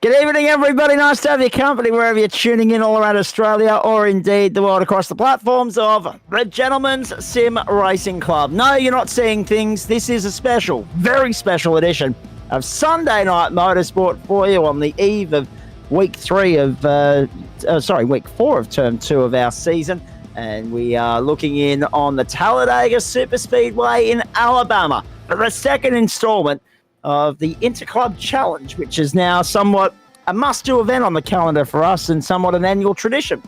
Good evening, everybody. Nice to have your company wherever you're tuning in all around Australia or indeed the world across the platforms of the Gentleman's Sim Racing Club. No, you're not seeing things. This is a special, very special edition of Sunday Night Motorsport for you on the eve of week 4 of term 2 of our season. And we are looking in on the Talladega Superspeedway in Alabama for the second installment of the Interclub Challenge, which is now somewhat a must-do event on the calendar for us and somewhat an annual tradition,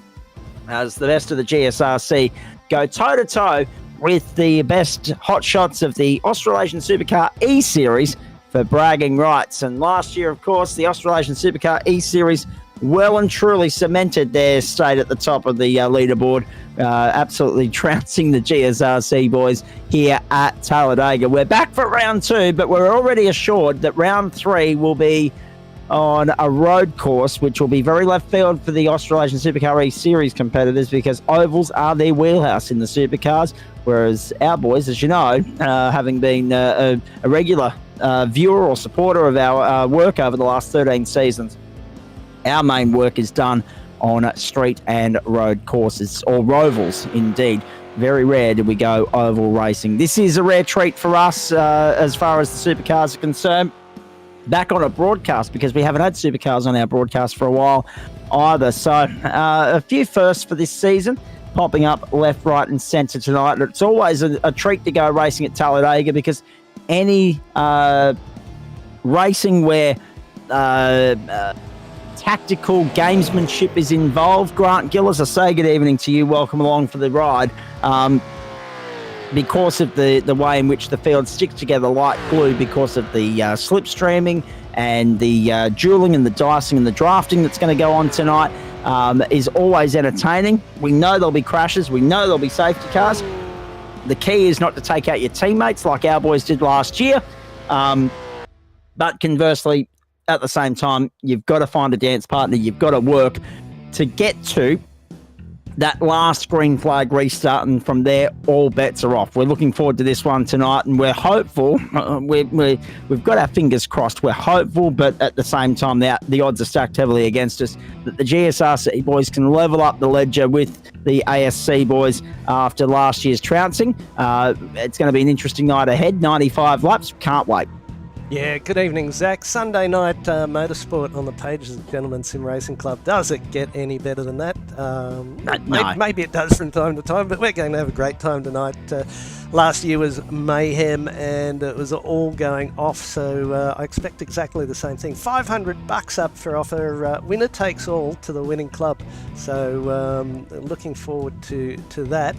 as the best of the GSRC go toe-to-toe with the best hotshots of the Australasian Supercar eSeries for bragging rights. And last year, of course, the Australasian Supercar eSeries well and truly cemented their state at the top of the leaderboard, absolutely trouncing the GSRC boys here at Talladega. We're back for round 2, but we're already assured that round 3 will be on a road course, which will be very left field for the Australasian Supercar E-Series competitors, because ovals are their wheelhouse in the supercars, whereas our boys, as you know, having been a regular viewer or supporter of our work over the last 13 seasons, our main work is done on street and road courses, or rovals indeed. Very rare do we go oval racing. This is a rare treat for us as far as the supercars are concerned. Back on a broadcast, because we haven't had supercars on our broadcast for a while either. So a few firsts for this season popping up left, right and centre tonight. It's always a treat to go racing at Talladega, because any racing where tactical gamesmanship is involved. Grant Gillis, I say good evening to you. Welcome along for the ride. Because of the way in which the field sticks together like glue, because of the slipstreaming and the dueling and the dicing and the drafting that's going to go on tonight, is always entertaining. We know there'll be crashes. We know there'll be safety cars. The key is not to take out your teammates like our boys did last year. But conversely, at the same time, you've got to find a dance partner. You've got to work to get to that last green flag restart, and from there, all bets are off. We're looking forward to this one tonight, and we're hopeful. We've got our fingers crossed. We're hopeful, but at the same time, the odds are stacked heavily against us, that the GSRC boys can level up the ledger with the ASC boys after last year's trouncing. It's going to be an interesting night ahead. 95 laps. Can't wait. Yeah, good evening, Zach. Sunday night motorsport on the pages of Gentleman's Sim Racing Club. Does it get any better than that? No. Maybe it does from time to time, but we're going to have a great time tonight. Last year was mayhem, and it was all going off, so I expect exactly the same thing. $500 up for offer, winner takes all to the winning club. So looking forward to that.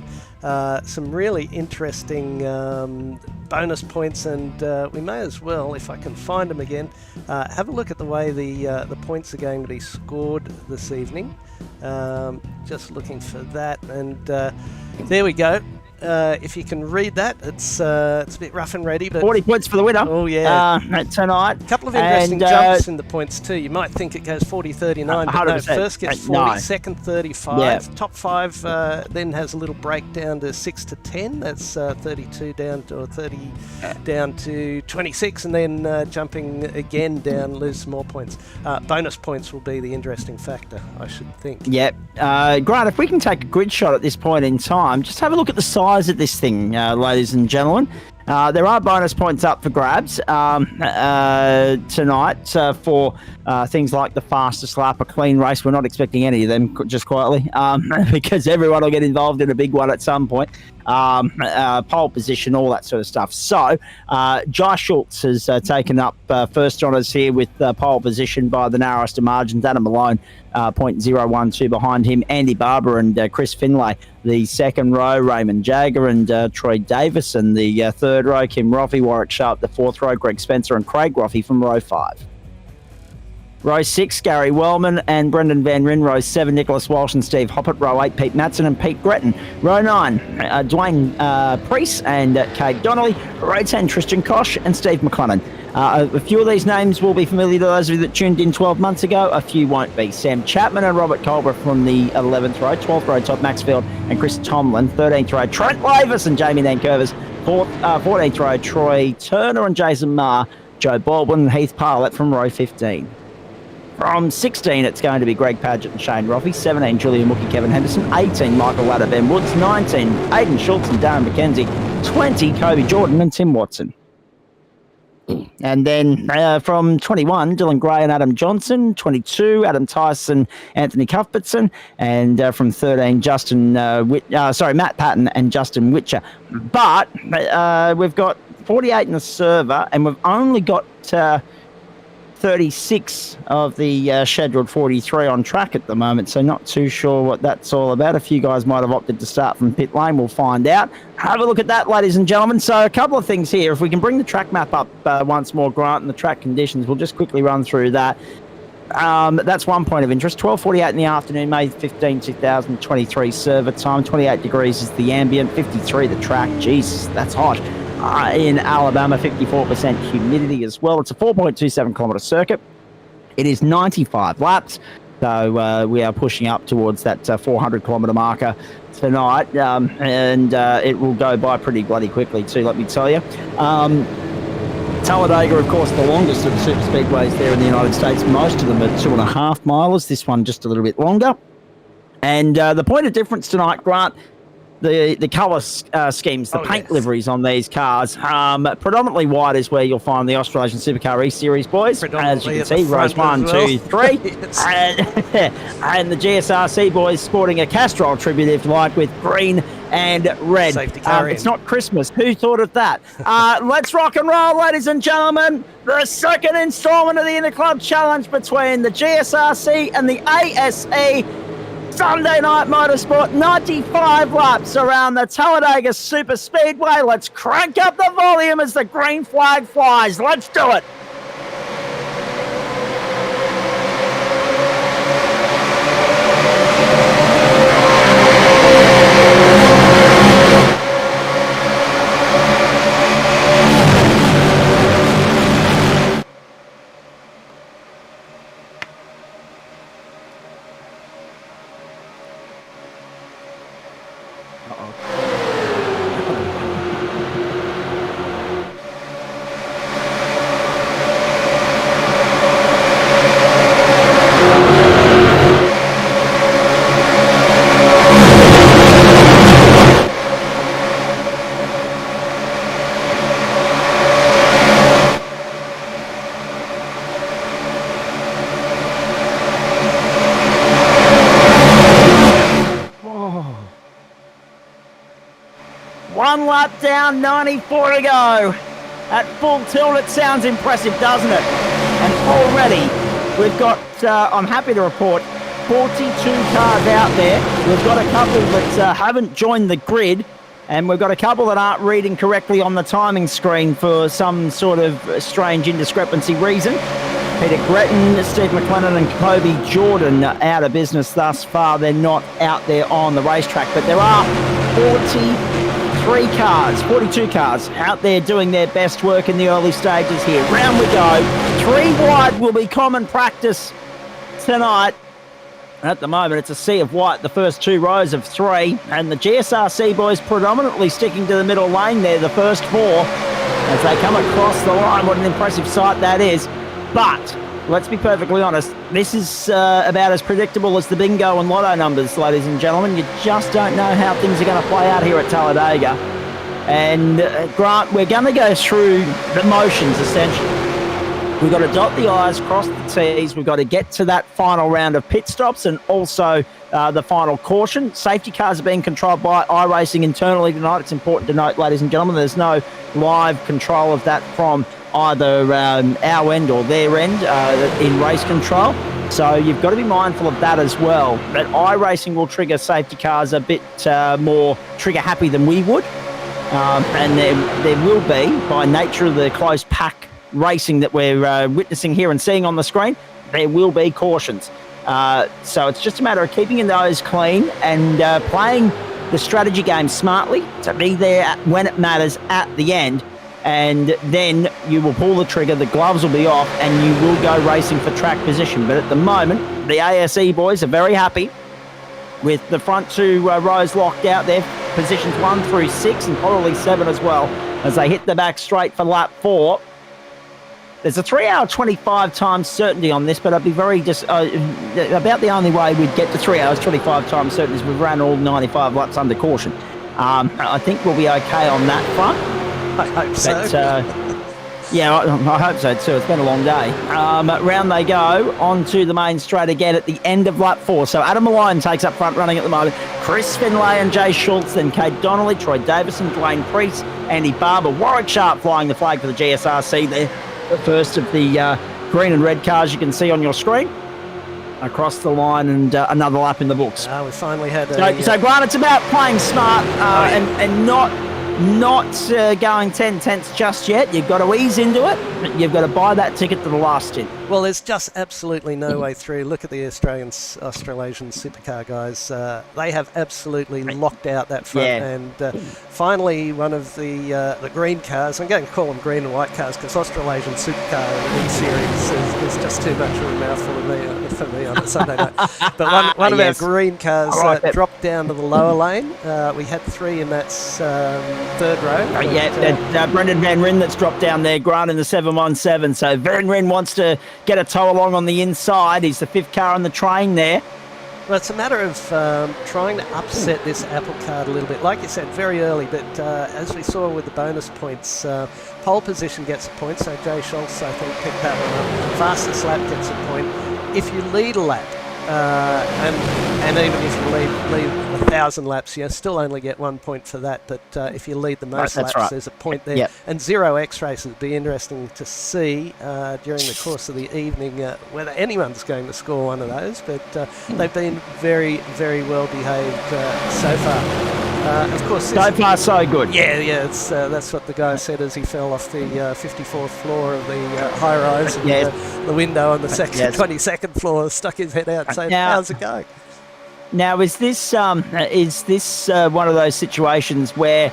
Some really interesting bonus points, and we may as well, if I can find them again, have a look at the way the points are going to be scored this evening. Just looking for that, and there we go. If you can read that, it's a bit rough and ready, but 40 points for the winner. Oh yeah, tonight. A couple of interesting jumps in the points too. You might think it goes 40-39, but no, first gets 40, second 35, top 5 then has a little break down to 6-10. That's 32 down to 30 down to 26, and then jumping again down, lose some more points. Bonus points will be the interesting factor, I should think. Yep. Grant, if we can take a grid shot at this point in time, just have a look at the size of this thing, ladies and gentlemen. There are bonus points up for grabs tonight for things like the fastest lap, a clean race. We're not expecting any of them, just quietly, because everyone will get involved in a big one at some point. Pole position, all that sort of stuff. So Josh Schultz has taken up first honours here with pole position by the narrowest of margins. Adam Malone 0.012 behind him. Andy Barber and Chris Finlay the second row. Raymond Jagger and Troy Davison the third row. Kim Roffey, Warwick Sharp the fourth row. Greg Spencer and Craig Roffey from row 5. Row 6, Gary Wellman and Brendan Van Ryn. Row 7, Nicholas Walsh and Steve Hoppett. Row 8, Pete Matson and Pete Gretton. Row 9, Dwayne Priest and Kate Donnelly. Row 10, Tristan Koch and Steve McLennan. A few of these names will be familiar to those of you that tuned in 12 months ago. A few won't be. Sam Chapman and Robert Culbra from the 11th row. 12th row, Todd Maxfield and Chris Tomlin. 13th row, Trent Lavis and Jamie Nankervis. 14th row, Troy Turner and Jason Marr. Joe Baldwin and Heath Parlett from row 15. From 16, it's going to be Greg Padgett and Shane Roffey. 17, Julian Mookie, Kevin Henderson. 18, Michael Ladder, Ben Woods. 19, Aidan Schultz and Darren McKenzie. 20, Kobe Jordan and Tim Watson. And then from 21, Dylan Gray and Adam Johnson. 22, Adam Tyson, Anthony Cuthbertson. And from 13, Matt Patton and Justin Witcher. But we've got 48 in the server, and we've only got 36 of the scheduled 43 on track at the moment, so not too sure what that's all about. A few guys might have opted to start from pit lane. We'll find out. Have a look at that, ladies and gentlemen. So a couple of things here. If we can bring the track map up once more, Grant, and the track conditions, we'll just quickly run through that. That's one point of interest. 12:48 in the afternoon, May 15, 2023 server time. 28 degrees is the ambient, 53 the track. Jesus, that's hot. In Alabama, 54% humidity as well. It's a 4.27 kilometre circuit. It is 95 laps. So we are pushing up towards that 400 kilometre marker tonight. And it will go by pretty bloody quickly too, let me tell you. Talladega, of course, the longest of the super speedways there in the United States. Most of them are 2.5 milers. This one just a little bit longer. And the point of difference tonight, Grant, the colour schemes, the paint liveries on these cars. Predominantly white is where you'll find the Australasian Supercar eSeries, boys. As you can see, rows 1, 2, 3. And the GSRC boys sporting a Castrol tribute, if you like, with green and red. It's not Christmas. Who thought of that? Let's rock and roll, ladies and gentlemen. The second instalment of the Interclub Challenge between the GSRC and the ASE. Sunday night motorsport, 95 laps around the Talladega Super Speedway. Let's crank up the volume as the green flag flies. Let's do it. One lap down, 94 to go. At full tilt, it sounds impressive, doesn't it? And already, we've got, I'm happy to report, 42 cars out there. We've got a couple that haven't joined the grid, and we've got a couple that aren't reading correctly on the timing screen for some sort of strange indiscrepancy reason. Peter Gretton, Steve McLennan and Kobe Jordan are out of business thus far. They're not out there on the racetrack, but there are 42 cars out there doing their best work in the early stages here. Round we go. 3 wide will be common practice tonight. At the moment, it's a sea of white, the first 2 rows of 3, and the GSRC boys predominantly sticking to the middle lane there, the first 4, as they come across the line. What an impressive sight that is. But let's be perfectly honest, this is about as predictable as the bingo and lotto numbers, ladies and gentlemen. You just don't know how things are going to play out here at Talladega. And Grant, we're going to go through the motions, essentially. We've got to dot the I's, cross the T's. We've got to get to that final round of pit stops and also the final caution. Safety cars are being controlled by iRacing internally tonight. It's important to note, ladies and gentlemen, there's no live control of that from either our end or their end in race control. So you've got to be mindful of that as well. But iRacing will trigger safety cars a bit more trigger happy than we would. And there will be, by nature of the close pack racing that we're witnessing here and seeing on the screen, there will be cautions. So it's just a matter of keeping your nose clean and playing the strategy game smartly to be there when it matters at the end. And then you will pull the trigger, the gloves will be off, and you will go racing for track position. But at the moment, the ASE boys are very happy with the front 2 rows locked out there, positions 1 through 6 and probably 7 as well, as they hit the back straight for lap 4. There's a 3 hour 25 times certainty on this, but I'd be very about the only way we'd get to 3 hours 25 times certainty is we've ran all 95 laps under caution. I think we'll be okay on that front. I hope so. Yeah, I hope so too. It's been a long day. Round they go, onto the main straight again at the end of lap 4. So Adam Malone takes up front running at the moment. Chris Finlay and Jay Schultz, then Kate Donnelly, Troy Davison, Dwayne Priest, Andy Barber, Warwick Sharp flying the flag for the GSRC there. The first of the green and red cars you can see on your screen. Across the line and another lap in the books. We finally had So Grant, it's about playing smart and not going 10 tenths just yet. You've got to ease into it. You've got to buy that ticket to the last stint. Well, there's just absolutely no way through. Look at the Australasian Supercar guys. They have absolutely locked out that front. Yeah. And finally, one of the green cars, I'm going to call them green and white cars because Australasian Supercar eSeries is just too much of a mouthful for me on a Sunday night. But one of our green cars dropped down to the lower lane. We had 3 in that third row. Brendan Van Ryn that's dropped down there, Grant in the 717. So Van Ryn wants to get a tow along on the inside. He's the 5th car on the train there. Well, it's a matter of trying to upset this apple cart a little bit. Like you said, very early, but as we saw with the bonus points, pole position gets a point, so Jay Schultz, I think, picked that one up. Fastest lap gets a point. If you lead a lap, and even if you lead 1,000 laps, you still only get 1 point for that. But if you lead the most laps, there's a point there. Yep. And 0x races would be interesting to see during the course of the evening whether anyone's going to score one of those. But they've been very, very well behaved so far. Of course, so far so good. Yeah. It's that's what the guy said as he fell off the 54th floor of the high-rise. And, the window on the 22nd floor, stuck his head out, saying, "How's it going?" Now, is this one of those situations where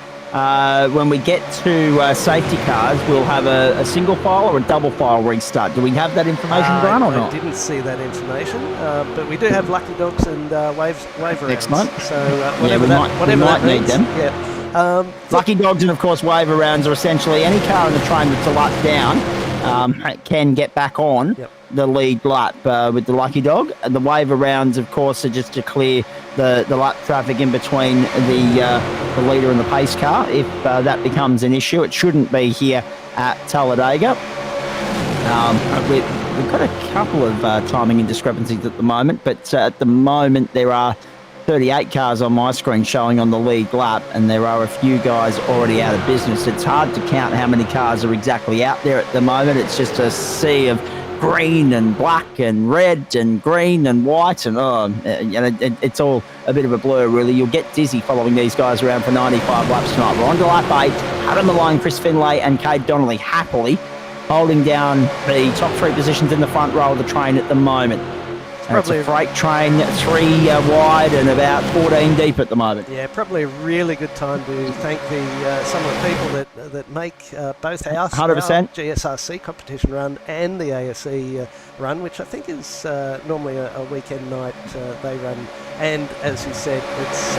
when we get to safety cars, we'll have a single file or a double file restart? Do we have that information, Grant, or not? I didn't see that information, but we do have lucky dogs and wave rounds. Excellent. So whatever we might need them. Yeah. Lucky dogs and, of course, waiver rounds are essentially any car in the train that's a lap down can get back on the lead lap with the lucky dog. And the waiver rounds, of course, are just to clear the lap traffic in between the leader and the pace car. If that becomes an issue, it shouldn't be here at Talladega. We've got a couple of timing indiscrepancies at the moment, but at the moment there are 38 cars on my screen showing on the lead lap, and there are a few guys already out of business. It's hard to count how many cars are exactly out there at the moment. It's just a sea of green and black and red and green and white, and it's all a bit of a blur, really. You'll get dizzy following these guys around for 95 laps tonight. We're on to lap 8. Adam Malone, Chris Finlay and Kate Donnelly happily holding down the top 3 positions in the front row of the train at the moment. It's a freight train, 3 wide and about 14 deep at the moment. Yeah, probably a really good time to thank some of the people that make both our 100% GSRC competition run and the ASE run, which I think is normally a weekend night they run. And as you said, it's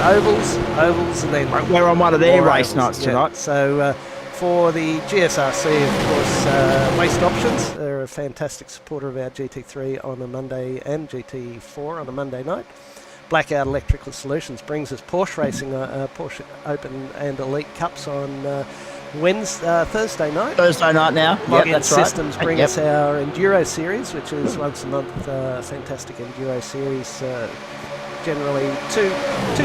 ovals, and then we're on one of their race ovals nights tonight. So. For the GSRC, of course, Waste Options are a fantastic supporter of our GT3 on a Monday and GT4 on a Monday night. Blackout Electrical Solutions brings us Porsche racing, Porsche Open and Elite Cups on Thursday night. Thursday night now. Login Systems bring us our Enduro Series, which is once a month, fantastic Enduro Series. Generally two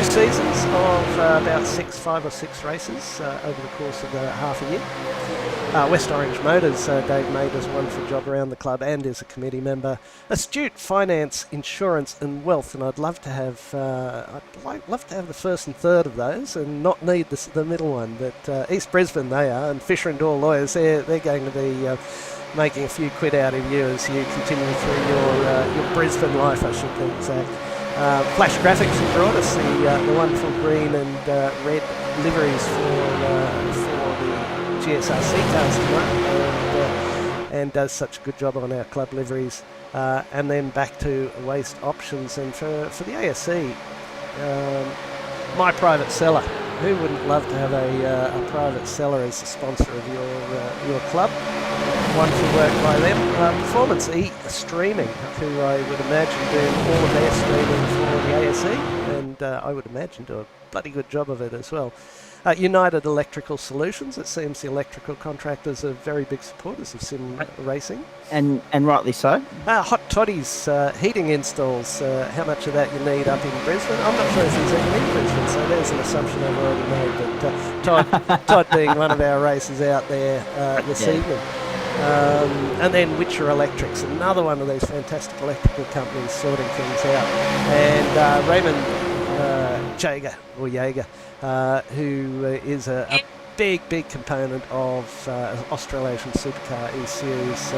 seasons of about 5 or 6 races over the course of half a year. West Orange Motors, Dave May does a wonderful job around the club and is a committee member. Astute Finance, Insurance and Wealth, and I'd love to have the first and third of those and not need the middle one. But East Brisbane they are, and Fisher and Dorr Lawyers, they're going to be making a few quid out of you as you continue through your Brisbane life, I should think, Zach. Flash Graphics have brought us the wonderful green and red liveries for the GSRC cars tonight, and does such a good job on our club liveries. And then back to Waste Options, and for the ASE, My Private Seller. Who wouldn't love to have a private seller as the sponsor of your club? wonderful work by them. Performance E Streaming, who I would imagine doing all of their streaming for the ASE, and I would imagine do a bloody good job of it as well. United Electrical Solutions, it seems the electrical contractors are very big supporters of sim racing. And rightly so. Hot Toddy's heating installs, how much of that you need up in Brisbane? I'm not sure if he's even in Brisbane, so there's an assumption I've already made. But Todd being one of our racers out there this evening. And then Witcher Electrics, another one of these fantastic electrical companies sorting things out. And Raymond Jaeger, who is a big component of Australasian Supercar eSeries,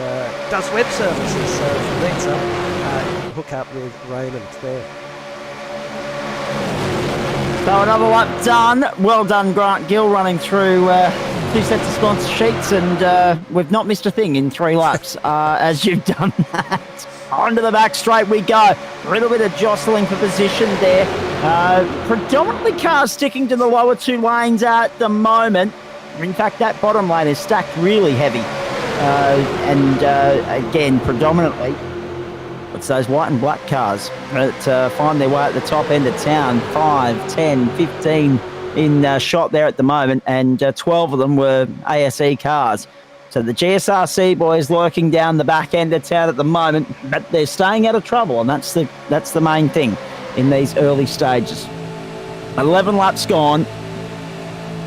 does web services, so if you need some, hook up with Raymond there. So another lap done. Well done, Grant Gill, running through 2 sets of sponsor sheets, and we've not missed a thing in 3 laps as you've done that. Onto the back straight we go. A little bit of jostling for position there. Predominantly cars sticking to the lower 2 lanes at the moment. In fact, that bottom lane is stacked really heavy. Again, predominantly, it's those white and black cars that find their way at the top end of town. 5, 10, 15 in shot there at the moment, and 12 of them were ASE cars. So the GSRC boys lurking down the back end of town at the moment, but they're staying out of trouble, and that's the main thing in these early stages. 11 laps gone.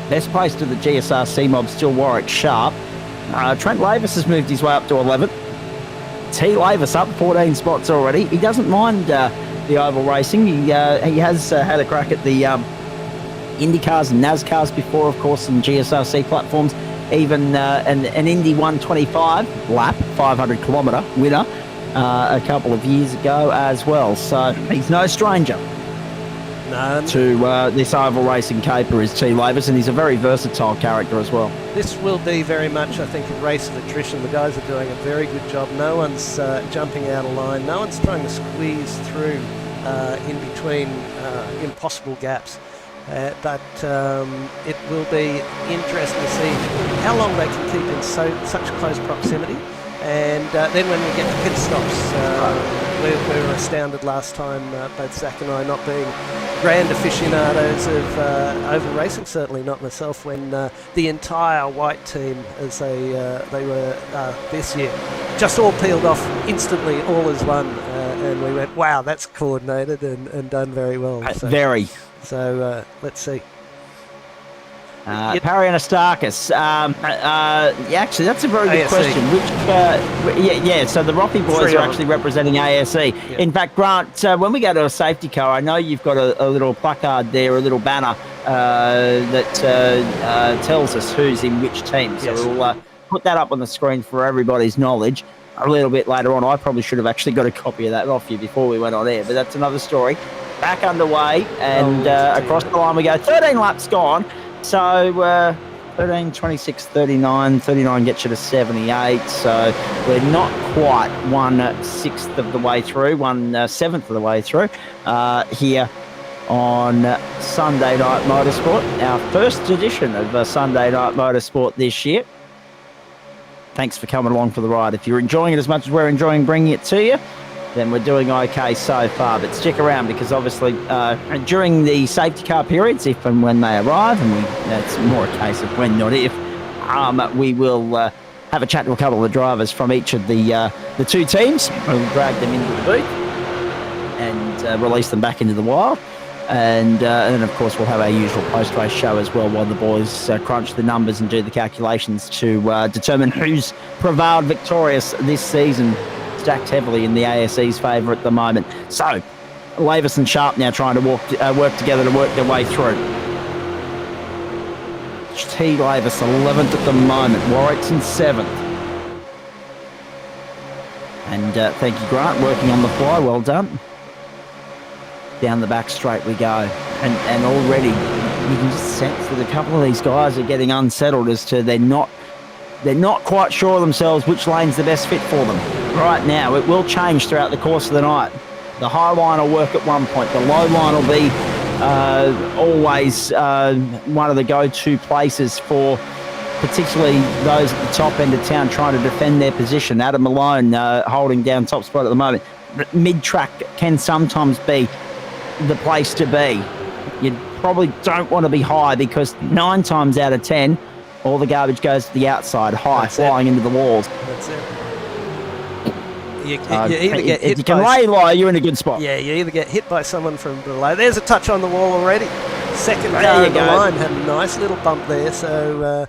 Best place to the GSRC mob still Warwick Sharp. Trent Lavis has moved his way up to 11th. T. Lavis up 14 spots already. He doesn't mind the oval racing. He has had a crack at the IndyCars and NASCARs before, of course, and GSRC platforms. Even an Indy 125 lap, 500 kilometre winner a couple of years ago as well. So he's no stranger to this oval racing caper is T. Lavis, and he's a very versatile character as well. This will be very much, I think, a race of attrition. The guys are doing a very good job. No one's jumping out of line. No one's trying to squeeze through in between impossible gaps. But it will be interesting to see how long they can keep in such close proximity. And then when we get to pit stops, we were astounded last time, both Zach and I, not being grand aficionados of oval racing, certainly not myself, when the entire white team, as they were this year, just all peeled off instantly, all as one. And we went, wow, that's coordinated and done very well. So. Very. So let's see. Parry and Astakis. Actually, that's a very good ASE. question. So the Rothie boys are actually representing ASE. Yeah. In fact, Grant, when we go to a safety car, I know you've got a little placard there, a little banner that tells us who's in which team. So we'll put that up on the screen for everybody's knowledge a little bit later on. I probably should have actually got a copy of that off you before we went on air, but that's another story. Back underway, and across the line we go. 13 laps gone. So 13, 26, 39. 39 gets you to 78. So we're not quite 1/6 of the way through, 1/7 of the way through here on Sunday Night Motorsport, our first edition of Sunday Night Motorsport this year. Thanks for coming along for the ride. If you're enjoying it as much as we're enjoying bringing it to you, then we're doing okay so far. But stick around, because obviously during the safety car periods, if and when they arrive, and that's more a case of when, not if, we will have a chat to a couple of the drivers from each of the 2 teams. We'll drag them into the booth and release them back into the wild. And then, of course, we'll have our usual post-race show as well, while the boys crunch the numbers and do the calculations to determine who's prevailed victorious this season, stacked heavily in the ASE's favour at the moment. So, Lavis and Sharp now trying to work together to work their way through. T. Lavis 11th at the moment. Warwick's in 7th. And thank you, Grant, working on the fly. Well done. Down the back straight we go. And already you can just sense that a couple of these guys are getting unsettled as to they're not quite sure of themselves which lane's the best fit for them. Right now, it will change throughout the course of the night. The high line will work at one point. The low line will be always one of the go-to places for particularly those at the top end of town trying to defend their position. Adam Malone holding down top spot at the moment. Mid-track can sometimes be the place to be. You probably don't want to be high because 9 times out of 10, all the garbage goes to the outside, high, flying into the walls. That's it. You either get hit if you can lay low, you're in a good spot. Yeah, you either get hit by someone from below. There's a touch on the wall already. Second car in the line had a nice little bump there, so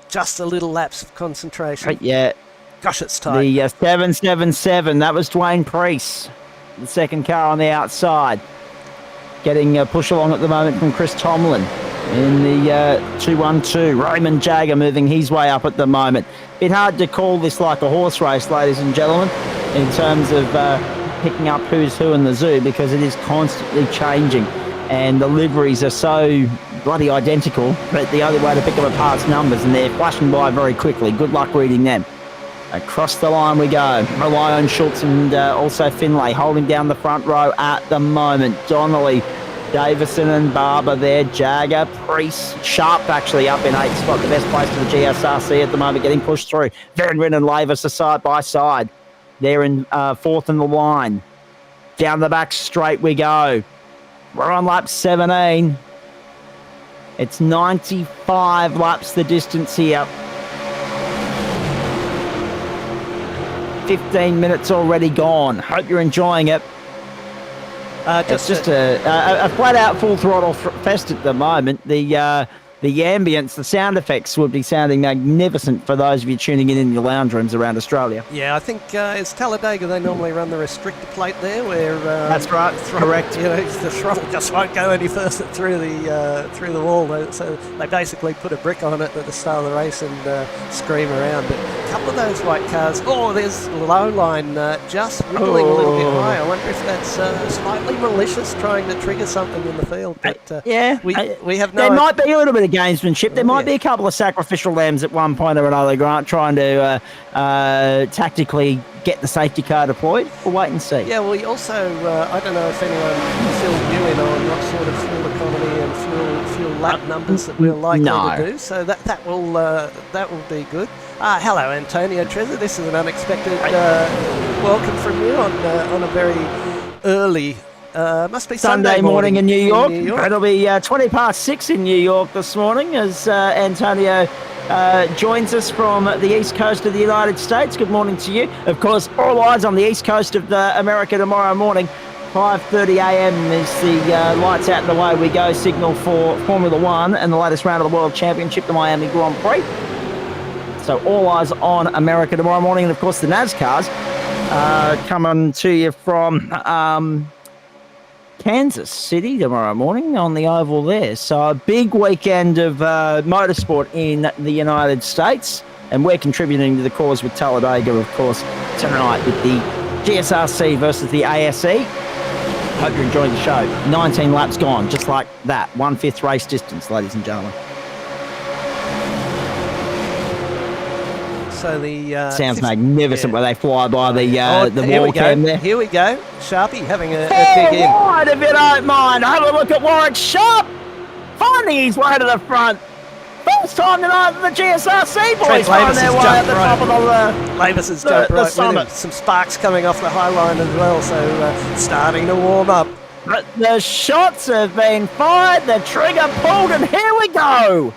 just a little lapse of concentration. Yeah. Gosh, it's tight. The 777, that was Dwayne Priest, the second car on the outside. Getting a push along at the moment from Chris Tomlin in the 212. Raymond Jagger moving his way up at the moment. Bit hard to call this like a horse race, ladies and gentlemen, in terms of picking up who's who in the zoo, because it is constantly changing and the liveries are so bloody identical, but the only way to pick them apart is numbers, and they're flashing by very quickly. Good luck reading them. Across the line we go. Malone, Schultz and also Finlay holding down the front row at the moment. Donnelly, Davison and Barber there. Jagger, Priest, Sharp actually up in 8th spot, the best place for the GSRC at the moment, getting pushed through. Van Ryn and Lavis are side by side. They're in 4th in the line. Down the back straight we go. We're on lap 17. It's 95 laps the distance here. 15 minutes already gone. Hope you're enjoying it. It's just a flat-out full throttle fest at the moment. The ambience, the sound effects would be sounding magnificent for those of you tuning in your lounge rooms around Australia. Yeah, I think it's Talladega. They normally run the restrictor plate there, where that's right, correct. You know, the throttle just won't go any further through the wall. So they basically put a brick on it at the start of the race and scream around. But a couple of those white cars. Oh, there's low line just wiggling a little bit high. I wonder if that's slightly malicious, trying to trigger something in the field. But yeah, we have no. There might be a little bit of gamesmanship. There might be a couple of sacrificial lambs at one point or another, Grant, trying to tactically get the safety car deployed. We'll wait and see. Yeah, well, we also, I don't know if anyone filled you in on what sort of fuel economy and fuel lap numbers that we're likely to do. So that will be good. Hello, Antonio Trezor. This is an unexpected welcome from you on a very early. Must be Sunday morning in New York. It'll be 20 past 6 in New York this morning as Antonio joins us from the east coast of the United States. Good morning to you. Of course, all eyes on the east coast of America tomorrow morning. 5:30 a.m. is the lights out and away we go signal for Formula One and the latest round of the World Championship, the Miami Grand Prix. So all eyes on America tomorrow morning. And of course, the NASCARs coming to you from Kansas City tomorrow morning on the oval there. So a big weekend of motorsport in the United States, and we're contributing to the cause with Talladega, of course, tonight with the GSRC versus the ASE. Hope you're enjoying the show. 19 laps gone, just like that. 1/5 race distance, ladies and gentlemen. So the sounds magnificent where they fly by the wall cam there. Here we go. Sharpie having a dig in. Wide, if you don't mind. Have a look at Warwick Sharp finding his way to the front. First time tonight that the GSRC boys find their way at the top of the Lavis has jumped right with him. Some sparks coming off the high line as well, so starting to warm up. But the shots have been fired, the trigger pulled, and here we go.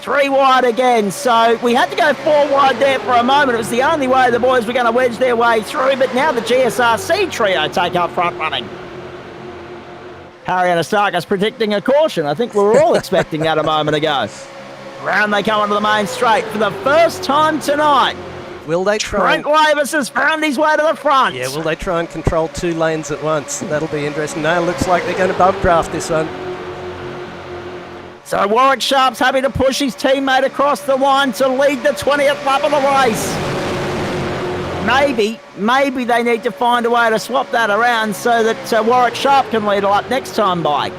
3 wide again, so we had to go 4 wide there for a moment. It was the only way the boys were going to wedge their way through, but now the GSRC trio take up front running. Harry Anastakis predicting a caution. I think we were all expecting that a moment ago. Round they come onto the main straight for the first time tonight. Will they try? Trent Lavis has found his way to the front. Yeah, will they try and control 2 lanes at once? That'll be interesting. No, looks like they're going to bump draft this one. So Warwick Sharp's happy to push his teammate across the line to lead the 20th lap of the race. Maybe they need to find a way to swap that around so that Warwick Sharp can lead a lap next time by.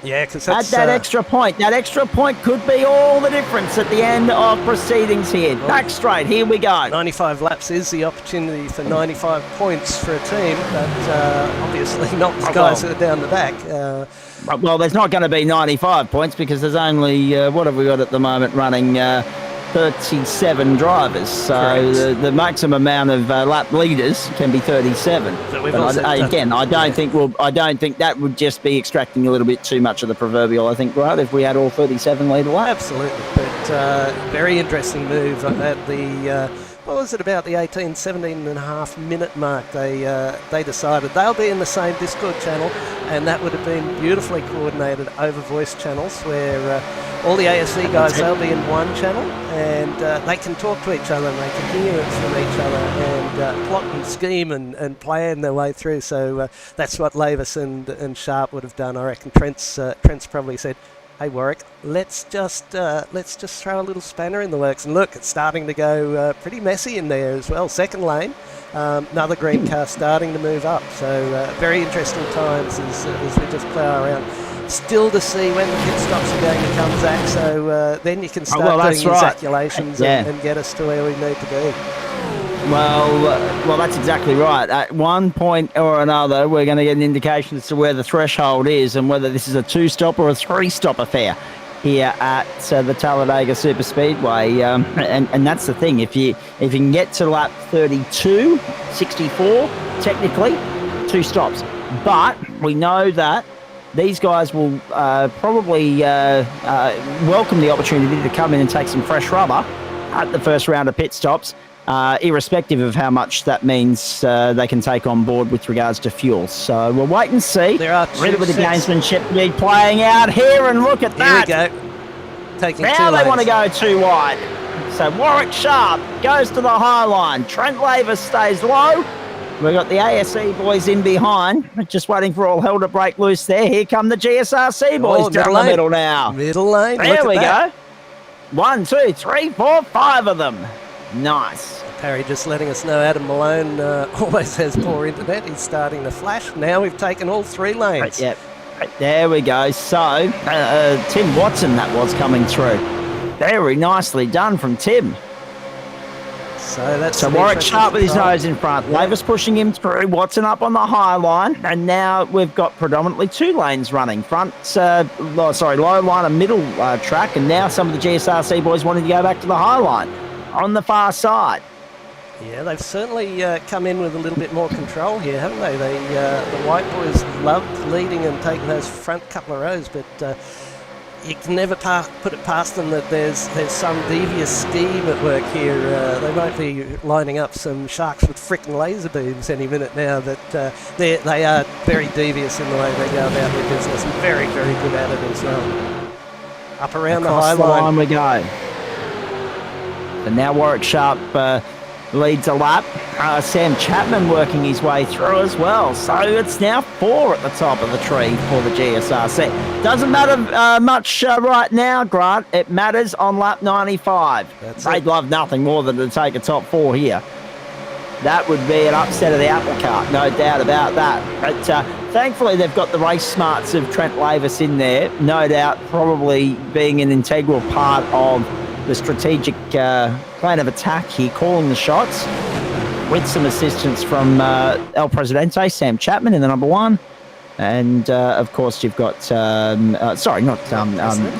Yeah, because Add that's that extra point. That extra point could be all the difference at the end of proceedings here. Back straight. Here we go. 95 laps is the opportunity for 95 points for a team, but obviously not the guys that are down the back. Well, there's not going to be 95 points because there's only, what have we got at the moment running? 37 drivers. So the maximum amount of lap leaders can be 37. I don't think that would just be extracting a little bit too much of the proverbial. I think, right, if we had all 37 leader laps. Absolutely, but very interesting move at the. What was it, about the 17 and a half minute mark? They decided they'll be in the same Discord channel, and that would have been beautifully coordinated over voice channels where all the ASC guys, they'll be in one channel, and they can talk to each other and they can hear it from each other and plot and scheme and plan their way through. So that's what Lavis and Sharp would have done. I reckon Trent's probably said, "Hey Warwick, let's just throw a little spanner in the works." And look, it's starting to go pretty messy in there as well. Second lane, another green car starting to move up. So very interesting times as we just plough around. Still to see when the pit stops are going to come, Zach. So then you can start doing these calculations and get us to where we need to be. Well, that's exactly right. At one point or another, we're going to get an indication as to where the threshold is and whether this is a 2-stop or a 3-stop affair here at the Talladega Super Speedway. And that's the thing. If you can get to lap 32, 64, technically, 2 stops. But we know that these guys will probably welcome the opportunity to come in and take some fresh rubber at the first round of pit stops. Irrespective of how much that means they can take on board with regards to fuel. So we'll wait and see. There are a little bit of gamesmanship to be playing out here, and look at that. Here we go. Taking now they lanes. want to go too wide. So Warwick Sharp goes to the high line. Trent Lavis stays low. We've got the ASE boys in behind, just waiting for all hell to break loose there. Here come the GSRC boys down the middle now. Middle lane. There we go. 1, 2, 3, 4, 5 of them. Nice. Perry just letting us know Adam Malone always has poor internet. He's starting to flash. Now we've taken all 3 lanes. Yep. There we go. So, Tim Watson, that was coming through. Very nicely done from Tim. So Warwick Sharp with his nose in front. Yeah. Lavis pushing him through. Watson up on the high line. And now we've got predominantly 2 lanes running. Low line and middle track. And now some of the GSRC boys wanting to go back to the high line on the far side. Yeah, they've certainly come in with a little bit more control here, haven't they? The white boys loved leading and taking those front couple of rows, but you can never put it past them that there's some devious scheme at work here. They might be lining up some sharks with frickin' laser beams any minute now, but they are very devious in the way they go about their business and very, very good at it as well. Up around across the high line we go. And now Warwick Sharp leads a lap. Sam Chapman working his way through as well. So it's now 4 at the top of the tree for the GSRC. Doesn't matter much right now, Grant. It matters on lap 95. They'd love nothing more than to take a top 4 here. That would be an upset of the apple cart, no doubt about that. But thankfully, they've got the race smarts of Trent Lavis in there. No doubt, probably being an integral part of the strategic plan of attack here, calling the shots with some assistance from El Presidente, Sam Chapman in the number 1. And, of course, you've got...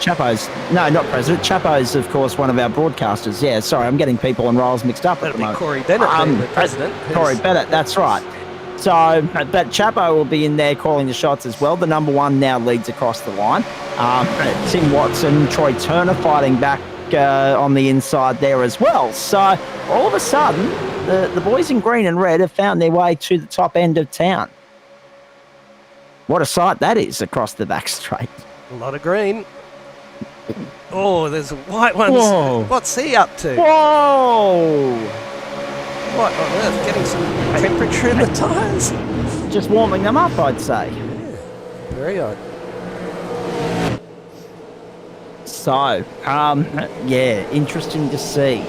Chapo's... No, not President. Chapo's, of course, one of our broadcasters. Yeah, sorry, I'm getting people and roles mixed up at the moment. Corey Bennett, the President. Corey Bennett, that's right. So, but Chapo will be in there calling the shots as well. The number 1 now leads across the line. Tim Watson, Troy Turner fighting back on the inside there as well. So all of a sudden, the boys in green and red have found their way to the top end of town. What a sight that is across the back straight. A lot of green. Oh, there's white ones. Whoa. What's he up to? Whoa! What on earth? Getting some temperature in the tyres? Just warming them up, I'd say. Yeah, very odd. So, yeah, interesting to see.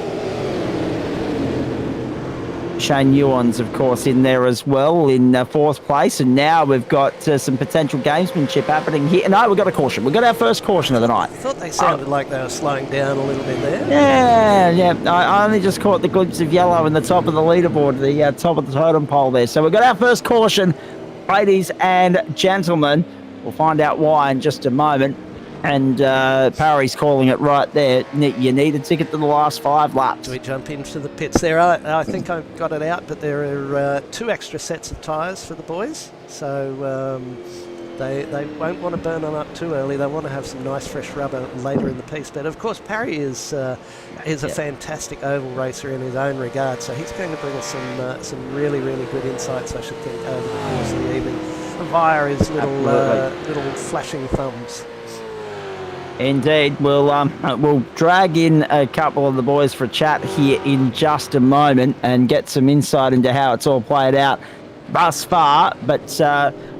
Shane Ewan's, of course, in there as well in 4th place. And now we've got some potential gamesmanship happening here. No, we've got a caution. We've got our first caution of the night. I thought they sounded like they were slowing down a little bit there. Yeah. I only just caught the glimpse of yellow in the top of the leaderboard, the top of the totem pole there. So we've got our first caution, ladies and gentlemen. We'll find out why in just a moment. And Parry's calling it right there. You need a ticket to the last 5 laps. Do we jump into the pits there? I think I've got it out, but there are 2 extra sets of tyres for the boys. So they won't want to burn them up too early. They want to have some nice fresh rubber later in the piece. But of course, Parry is a fantastic oval racer in his own regard. So he's going to bring us some really, really good insights, I should think, over the course of the evening via his little flashing thumbs. Indeed. We'll drag in a couple of the boys for a chat here in just a moment and get some insight into how it's all played out thus far. But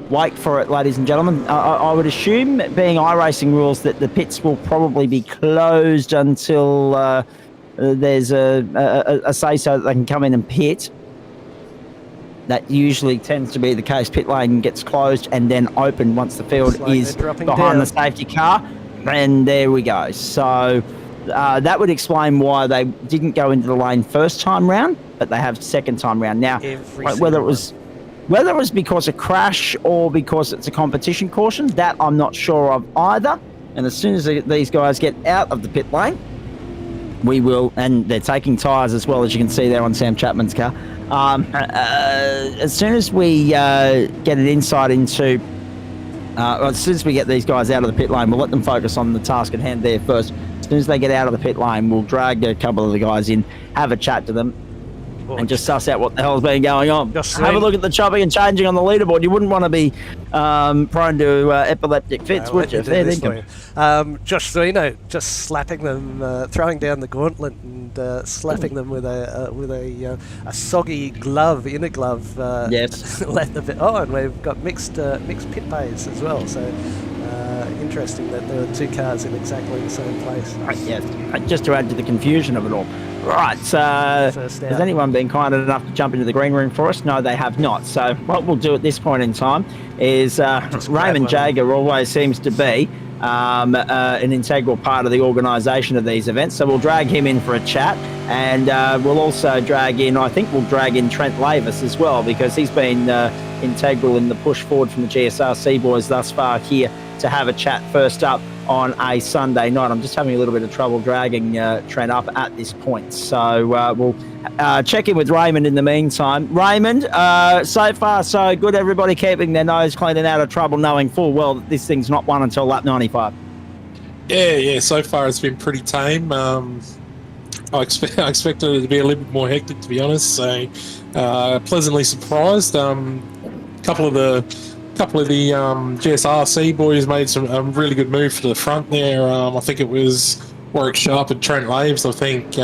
wait for it, ladies and gentlemen. I would assume, being iRacing rules, that the pits will probably be closed until there's a say-so that they can come in and pit. That usually tends to be the case. Pit lane gets closed and then open once the field is behind the safety car. And there we go. So that would explain why they didn't go into the lane first time round, but they have second time round. Now, whether it was because of crash or because it's a competition caution, that I'm not sure of either. And as soon as these guys get out of the pit lane, we will, and they're taking tyres as well, as you can see there on Sam Chapman's car. As soon as we get an insight into, as soon as we get these guys out of the pit lane, we'll let them focus on the task at hand there first. As soon as they get out of the pit lane, we'll drag a couple of the guys in, have a chat to them, and just suss out what the hell's been going on. Have a look at the chopping and changing on the leaderboard. You wouldn't want to be prone to epileptic fits, would you? Fair dinkum. Josh Zeno just slapping them, throwing down the gauntlet and slapping them with a soggy glove, inner glove. Yes. And we've got mixed pit bays as well. So interesting that there are 2 cars in exactly the same place. Yes. Just to add to the confusion of it all. Right, so has anyone been kind enough to jump into the green room for us? No, they have not. So what we'll do at this point in time is Raymond Jager always seems to be an integral part of the organisation of these events. So we'll drag him in for a chat, and we'll also drag in Trent Lavis as well, because he's been integral in the push forward from the GSRC boys thus far here to have a chat first up on a Sunday night. I'm just having a little bit of trouble dragging Trent up at this point. So we'll check in with Raymond in the meantime. Raymond, so far so good. Everybody keeping their nose clean and out of trouble, knowing full well that this thing's not won until lap 95. Yeah. So far it's been pretty tame. I expected it to be a little bit more hectic, to be honest. So pleasantly surprised. Couple of the GSRC boys made some really good move to the front there. I think it was Warwick Sharp and Trent Laves, I think,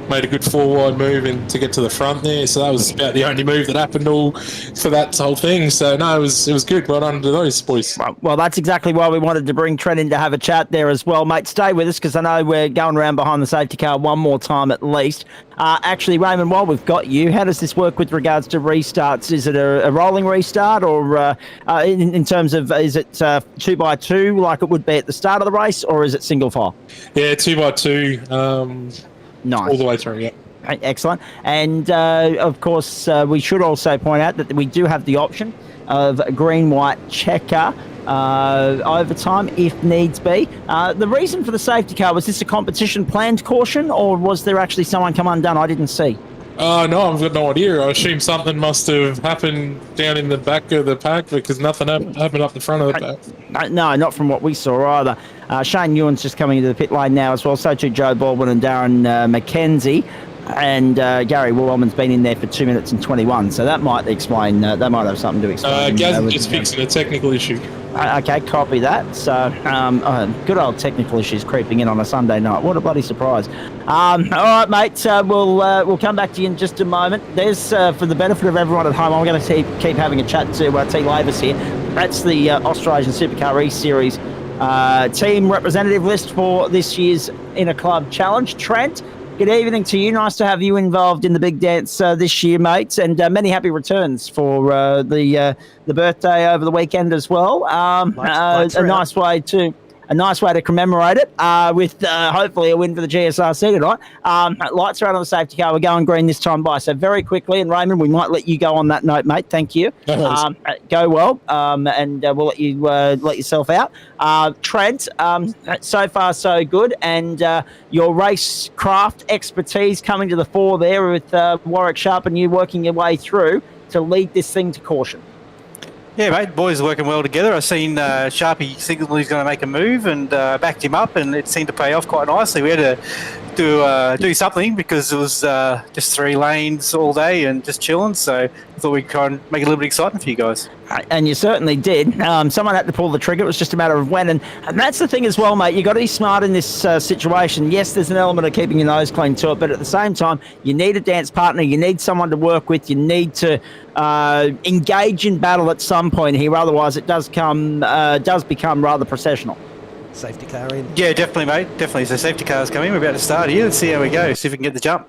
made a good forward move to get to the front there. So that was about the only move that happened all for that whole thing. So no, it was good. Well done to those boys. Well, that's exactly why we wanted to bring Trent in to have a chat there as well, mate. Stay with us, because I know we're going around behind the safety car one more time at least. Actually, Raymond, while we've got you, how does this work with regards to restarts? Is it a rolling restart, or in terms of, is it 2x2 like it would be at the start of the race, or is it single file? Yeah, 2x2. Nice. All the way through, yeah. Excellent. And of course, we should also point out that we do have the option of green-white checker overtime if needs be. The reason for the safety car, was this a competition planned caution, or was there actually someone come undone? I didn't see. No, I've got no idea. I assume something must have happened down in the back of the pack, because nothing happened up the front of the pack. No, not from what we saw either. Shane Ewan's just coming into the pit lane now as well. So too Joe Baldwin and Darren McKenzie. And Gary Woolman's been in there for 2 minutes and 21, so that might explain. That might have something to explain. Gaz just fixing a technical issue. Okay, copy that. So, good old technical issues creeping in on a Sunday night. What a bloody surprise! All right, mate. We'll come back to you in just a moment. There's for the benefit of everyone at home, I'm going to keep having a chat to T. Lavis here. That's the Australasian Supercar eSeries team representative list for this year's Interclub Challenge. Trent, Good evening to you. Nice to have you involved in the big dance this year, mates, and many happy returns for the birthday over the weekend as well. Lights a nice way to. A nice way to commemorate it with hopefully a win for the GSRC tonight. Lights are out on the safety car. We're going green this time by. So very quickly, and Raymond, we might let you go on that note, mate. Thank you. Go well, and we'll let you let yourself out. Trent, so far so good, and your racecraft expertise coming to the fore there with Warwick Sharp and you working your way through to lead this thing to caution. Yeah, mate, boys are working well together. I've seen Sharpie signal he's going to make a move and backed him up, and it seemed to pay off quite nicely. We had to do something because it was just 3 lanes all day and just chilling, so I thought we'd try and make it a little bit exciting for you guys. And you certainly did. Someone had to pull the trigger. It was just a matter of when. And that's the thing as well, mate. You've got to be smart in this situation. Yes, there's an element of keeping your nose clean to it, but at the same time, you need a dance partner. You need someone to work with. You need to engage in battle at some point here. Otherwise, it does become rather processional. Safety car in. Yeah, definitely, mate. Definitely. So safety car's coming. We're about to start here. Let's see how we go. See if we can get the jump.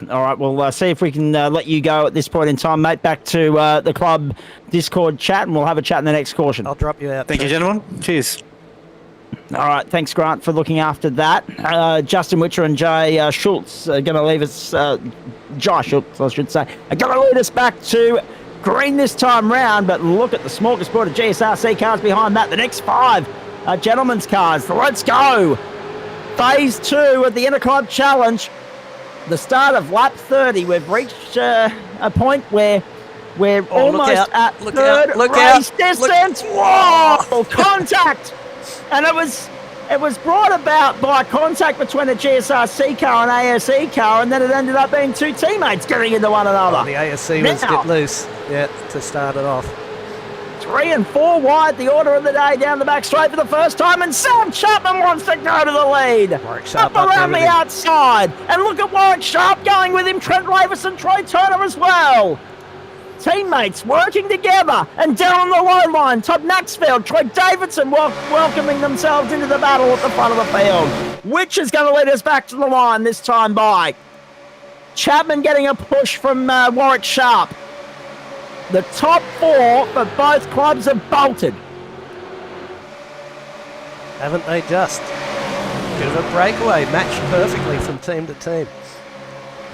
All right, we'll see if we can let you go at this point in time, mate. Back to the club Discord chat, and we'll have a chat in the next caution. I'll drop you out. Thank you, gentlemen. Cheers. All right, thanks, Grant, for looking after that. Justin Witcher and Jay Schultz are going to leave us, Josh Schultz, I should say, are going to lead us back to green this time round, but look at the smorgasbord of GSRC cars behind that. The next 5 are gentlemen's cars. So let's go. Phase 2 of the Interclub Challenge. The start of lap 30. We've reached a point where we're almost at third race distance. Whoa! Contact! And it was brought about by contact between a GSRC car and ASE car, and then it ended up being 2 teammates getting into one another. Oh, the ASE was get loose, to start it off. 3 and 4 wide, the order of the day down the back straight for the first time, and Sam Chapman wants to go to the lead. Warwick Sharp up around the outside, and look at Warwick Sharp going with him, Trent Lavis and Troy Turner as well. Teammates working together, and down on the low line, Todd Maxfield, Troy Davidson welcoming themselves into the battle at the front of the field. Which is going to lead us back to the line this time by Chapman getting a push from Warwick Sharp. The top 4 for both clubs have bolted. Haven't they just? Bit of a breakaway, matched perfectly from team to team.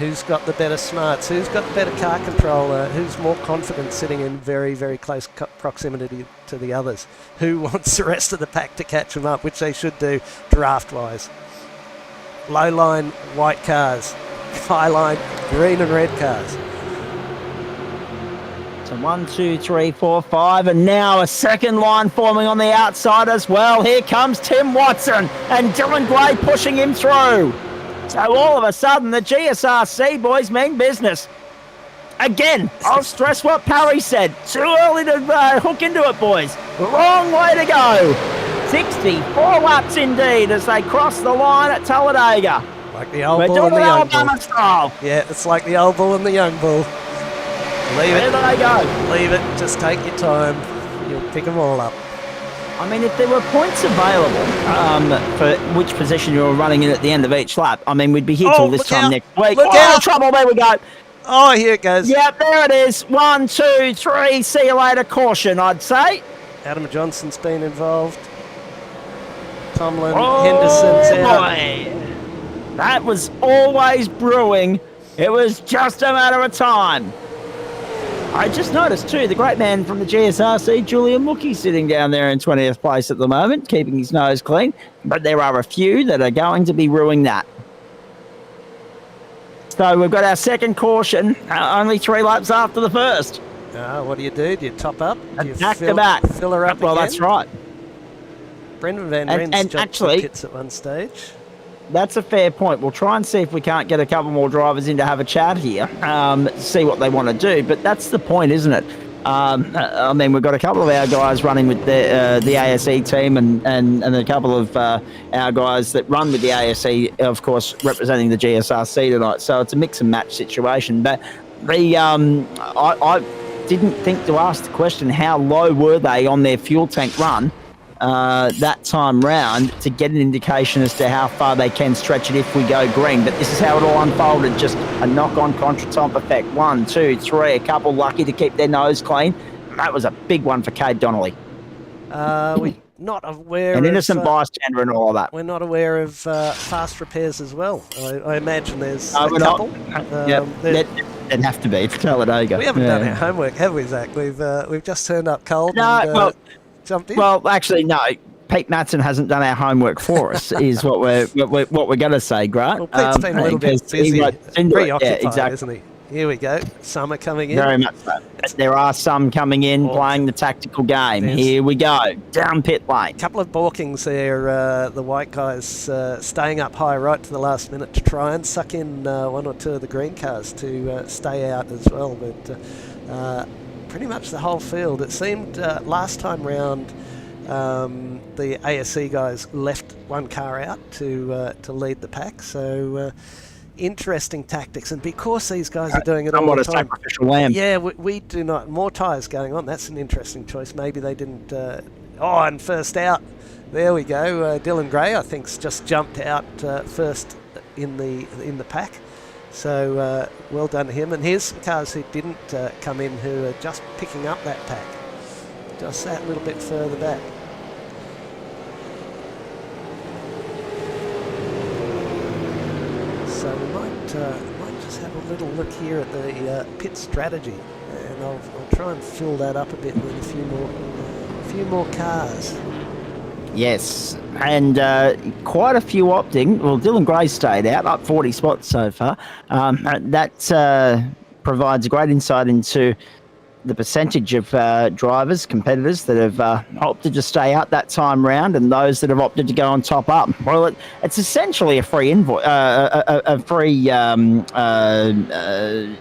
Who's got the better smarts? Who's got the better car controller? Who's more confident sitting in very, very close proximity to the others? Who wants the rest of the pack to catch them up, which they should do draft-wise? Low line, white cars. High line, green and red cars. So 1, 2, 3, 4, 5, and now a second line forming on the outside as well. Here comes Tim Watson and Dylan Gray pushing him through. So all of a sudden, the GSRC boys mean business. Again, I'll stress what Parry said. Too early to hook into it, boys. Wrong way to go. 64 laps indeed as they cross the line at Talladega. Like the old bull and the young bull. Style. Yeah, it's like the old bull and the young bull. Leave it. There they go. Leave it. Just take your time. You'll pick them all up. I mean, if there were points available for which position you were running in at the end of each lap, I mean, we'd be here till this time next week. Look out! Trouble, there we go. Oh, here it goes. Yep, there it is. 1, 2, 3. See you later. Caution, I'd say. Adam Johnson's been involved. Tomlin, Henderson's out. Boy. That was always brewing. It was just a matter of time. I just noticed, too, the great man from the GSRC, Julian Mookie, sitting down there in 20th place at the moment, keeping his nose clean. But there are a few that are going to be ruining that. So we've got our second caution, only 3 laps after the first. What do? Do you top up? Do you back to back. Fill her up well, again? That's right. Brendan Van Ren's jumped to the pits at one stage. That's a fair point. We'll try and see if we can't get a couple more drivers in to have a chat here, see what they want to do. But that's the point, isn't it? I mean, we've got a couple of our guys running with the ASE team and a couple of our guys that run with the ASE, of course, representing the GSRC tonight. So it's a mix and match situation. But I didn't think to ask the question, how low were they on their fuel tank run that time round to get an indication as to how far they can stretch it if we go green. But this is how it all unfolded, just a knock-on contre-temps effect. 1, 2, 3, a couple lucky to keep their nose clean. That was a big one for Cade Donnelly. We're not aware An of... innocent bystander and all of that. We're not aware of fast repairs as well. I imagine there's No, a we're couple. not. It'd have to be. It's Talladega. We haven't done our homework, have we, Zach? We've just turned up cold and jumped in. Well, actually, no. Pete Matson hasn't done our homework for us, is what we're going to say, Grant. Well, Pete's been a little bit busy, preoccupied, isn't he? Here we go. Summer coming in. Very much so. There are some coming in playing the tactical game. Here we go. Down pit lane. A couple of balkings there. The white guys staying up high right to the last minute to try and suck in one or two of the green cars to stay out as well. But pretty much the whole field. It seemed last time round the ASC guys left one car out to lead the pack. So... interesting tactics, and because these guys are doing it all the time. Sacrificial lamb. Yeah, we do not. More tyres going on. That's an interesting choice. Maybe they didn't. And first out. There we go. Dylan Gray, I think, just jumped out first in the pack. So well done to him. And here's some cars who didn't come in, who are just picking up that pack, just that little bit further back. So we might just have a little look here at the pit strategy, and I'll try and fill that up a bit with a few more cars. Yes, and quite a few opting. Well, Dylan Gray stayed out, up 40 spots so far. That provides great insight into the percentage of drivers, competitors that have opted to stay out that time round, and those that have opted to go on top up. Well, it's essentially a free invoice, a free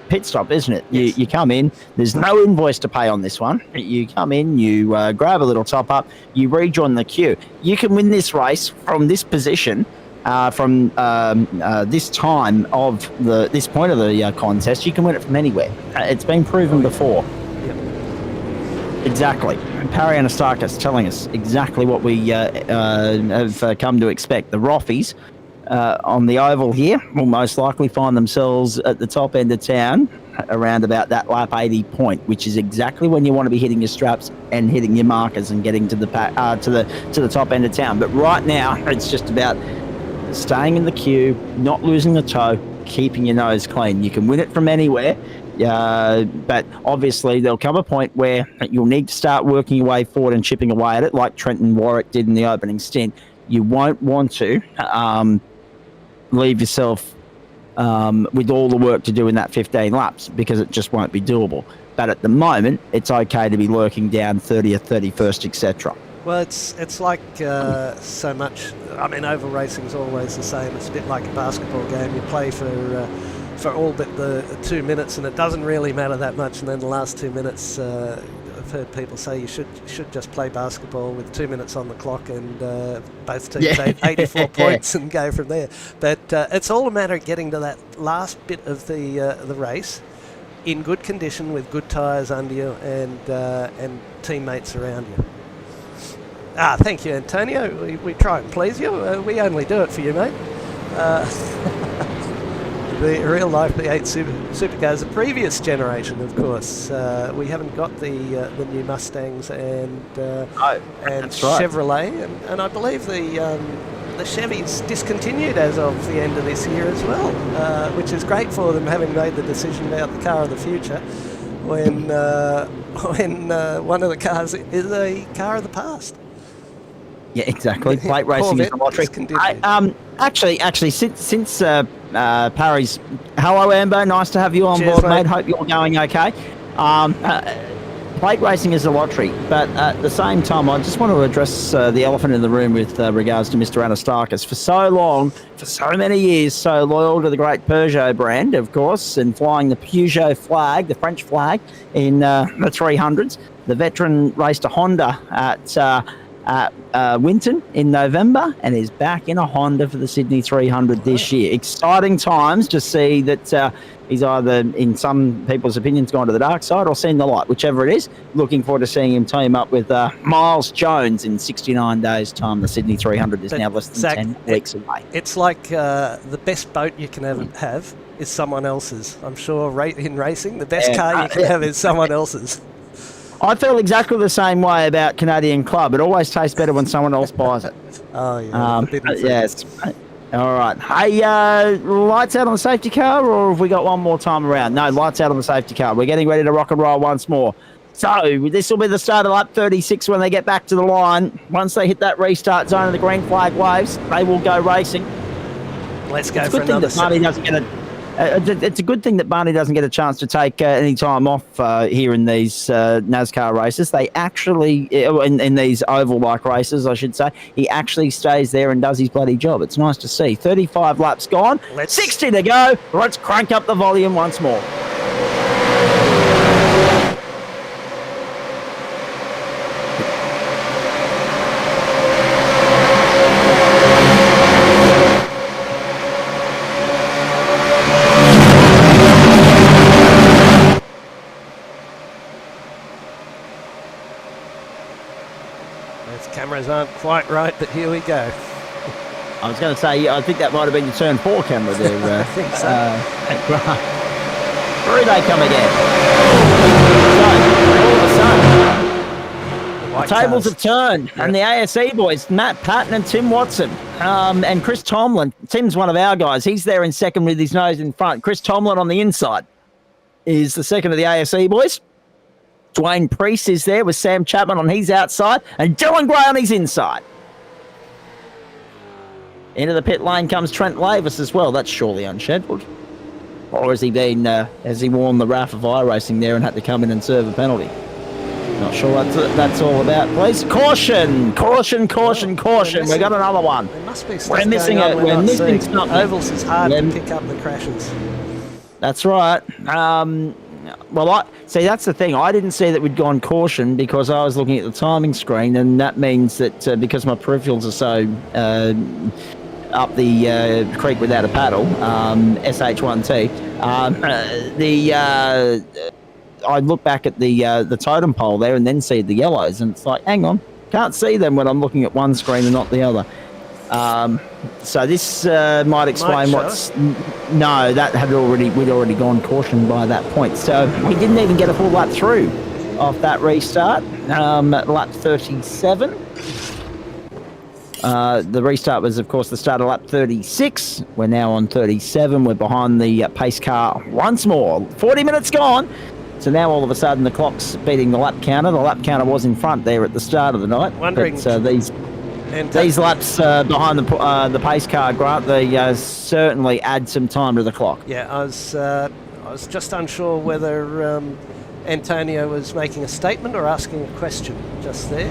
pit stop, isn't it? Yes. You come in, there's no invoice to pay on this one. You come in, you grab a little top up, you rejoin the queue. You can win this race from this position. From this time of this point of the contest, you can win it from anywhere. It's been proven before. Yep. Exactly. Parry Anastakis telling us exactly what we have come to expect. The Roffies on the oval here will most likely find themselves at the top end of town around about that lap 80 point, which is exactly when you want to be hitting your straps and hitting your markers and getting to the to the top end of town. But right now, it's just about staying in the queue, not losing the toe, keeping your nose clean. You can win it from anywhere, but obviously there'll come a point where you'll need to start working your way forward and chipping away at it, like Trenton Warwick did in the opening stint. You won't want to leave yourself with all the work to do in that 15 laps, because it just won't be doable. But at the moment, it's okay to be lurking down 30th, 31st, etc. Well, it's like so much. I mean, oval racing is always the same. It's a bit like a basketball game. You play for all but the 2 minutes, and it doesn't really matter that much. And then the last 2 minutes, I've heard people say you should just play basketball with 2 minutes on the clock, and both teams take 84 points and go from there. But it's all a matter of getting to that last bit of the race in good condition with good tyres under you and teammates around you. Thank you, Antonio. We try and please you. We only do it for you, mate. The real life V8 Supercars, the previous generation, of course. We haven't got the new Mustangs and Chevrolet, and I believe the Chevy's discontinued as of the end of this year as well, which is great for them, having made the decision about the car of the future, when one of the cars is a car of the past. Yeah, exactly. Plate racing is a lottery. Actually, since Parry's... Hello, Amber. Nice to have you on board, mate. Hope you're going okay. Plate racing is a lottery, but at the same time, I just want to address the elephant in the room with regards to Mr. Anastakis. For so long, for so many years, so loyal to the great Peugeot brand, of course, and flying the Peugeot flag, the French flag, in the 300s. The veteran raced a Honda at at Winton in November and is back in a Honda for the Sydney 300 this year. Exciting times to see that he's either, in some people's opinions, gone to the dark side or seen the light, whichever it is. Looking forward to seeing him team up with Miles Jones in 69 days' time. The Sydney 300 is now less than Zach, 10 weeks away. It's like the best boat you can ever have is someone else's. I'm sure in racing, the best car you can have is someone else's. I feel exactly the same way about Canadian Club. It always tastes better when someone else buys it. Oh, yeah. Yes. All right. Hey, lights out on the safety car, or have we got one more time around? No, lights out on the safety car. We're getting ready to rock and roll once more. So this will be the start of lap 36 when they get back to the line. Once they hit that restart zone and the green flag waves, they will go racing. Let's go for another It's a good thing that Barney doesn't get a chance to take any time off here in these NASCAR races. They actually, in these oval-like races, I should say, he actually stays there and does his bloody job. It's nice to see. 35 laps gone, 60 to go. Let's crank up the volume once more. Cameras aren't quite right, but here we go. I was going to say, I think that might have been your turn 4 camera there. I think so. Through they come again. So, all of a sudden, the tables have turned, and the ASE boys, Matt Patton and Tim Watson, and Chris Tomlin. Tim's one of our guys. He's there in second with his nose in front. Chris Tomlin on the inside is the second of the ASE boys. Dwayne Priest is there with Sam Chapman on his outside and Dylan Gray on his inside. Into the pit lane comes Trent Lavis as well. That's surely unscheduled. Or has he been, has he worn the wrath of iRacing there and had to come in and serve a penalty? Not sure what that's all about, please. Caution! Caution, caution, caution. We've got another one. There must be stuff We're missing going on it. We're missing something. Ovals is hard to pick up the crashes. That's right. Well, see, that's the thing. I didn't see that we'd gone caution because I was looking at the timing screen, and that means that because my peripherals are so up the creek without a paddle, SH1T, I look back at the totem pole there and then see the yellows, and it's like, hang on, can't see them when I'm looking at one screen and not the other. So this might explain what's... No, that had we'd already gone caution by that point. So we didn't even get a full lap through off that restart at lap 37. The restart was, of course, the start of lap 36. We're now on 37. We're behind the pace car once more. 40 minutes gone. So now all of a sudden the clock's beating the lap counter. The lap counter was in front there at the start of the night. Wondering... But these laps behind the pace car, Grant, they certainly add some time to the clock. Yeah, I was just unsure whether Antonio was making a statement or asking a question just there.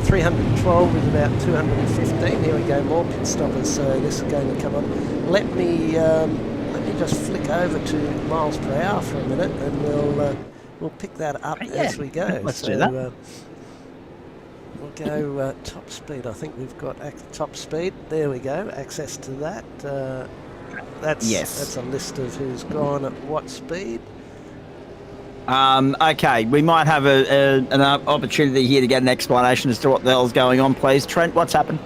312 with about 215. Here we go, more pit stoppers, so this is going to come on. Let me just flick over to miles per hour for a minute, and we'll pick that up as we go. Let's do that. We'll go top speed. I think we've got top speed. There we go. Access to that. That's a list of who's gone at what speed. Okay, we might have an opportunity here to get an explanation as to what the hell's going on, please. Trent, what's happened?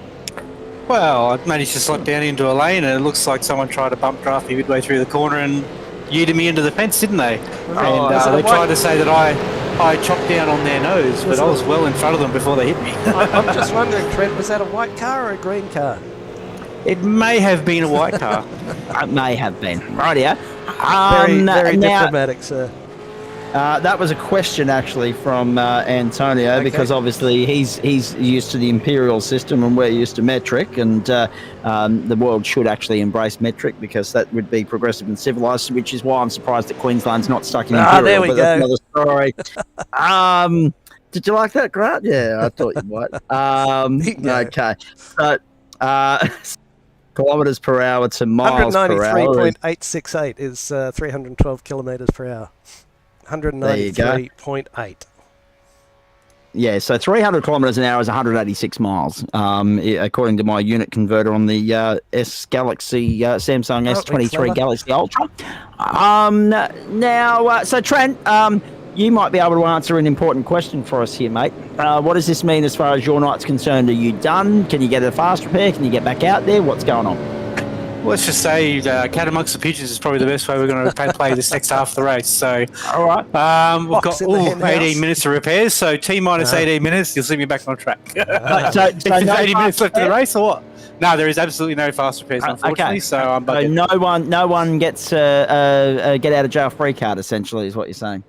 Well, I managed to slot down into a lane, and it looks like someone tried to bump draft me midway through the corner and yeeted me into the fence, didn't they? And they tried to say that I chopped down on their nose, but I was well in front of them before they hit me. I'm just wondering, Trent, was that a white car or a green car? It may have been a white car. It may have been. Rightio. Very diplomatic, sir. That was a question actually from Antonio, because obviously he's used to the imperial system and we're used to metric, and the world should actually embrace metric because that would be progressive and civilised, which is why I'm surprised that Queensland's not stuck in imperial. There we go. That's another story. Did you like that, Grant? Yeah, I thought you might. Okay. So, kilometres per hour to miles per hour. 193.868 is 312 kilometres per hour. 193.8. Yeah, so 300 kilometers an hour is 186 miles, according to my unit converter on the Samsung S23 clever. Galaxy Ultra. So Trent, you might be able to answer an important question for us here, mate. What does this mean as far as your night's concerned? Are you done? Can you get a fast repair? Can you get back out there? What's going on? Let's just say cat amongst the pigeons is probably the best way we're going to play this next half of the race. So, all right, we've got 18 minutes of repairs. So T minus 18 minutes, you'll see me back on track. so there's 80 minutes left of the race, or what? No, there is absolutely no fast repairs, unfortunately. Okay. So I'm so no one gets a get out of jail free card. Essentially, is what you're saying.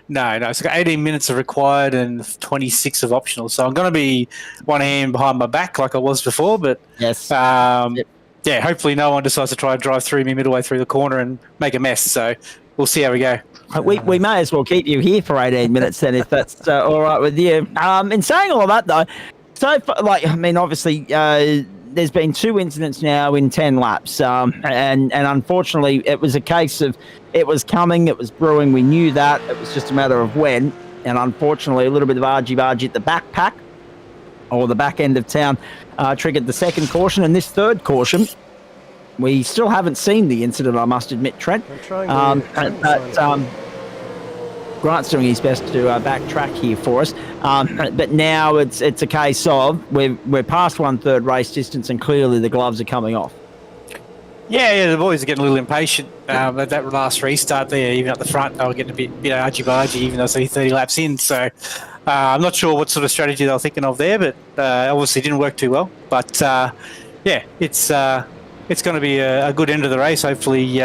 No. So I've got 18 minutes of required and 26 of optional. So I'm going to be one hand behind my back like I was before, but yes. Yep. Yeah, hopefully no one decides to try and drive through me midway through the corner and make a mess. So we'll see how we go. We may as well keep you here for 18 minutes then, if that's all right with you. In saying all of that, though, obviously, there's been 2 incidents now in 10 laps, and unfortunately, it was a case of it was coming, it was brewing. We knew that. It was just a matter of when, and unfortunately, a little bit of argy-bargy at the backpack or the back end of town triggered the second caution, and this third caution, we still haven't seen the incident, I must admit, Trent. Grant's doing his best to backtrack here for us, but now it's a case of we're past 1/3 race distance, and clearly the gloves are coming off. Yeah, the boys are getting a little impatient. At that last restart there, even at the front, they were getting a bit argy-bargy, even though it's only 30 laps in. So I'm not sure what sort of strategy they were thinking of there, but obviously didn't work too well. But yeah, it's going to be a good end of the race. Hopefully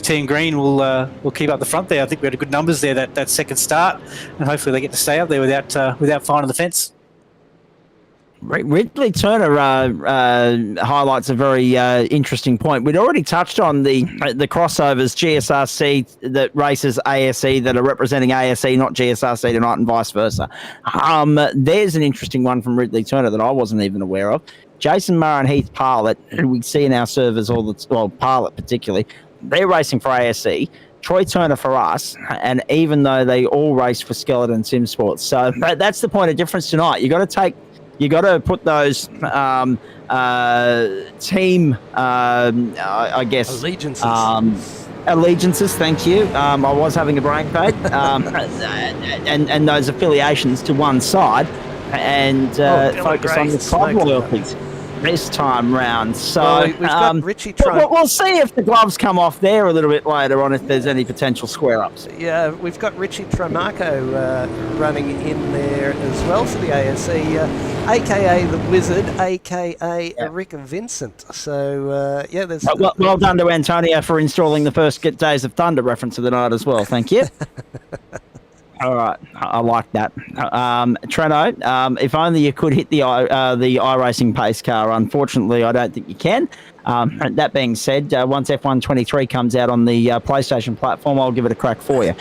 Team Green will keep up the front there. I think we had good numbers there that second start, and hopefully they get to stay up there without finding the fence. Ridley Turner highlights a very interesting point. We'd already touched on the crossovers, GSRC that races ASE that are representing ASE, not GSRC tonight, and vice versa. There's an interesting one from Ridley Turner that I wasn't even aware of. Jason Murray and Heath Parlett, who we see in our servers Parlett particularly, they're racing for ASE. Troy Turner for us, and even though they all race for Skeleton Sim Sports. So that's the point of difference tonight. You got to put those team, I guess, allegiances. Thank you. I was having a brain fade, and those affiliations to one side, and focus on the club loyalties this time round. So we've got Richie we'll see if the gloves come off there a little bit later on, if there's any potential square-ups. Yeah, we've got Richie Tramarco running in there as well for the ASE, a.k.a. The Wizard, a.k.a. Rick Vincent. So, there's... Well done to Antonio for installing the first Days of Thunder reference of the night as well. Thank you. All right, I like that. Treno, if only you could hit the iRacing pace car. Unfortunately, I don't think you can. That being said, once F1 23 comes out on the PlayStation platform, I'll give it a crack for you.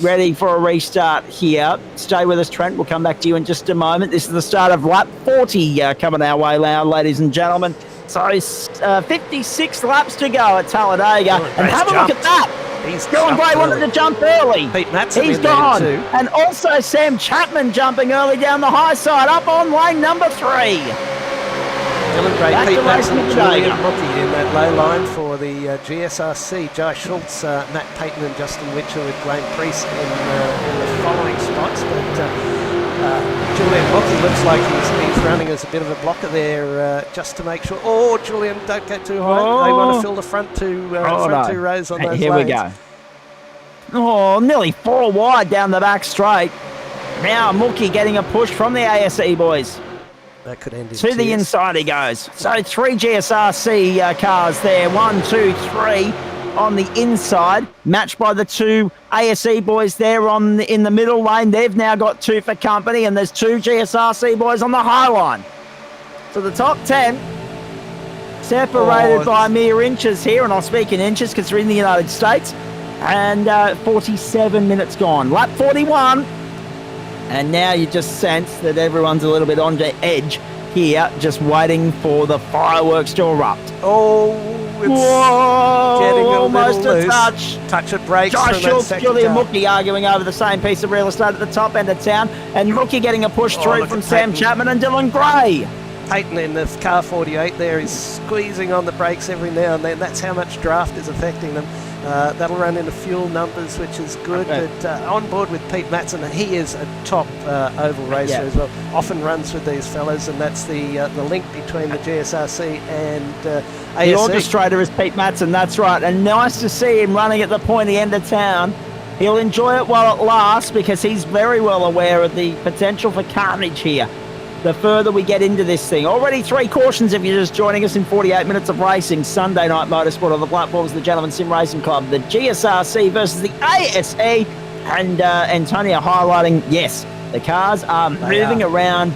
Ready for a restart here. Stay with us, Trent. We'll come back to you in just a moment. This is the start of lap 40 coming our way now, ladies and gentlemen. So 56 laps to go at Talladega. And have a look at that. Dylan Gray wanted to jump early. Pete Matson He's gone. And also Sam Chapman jumping early down the high side, up on lane number 3. Dylan Gray, Pete Matson, Julian Rookie in that low line for the GSRC. Jai Schultz, Matt Payton and Justin Witcher with Blaine Priest in the following spots. But Julian Rookie looks like he's running as a bit of a blocker there just to make sure. Oh, Julian, don't go too high. They want to fill the front two rows on those Here lanes. we go. Oh, nearly 4 wide down the back straight. Now Mookie getting a push from the ASE boys. That could end in to the inside he goes. So 3 GSRC cars there. 1, 2, 3 on the inside, matched by the 2 ASE boys there in the middle lane. They've now got 2 for company, and there's 2 GSRC boys on the high line. So the top 10 separated by mere inches here, and I'll speak in inches because we're in the United States. And 47 minutes gone. Lap 41. And now you just sense that everyone's a little bit on the edge here, just waiting for the fireworks to erupt. Oh, with Whoa, getting a almost little a loose. Touch of brakes Josh from that Schultz, second Julian car. Mookie arguing over the same piece of real estate at the top end of town, and Mookie getting a push through look from at Sam Peyton. Chapman and Dylan Gray. Peyton in the car 48 there is squeezing on the brakes every now and then. That's how much draft is affecting them. That'll run into fuel numbers, which is good. Okay. But on board with Pete Matson, he is a top oval racer as well. Often runs with these fellas, and that's the link between the GSRC and The ASE. orchestrator is Pete Matson, that's right. And nice to see him running at the pointy end of town. He'll enjoy it while it lasts because he's very well aware of the potential for carnage here. The further we get into this thing. Already 3 cautions if you're just joining us in 48 minutes of racing. Sunday night motorsport on the platforms of the Gentleman Sim Racing Club. The GSRC versus the ASE. And Antonio highlighting, yes, the cars are moving around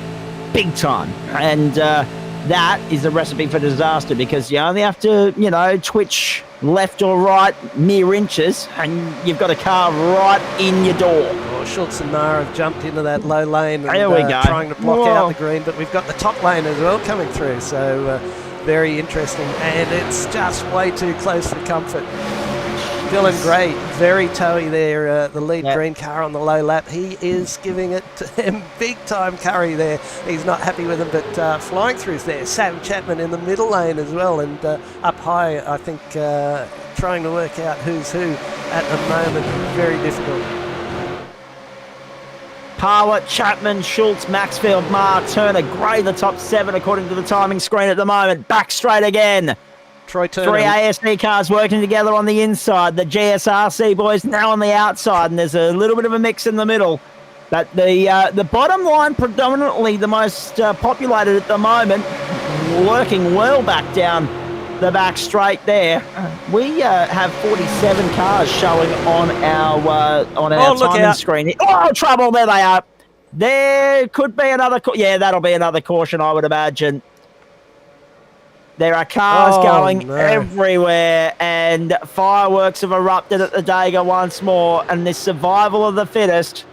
big time. And that is a recipe for disaster because you only have to, twitch left or right mere inches and you've got a car right in your door. Schultz and Maher have jumped into that low lane and There we go. trying to block out the green, but we've got the top lane as well coming through, so very interesting, and it's just way too close for comfort. Dylan Gray, very towy there, the lead green car on the low lap. He is giving it to him big time curry there. He's not happy with him, but flying through there. Sam Chapman in the middle lane as well, and up high, I think, trying to work out who's who at the moment. Very difficult. Parlett, Chapman, Schultz, Maxfield, Marr, Turner, Gray, the top 7 according to the timing screen at the moment. Back straight again. Troy Turner. 3 ASE cars working together on the inside. The GSRC boys now on the outside, and there's a little bit of a mix in the middle. But the bottom line, predominantly the most populated at the moment, working well back down the back straight there. We have 47 cars showing on our timing screen. Oh, trouble! There they are. There could be another. Yeah, that'll be another caution, I would imagine. There are cars going everywhere, and fireworks have erupted at the Dega once more. And this survival of the fittest.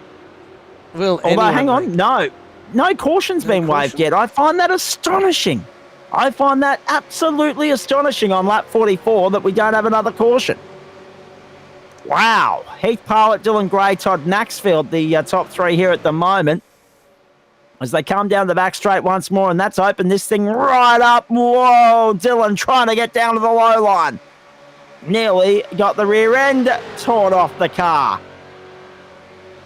Although, hang on, no caution's been waved yet. I find that astonishing. I find that absolutely astonishing on lap 44 that we don't have another caution. Wow. Heath Parlett, Dylan Gray, Todd Maxfield, the top 3 here at the moment. As they come down the back straight once more, and that's opened this thing right up. Whoa, Dylan trying to get down to the low line. Nearly got the rear end torn off the car.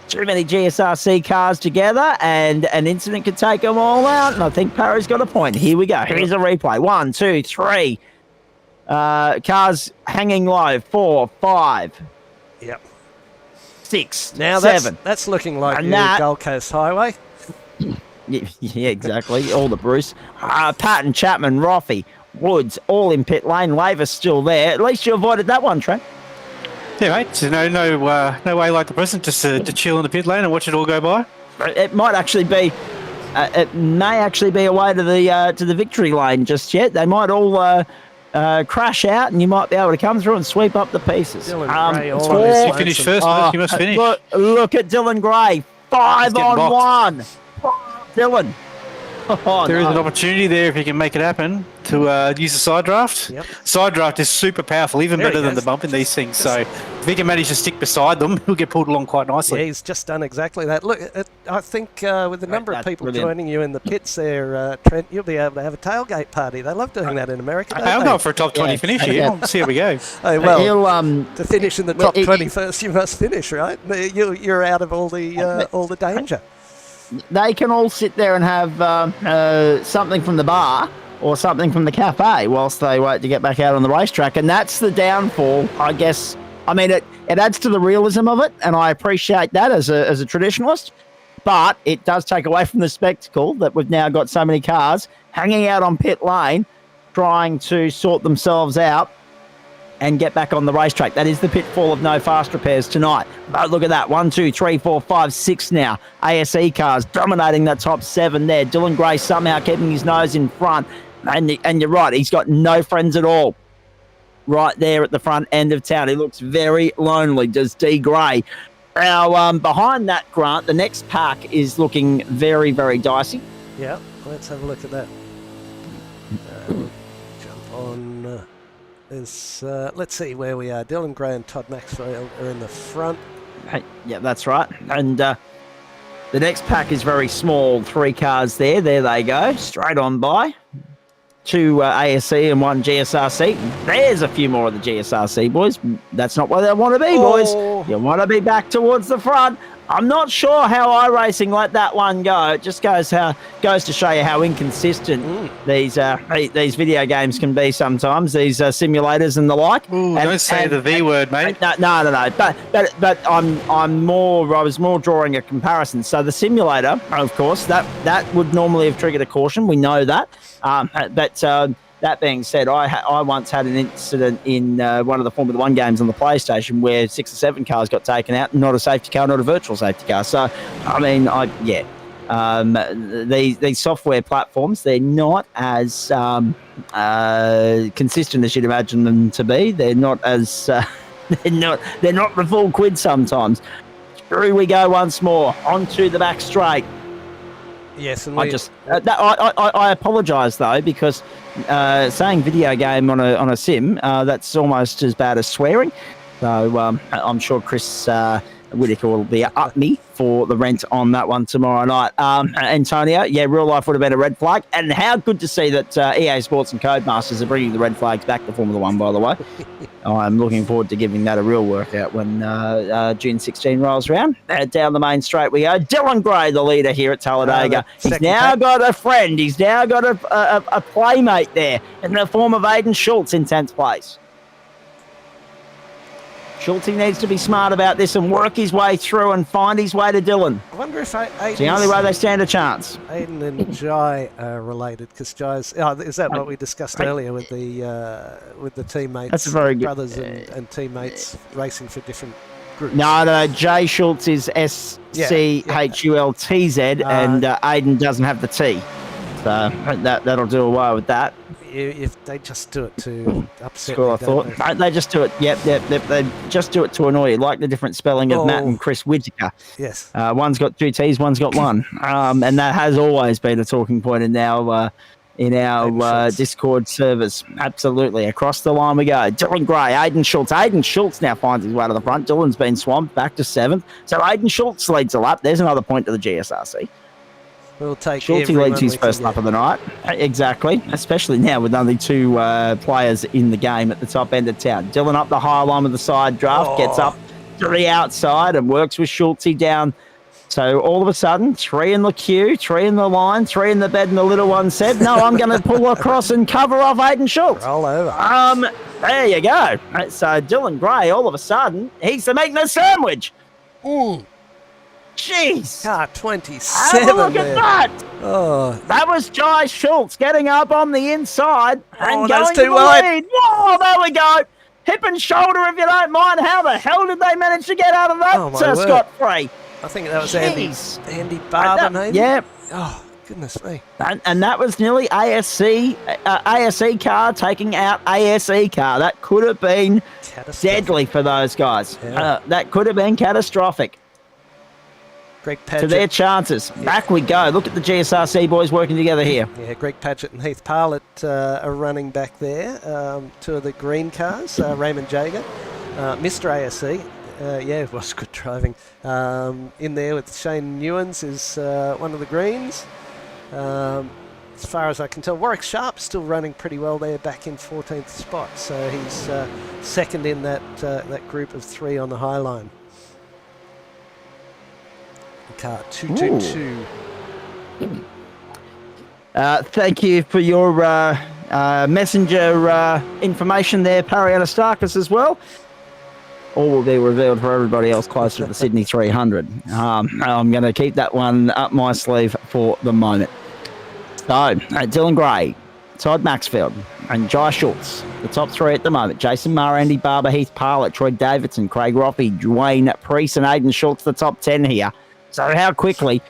Too many GSRC cars together, and an incident could take them all out. And I think Parry's got a point. Here we go. Here's a replay. 1, 2, 3. Cars hanging low. 4, 5. Yep. 6, now 7. That's looking like the Gold Coast Highway. Yeah, exactly. All the Bruce. Patton, Chapman, Roffey, Woods, all in pit lane. Lavis still there. At least you avoided that one, Trent. Yeah, mate. So no way like the present, just to chill in the pit lane and watch it all go by. It might actually be. It may actually be a way to the victory lane just yet. They might all crash out, and you might be able to come through and sweep up the pieces. Dylan Gray, if you finish first, you must finish. Look at Dylan Gray. 5 on 1. Dylan. There is an opportunity there if you can make it happen to use the side draft. Yep. Side draft is super powerful, even better than the bump in these things. So if he can manage to stick beside them, he'll get pulled along quite nicely. Yeah, he's just done exactly that. Look, I think with the number of people joining you in the pits there, Trent, you'll be able to have a tailgate party. They love doing that in America. I'm going for a top 20 finish here. We'll see how we go. Oh, well, to finish in the top 20 first, you must finish, right? You're out of all the danger. They can all sit there and have something from the bar or something from the cafe whilst they wait to get back out on the racetrack. And that's the downfall, I guess. I mean, it adds to the realism of it, and I appreciate that as a traditionalist. But it does take away from the spectacle that we've now got so many cars hanging out on pit lane trying to sort themselves out and get back on the racetrack. That is the pitfall of no fast repairs tonight. But look at that. 1, 2, 3, 4, 5, 6 now. ASE cars dominating that top 7 there. Dylan Gray somehow keeping his nose in front. And you're right, he's got no friends at all. Right there at the front end of town. He looks very lonely, does D. Gray. Now, behind that, Grant, the next pack is looking very, very dicey. Yeah, let's have a look at that. Jump on Let's see where we are. Dylan Gray and Todd Maxfield are in the front. Hey, yeah, that's right. And the next pack is very small. 3 cars there. There they go. Straight on by. 2 ASE and 1 GSRC. There's a few more of the GSRC, boys. That's not where they want to be, boys. You want to be back towards the front. I'm not sure how iRacing let that one go. It just goes to show you how inconsistent these video games can be sometimes. These simulators and the like. Ooh, don't say the V word, mate. No. But I was more drawing a comparison. So the simulator, of course, that would normally have triggered a caution. We know that. That being said, I once had an incident in one of the Formula 1 games on the PlayStation where 6 or 7 cars got taken out, not a safety car, not a virtual safety car. So, I mean, these software platforms, they're not as consistent as you'd imagine them to be. They're not as they're not the full quid sometimes. Through we go once more onto the back straight. Yes, and I apologise though, because saying video game on a sim, that's almost as bad as swearing. So I'm sure Chris Whitaker will be up me for the rent on that one tomorrow night. Antonio, yeah, real life would have been a red flag, and how good to see that EA Sports and Codemasters are bringing the red flags back to Formula 1, by the way. I'm looking forward to giving that a real workout when June 16 rolls around. Down the main straight we go. Dylan Gray, the leader here at Talladega. He's now got a friend. He's now got a playmate there in the form of Aiden Schultz in 10th place. Schultz needs to be smart about this and work his way through and find his way to Dylan. I wonder if Aiden's... It's the only way they stand a chance. Aiden and Jai are related, because Jai's... Oh, is that what we discussed earlier with the teammates? That's a very good... Brothers and teammates racing for different groups. No, Jay Schultz is SCHULTZ and Aiden doesn't have the T. So that'll do away with that. If they just do it to upset me, I thought. They just do it. Yep. They just do it to annoy you, like the different spelling of Matt and Chris Whitaker. Yes. One's got 2 T's, one's got 1. And that has always been a talking point in our Discord servers. Absolutely. Across the line we go. Dylan Gray, Aiden Schultz. Aiden Schultz now finds his way to the front. Dylan's been swamped back to 7th. So Aiden Schultz leads a lap. There's another point to the GSRC. We'll take Schultz leads his first lap of the night. Exactly. Especially now with only 2 players in the game at the top end of town. Dylan up the high line with the side draft, gets up to the outside and works with Schultz down. So all of a sudden, 3 in the queue, 3 in the line, 3 in the bed, and the little one said, no, I'm going to pull across and cover off Aiden Schultz. Roll over. There you go. So Dylan Gray, all of a sudden, he's the making a sandwich. Ooh. Jeez. Car 27. Have a look at that. Oh. That was Jai Schultz getting up on the inside and going to the lead. Whoa, there we go. Hip and shoulder, if you don't mind. How the hell did they manage to get out of that scot-free? I think that was Andy Barber, maybe? Yeah. Oh, goodness me. And that was nearly ASE car taking out ASE car. That could have been deadly for those guys. Yeah. That could have been catastrophic. Greg Padgett. To their chances. Back we go. Look at the GSRC boys working together here. Yeah, Greg Padgett and Heath Parlett are running back there. 2 of the green cars, Raymond Jager, Mr. ASC. It was good driving. In there with Shane Newens is one of the greens. As far as I can tell, Warwick Sharp's still running pretty well there, back in 14th spot. So he's second in that group of 3 on the high line. Car 222. Thank you for your messenger information there, Parry Anastakis, as well. All will be revealed for everybody else closer to the Sydney 300. I'm going to keep that one up my sleeve for the moment. So, Dylan Gray, Todd Maxfield, and Jai Schultz, the top 3 at the moment. Jason Maher, Andy Barber, Heath Parlett, Troy Davidson, Craig Roffey, Dwayne Priest, and Aiden Schultz, the top 10 here. So how quickly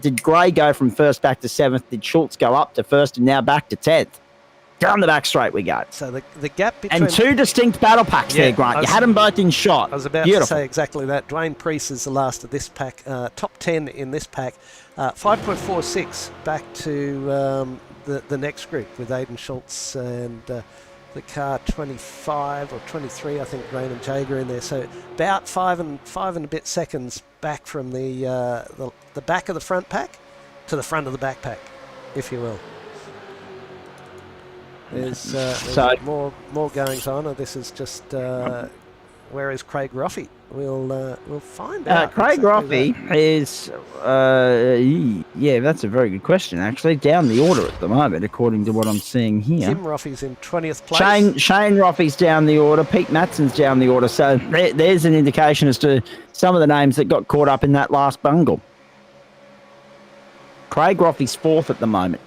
did Gray go from 1st back to 7th? Did Schultz go up to 1st and now back to 10th? Down the back straight we go. So the gap between... And 2 distinct battle packs there, Grant. You had them both in shot. I was about to say exactly that. Dwayne Priest is the last of this pack. Top 10 in this pack. 5.46 back to the next group with Aiden Schultz and the car 25 or 23, I think, Raymond Jager in there. So about five and a bit seconds back from the back of the front pack to the front of the back pack, if you will. There's more goings on, and this is just where is Craig Roffey? We'll find out. Craig Roffey is that's a very good question, actually. Down the order at the moment, according to what I'm seeing here. Tim Roffey's in 20th place. Shane Roffey's down the order. Pete Matson's down the order. So there's an indication as to some of the names that got caught up in that last bungle. Craig Roffey's 4th at the moment.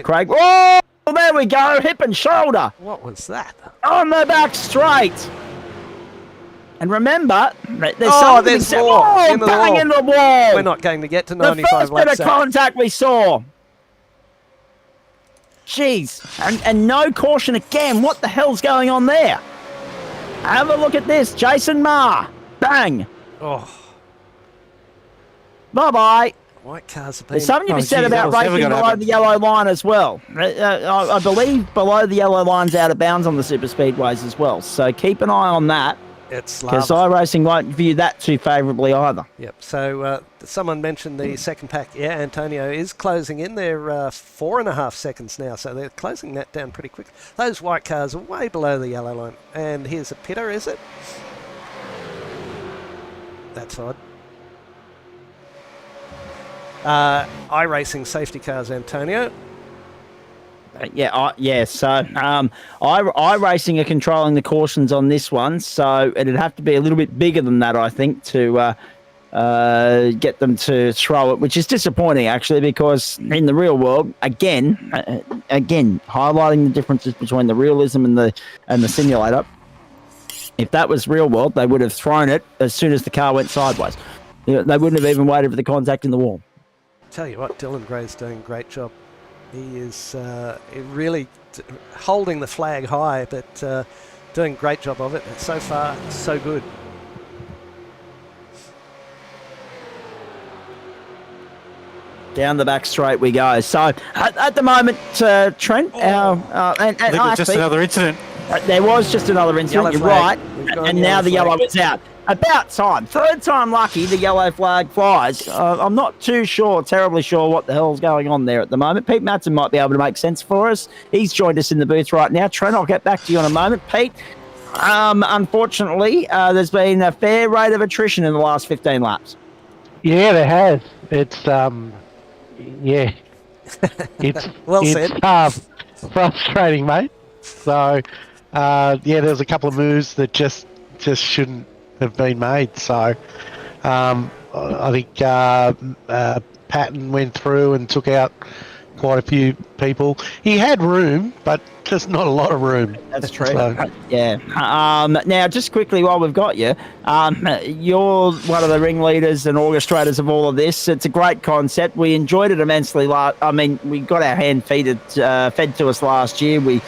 Craig. Oh, there we go. Hip and shoulder. What was that? On the back straight. And remember, there's something there's more in the wall. We're not going to get to 95 the first laps. bit of contact we saw. Jeez. And no caution again. What the hell's going on there? Have a look at this. Jason Ma. Bang. Oh. Bye-bye. White cars have been... There's something to be said about racing below the yellow line as well. I believe below the yellow line's out of bounds on the super speedways as well. So keep an eye on that. Because iRacing won't view that too favourably either. Yep. So someone mentioned the second pack. Yeah, Antonio is closing in. They're 4.5 seconds now, so they're closing that down pretty quick. Those white cars are way below the yellow line. And here's a pitter, is it? That's odd. iRacing safety cars, Antonio. So iRacing are controlling the cautions on this one, so it'd have to be a little bit bigger than that, I think, to get them to throw it, which is disappointing actually, because in the real world, again, highlighting the differences between the realism and the simulator. If that was real world, they would have thrown it as soon as the car went sideways. They wouldn't have even waited for the contact in the wall. Tell you what, Dylan Gray's doing a great job. He is really holding the flag high, but doing a great job of it. So far, so good. Down the back straight we go. So at the moment, Trent, just another incident. There was just another incident. You're right, and now the yellow is out. About time. Third time lucky, the yellow flag flies. I'm not terribly sure what the hell's going on there at the moment. Pete Matson might be able to make sense for us. He's joined us in the booth right now. Trent, I'll get back to you in a moment. Pete, unfortunately, there's been a fair rate of attrition in the last 15 laps. Yeah, there has. It's, it's well said. Frustrating, mate. So, there was a couple of moves that just shouldn't have been made. So I think Patton went through and took out quite a few people. He had room, but just not a lot of room. That's true. So. Yeah. Now, just quickly while we've got you, you're one of the ringleaders and orchestrators of all of this. It's a great concept. We enjoyed it immensely. We got our hand fed to us last year. We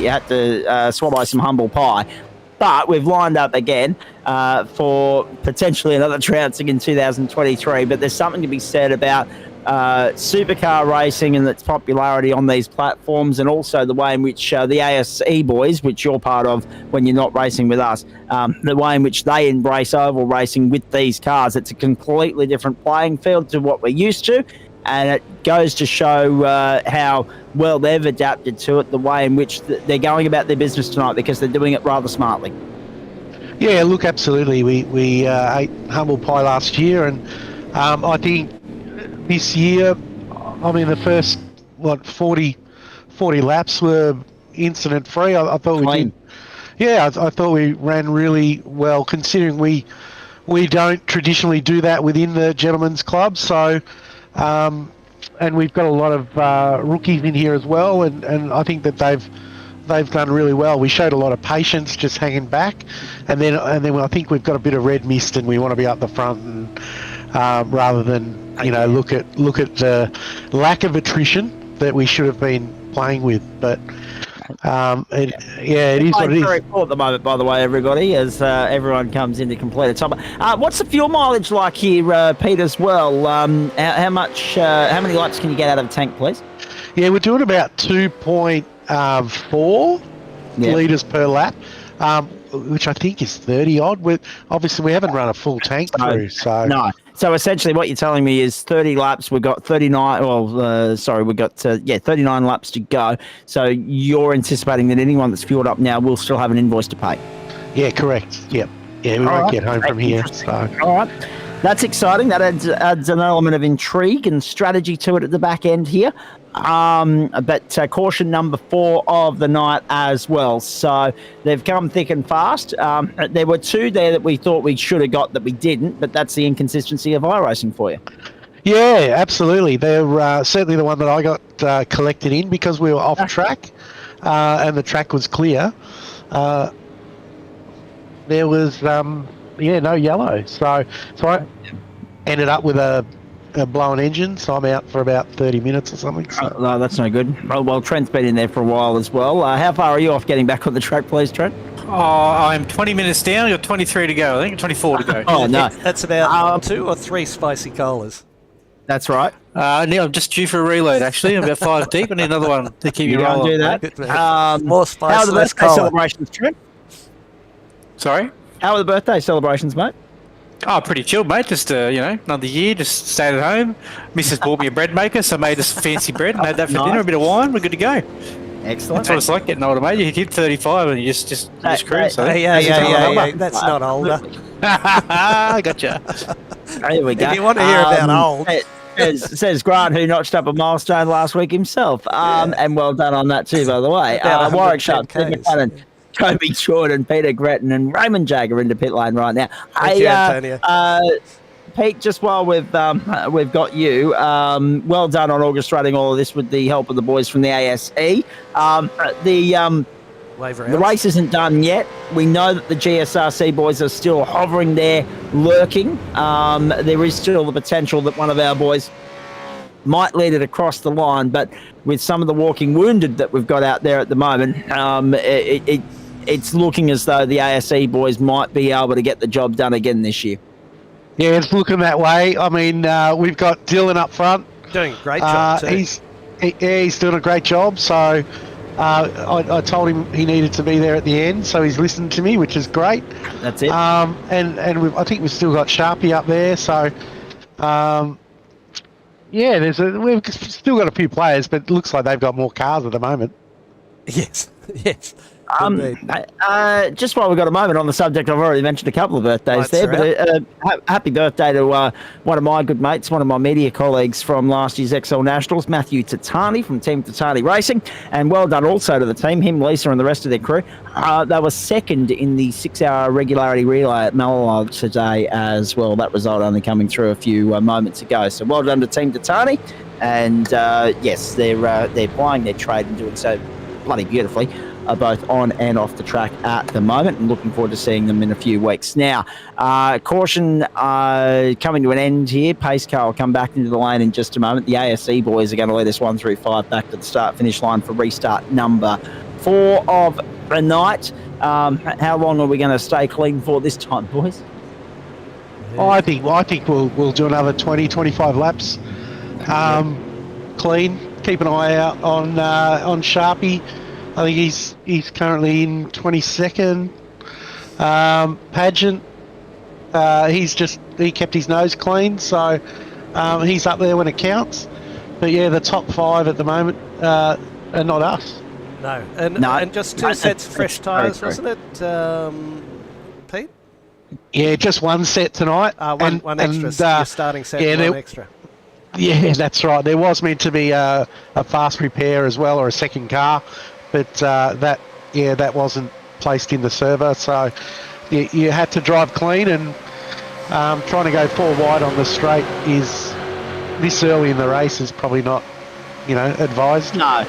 had to swallow some humble pie. But we've lined up again for potentially another trouncing in 2023. But there's something to be said about supercar racing and its popularity on these platforms, and also the way in which the ASE boys, which you're part of when you're not racing with us, the way in which they embrace oval racing with these cars. It's a completely different playing field to what we're used to. And it goes to show how well they've adapted to it, the way in which they're going about their business tonight, because they're doing it rather smartly. Yeah, look, absolutely. We ate humble pie last year, and I think this year, the first 40 laps were incident free. I thought we did. Yeah, I thought we ran really well, considering we don't traditionally do that within the gentlemen's club. So. And we've got a lot of rookies in here as well, and I think that they've done really well. We showed a lot of patience just hanging back, and then I think we've got a bit of red mist, and we want to be up the front, and rather than look at the lack of attrition that we should have been playing with. But it is what it is. Very full at the moment, by the way, everybody, as everyone comes in to complete a top. What's the fuel mileage like here, Pete, as well? How many laps can you get out of a tank, please? Yeah, we're doing about 2.4. litres per lap, which I think is 30 odd. Obviously, we haven't run a full tank through, so no. So essentially, what you're telling me is 30 laps. We've got 39. We've got 39 laps to go. So you're anticipating that anyone that's fueled up now will still have an invoice to pay. Yeah, correct. Yep. Yeah, we won't get home from here. So. All right. That's exciting. That adds an element of intrigue and strategy to it at the back end here. But caution number 4 of the night as well. So they've come thick and fast. There were 2 there that we thought we should have got that we didn't, but that's the inconsistency of iRacing for you. Yeah, absolutely. They're certainly the one that I got collected in because we were off track and the track was clear. There was no yellow. So I ended up with a blown engine, so I'm out for about 30 minutes or something. So. No, that's no good. Well, Trent's been in there for a while as well. How far are you off getting back on the track, please, Trent? I'm 20 minutes down. You're 23 to go. I think 24 to go. Oh, no. That's about 2 or 3 spicy colas. That's right. Neil, I'm just due for a reload, actually. I'm about 5 deep. I need another one to keep you rolling. Do that. Good, more spice, how are the less birthday cola. celebrations, Trent? Sorry? How are the birthday celebrations, mate? Oh, pretty chilled, mate. Just, another year, just stayed at home. Mrs. bought me a bread maker, so I made us fancy bread and had that for dinner, a bit of wine. We're good to go. Excellent. That's what it's like getting older, mate. You hit 35 and you just cruise. So. Yeah. That's not older. I gotcha. There we go. If you want to hear about old. Says Grant, who notched up a milestone last week himself. And well done on that too, by the way. Warwick Sharp, Steve McLennan, Toby Jordan, Peter Gretton, and Raymond Jagger into pit lane right now. Thank you, Antonio. Pete, just while we've got you, well done on orchestrating all of this with the help of the boys from the ASE. The race isn't done yet. We know that the GSRC boys are still hovering there, lurking. There is still the potential that one of our boys might lead it across the line, but with some of the walking wounded that we've got out there at the moment, it's looking as though the ASE boys might be able to get the job done again this year. Yeah, it's looking that way. I mean, we've got Dylan up front. Doing a great job too. He's doing a great job. So I told him he needed to be there at the end, so he's listened to me, which is great. That's it. And I think we've still got Sharpie up there. So we've still got a few players, but it looks like they've got more cars at the moment. Yes. Just while we've got a moment on the subject, I've already mentioned a couple of birthdays happy birthday to one of my good mates, one of my media colleagues from last year's XL Nationals, Matthew Tatani from Team Tatani Racing, and well done also to the team, him, Lisa, and the rest of their crew. They were second in the 6-hour regularity relay at Malala today as well. That result only coming through a few moments ago. So well done to Team Tatani, and yes, they're plying their trade and doing so bloody beautifully, both on and off the track at the moment, and looking forward to seeing them in a few weeks. Now, caution coming to an end here. Pace car will come back into the lane in just a moment. The ASE boys are going to lead us 1 through 5 back to the start-finish line for restart number 4 of the night. How long are we going to stay clean for this time, boys? Oh, I think we'll do another 20, 25 laps clean. Keep an eye out on Sharpie. I think he's currently in 22nd. Pageant, he kept his nose clean, so he's up there when it counts. But yeah, the top 5 at the moment are not us. No, and just 2 sets of fresh tyres, wasn't it, Pete? Yeah, just 1 set tonight. One extra. Your starting set, one extra. Yeah, that's right. There was meant to be a fast repair as well, or a second car, but that wasn't placed in the server. So you had to drive clean, and trying to go 4 wide on the straight is this early in the race is probably not, advised. No,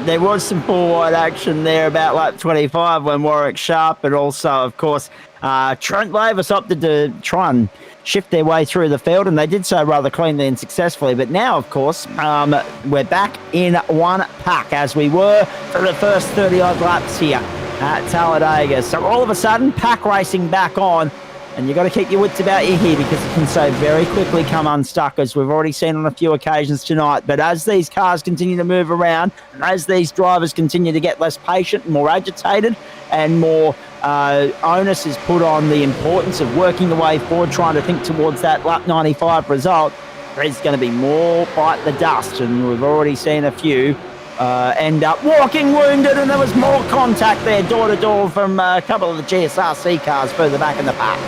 there was some 4 wide action there about lap 25 when Warwick Sharp, but also, of course, Trent Lavis opted to try and shift their way through the field, and they did so rather cleanly and successfully. But now, of course, we're back in one pack as we were for the first 30-odd laps here at Talladega. So all of a sudden, pack racing back on. And you've got to keep your wits about you here because it can so very quickly come unstuck, as we've already seen on a few occasions tonight. But as these cars continue to move around, and as these drivers continue to get less patient and more agitated, and more onus is put on the importance of working the way forward, trying to think towards that lap 95 result, there's going to be more bite the dust. And we've already seen a few end up walking wounded, and there was more contact there door-to-door from a couple of the GSRC cars further back in the pack.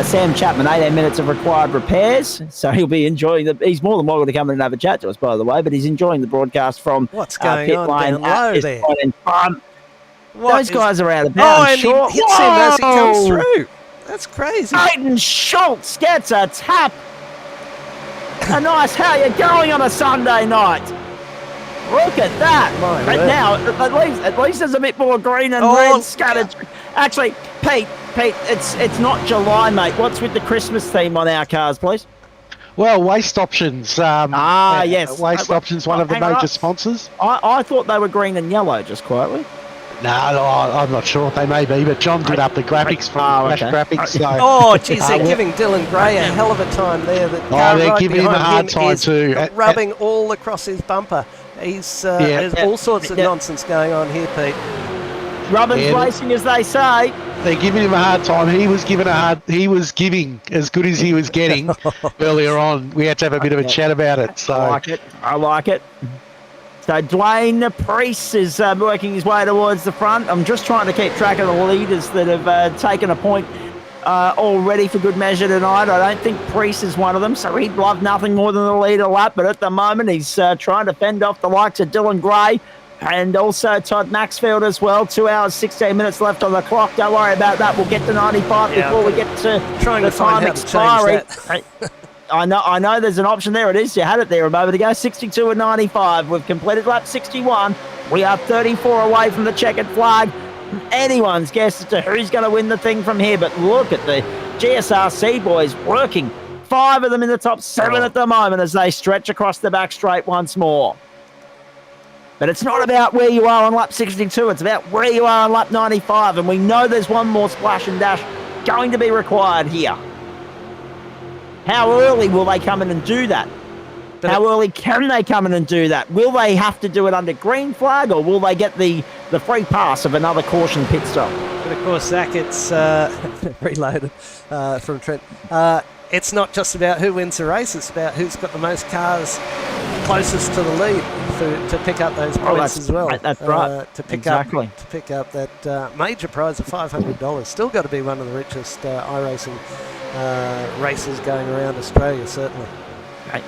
Sam Chapman, 18 minutes of required repairs, so he'll be enjoying he's more than welcome to come in and have a chat to us, by the way, but he's enjoying the broadcast from what's going pit on lane down low this there? point in time. Those guys are out of Oh, bounds. and Short. he hits him as he comes through. That's crazy. Hayden Schultz gets a tap. A nice how you going on a Sunday night. Look at that. My But word. now, at least there's a bit more green and red scattered. Actually, Pete, it's not July, mate. What's with the Christmas theme on our cars, please? Well, Waste Options. Yes. Waste Options, one of the Hang on. major sponsors. I thought they were green and yellow, just quietly. No, I'm not sure. They may be, but John did up the graphics for Flash okay. Graphics. So, Oh, geez, they're giving Dylan Gray a hell of a time there. The car they're right giving him a behind hard time is too. rubbing all across his bumper. There's all sorts of nonsense going on here, Pete. Rubbin's racing, as they say. They're giving him a hard time. He was giving as good as he was getting earlier on. We had to have a bit of a chat about it. So I like it. So Dwayne Priest is working his way towards the front. I'm just trying to keep track of the leaders that have taken a point already for good measure tonight. I don't think Priest is one of them, so he'd love nothing more than the leader lap. But at the moment, he's trying to fend off the likes of Dylan Gray and also Todd Maxfield as well. 2 hours, 16 minutes left on the clock. Don't worry about that. We'll get to 95 before we get to trying the to find time how to expiry. change that. I know there's an option there. It is. You had it there a moment ago. 62 and 95. We've completed lap 61. We are 34 away from the checkered flag. Anyone's guess as to who's going to win the thing from here. But look at the GSRC boys working. 5 of them in the top 7 at the moment as they stretch across the back straight once more. But it's not about where you are on lap 62. It's about where you are on lap 95. And we know there's one more splash and dash going to be required here. How early will they come in and do that? How early can they come in and do that? Will they have to do it under green flag, or will they get the free pass of another caution pit stop? But of course, Zach, it's reloaded from Trent. It's not just about who wins the race. It's about who's got the most cars closest to the lead to pick up those points as well. That's right. To pick up that major prize of $500. Still got to be one of the richest iRacing races going around Australia, certainly.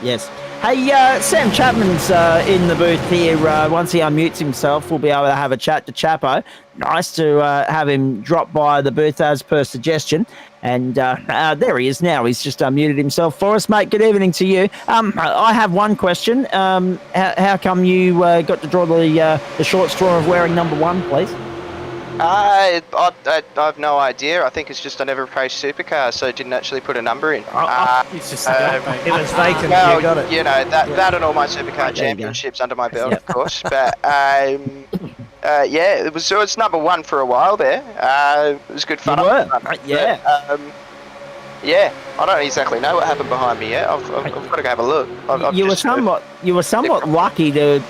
Yes. Hey, Sam Chapman's in the booth here. Once he unmutes himself, we'll be able to have a chat to Chapo. Nice to have him drop by the booth as per suggestion. And there he is now. He's just unmuted himself for us, mate. Good evening to you. I have one question. How come you got to draw the short straw of wearing number 1, please? I have no idea. I think it's just I never raced Supercar, so I didn't actually put a number in. It's just mate. It was vacant. Well, You got it. you know, that and all my Supercar championships under my belt, of course. But yeah, it was number 1 for a while there. It was good fun. Yeah. But, yeah, I don't exactly know what happened behind me yet. I've got to go have a look. You were somewhat lucky to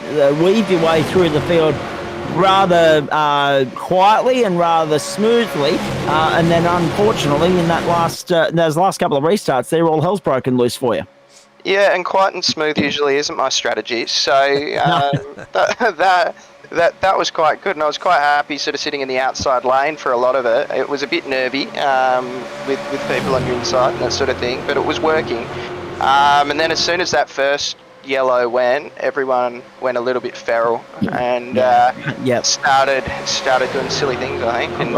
weave your way through the field rather quietly and rather smoothly, and then unfortunately in those last couple of restarts there, all hell's broken loose for you. Yeah, and quiet and smooth usually isn't my strategy, so that was quite good, and I was quite happy sort of sitting in the outside lane for a lot of it. It was a bit nervy with people on your inside and that sort of thing, but it was working. And then as soon as that first yellow went, everyone went a little bit feral and started doing silly things, I think, and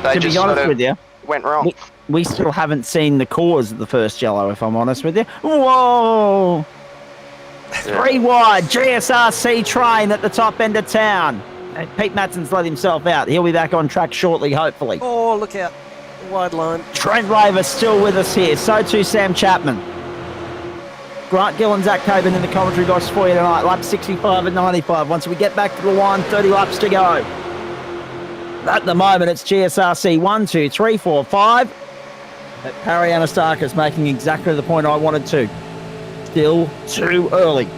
they just sort of went wrong. We still haven't seen the cause of the first yellow, if I'm honest with you. Whoa! 3 wide, GSRC train at the top end of town. And Pete Matson's let himself out. He'll be back on track shortly, hopefully. Oh, look out. Wide line. Trent Raver still with us here. So too Sam Chapman. Grant Gill and Zach Coburn in the commentary box for you tonight. Lap 65 and 95. Once we get back to the line, 30 laps to go. At the moment, it's GSRC 1, 2, 3, 4, 5. But Parry Anastakis making exactly the point I wanted to. Still too early.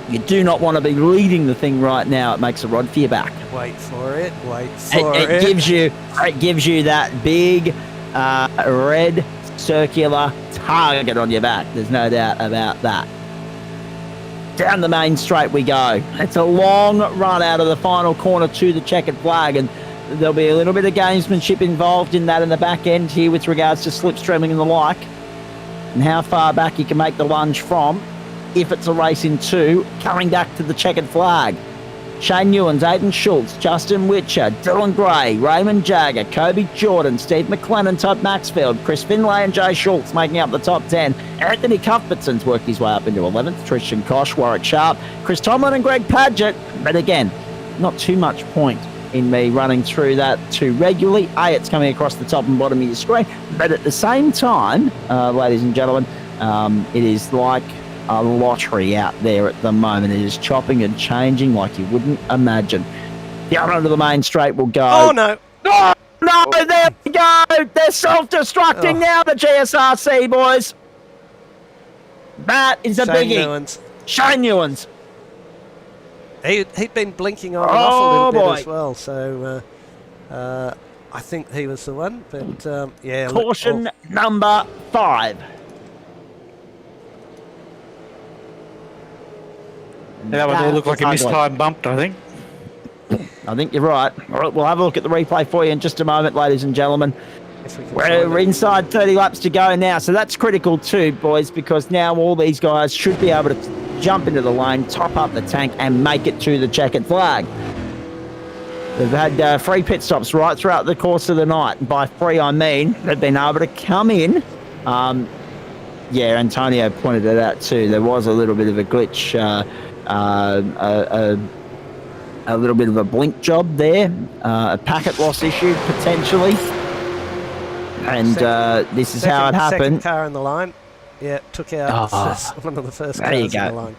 You do not want to be leading the thing right now. It makes a rod for your back. Wait for it. Wait for it. It gives you that big red circular target on your back. There's no doubt about that. Down the main straight we go. It's a long run out of the final corner to the checkered flag, and there'll be a little bit of gamesmanship involved in that in the back end here with regards to slipstreaming and the like, and how far back you can make the lunge from. If it's a race in two, coming back to the checkered flag. Shane Newlands, Aidan Schultz, Justin Witcher, Dylan Gray, Raymond Jagger, Kobe Jordan, Steve McLennan, Todd Maxfield, Chris Finlay and Jay Schultz making up the top 10. Anthony Cuthbertson's worked his way up into 11th. Tristan Kosh, Warwick Sharp, Chris Tomlin and Greg Padgett. But again, not too much point in me running through that too regularly. It's coming across the top and bottom of your screen. But at the same time, ladies and gentlemen, it is like a lottery out there at the moment. It is chopping and changing like you wouldn't imagine. Down onto the main straight will go. Oh, no. No, there we go. They're self-destructing now, the GSRC boys. That is a biggie. Newlands. Shane Newlands. He'd been blinking on and off a little bit as well, so I think he was the one. But yeah. Caution number 5. That one looked like a mistimed bump, I think. I think you're right. All right, we'll have a look at the replay for you in just a moment, ladies and gentlemen. We're inside 30 laps to go now, so that's critical too, boys, because now all these guys should be able to jump into the lane, top up the tank, and make it to the checkered flag. They've had free pit stops right throughout the course of the night. And by free, I mean they've been able to come in. Yeah, Antonio pointed it out too. There was a little bit of a glitch, a little bit of a blink job there, a packet loss issue potentially, and this is how it happened. Second car in the line, yeah, took out one of the first cars in the line.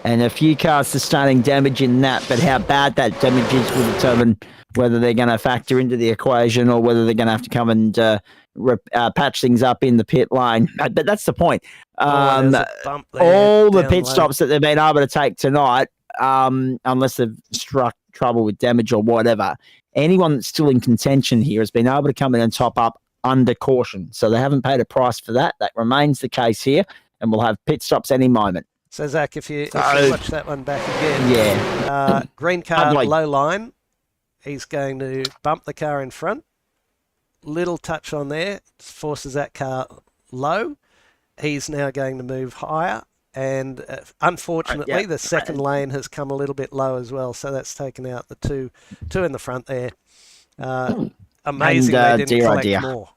And a few cars sustaining damage in that, but how bad that damage is will determine whether they're going to factor into the equation or whether they're going to have to come and patch things up in the pit lane. But that's the point. All the pit stops that they've been able to take tonight, unless they've struck trouble with damage or whatever, anyone that's still in contention here has been able to come in and top up under caution. So they haven't paid a price for that. That remains the case here, and we'll have pit stops any moment. So, Zach, if you watch that one back again, green car, low line, he's going to bump the car in front. Little touch on there, forces that car low. He's now going to move higher. And unfortunately, the second lane has come a little bit low as well. So that's taken out the two in the front there. Amazing they didn't collect more.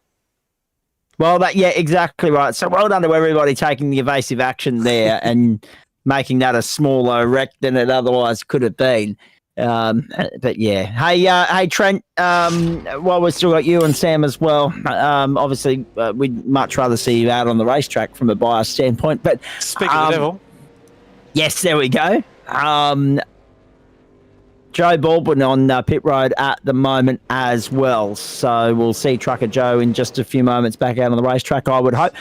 Well, exactly right. So well done to everybody taking the evasive action there and making that a smaller wreck than it otherwise could have been. But yeah, hey Trent. While we've still got you and Sam as well, obviously we'd much rather see you out on the racetrack from a bias standpoint. But speaking of the devil, yes, there we go. Joe Baldwin on pit road at the moment as well. So we'll see Trucker Joe in just a few moments back out on the racetrack, I would hope.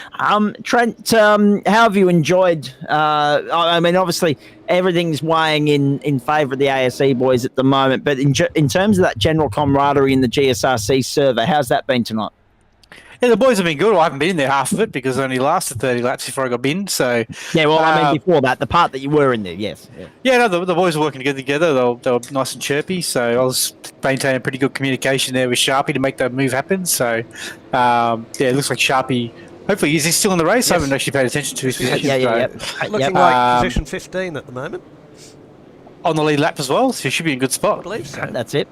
Trent, how have you enjoyed? I mean, obviously, everything's weighing in favour of the ASE boys at the moment. But in terms of that general camaraderie in the GSRC survey, how's that been tonight? Yeah, the boys have been good. I haven't been in there half of it because it only lasted 30 laps before I got binned. So yeah, well, I mean before that, the part that you were in there, yes. Yeah, no, the boys were working together. They were nice and chirpy. So I was maintaining pretty good communication there with Sharpie to make that move happen. So it looks like Sharpie. Hopefully, is he still in the race? Yes. I haven't actually paid attention to his position. Looking like position 15 at the moment. On the lead lap as well, so he should be in a good spot. I believe so. That's it.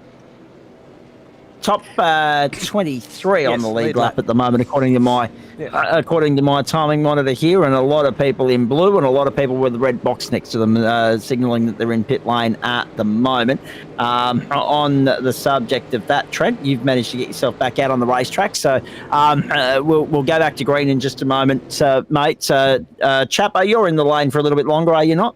Top 23 on the lead lap at the moment, according to my timing monitor here, and a lot of people in blue and a lot of people with the red box next to them, signalling that they're in pit lane at the moment. On the subject of that, Trent, you've managed to get yourself back out on the racetrack, so we'll go back to green in just a moment, mate. Chapper, you're in the lane for a little bit longer, are you not?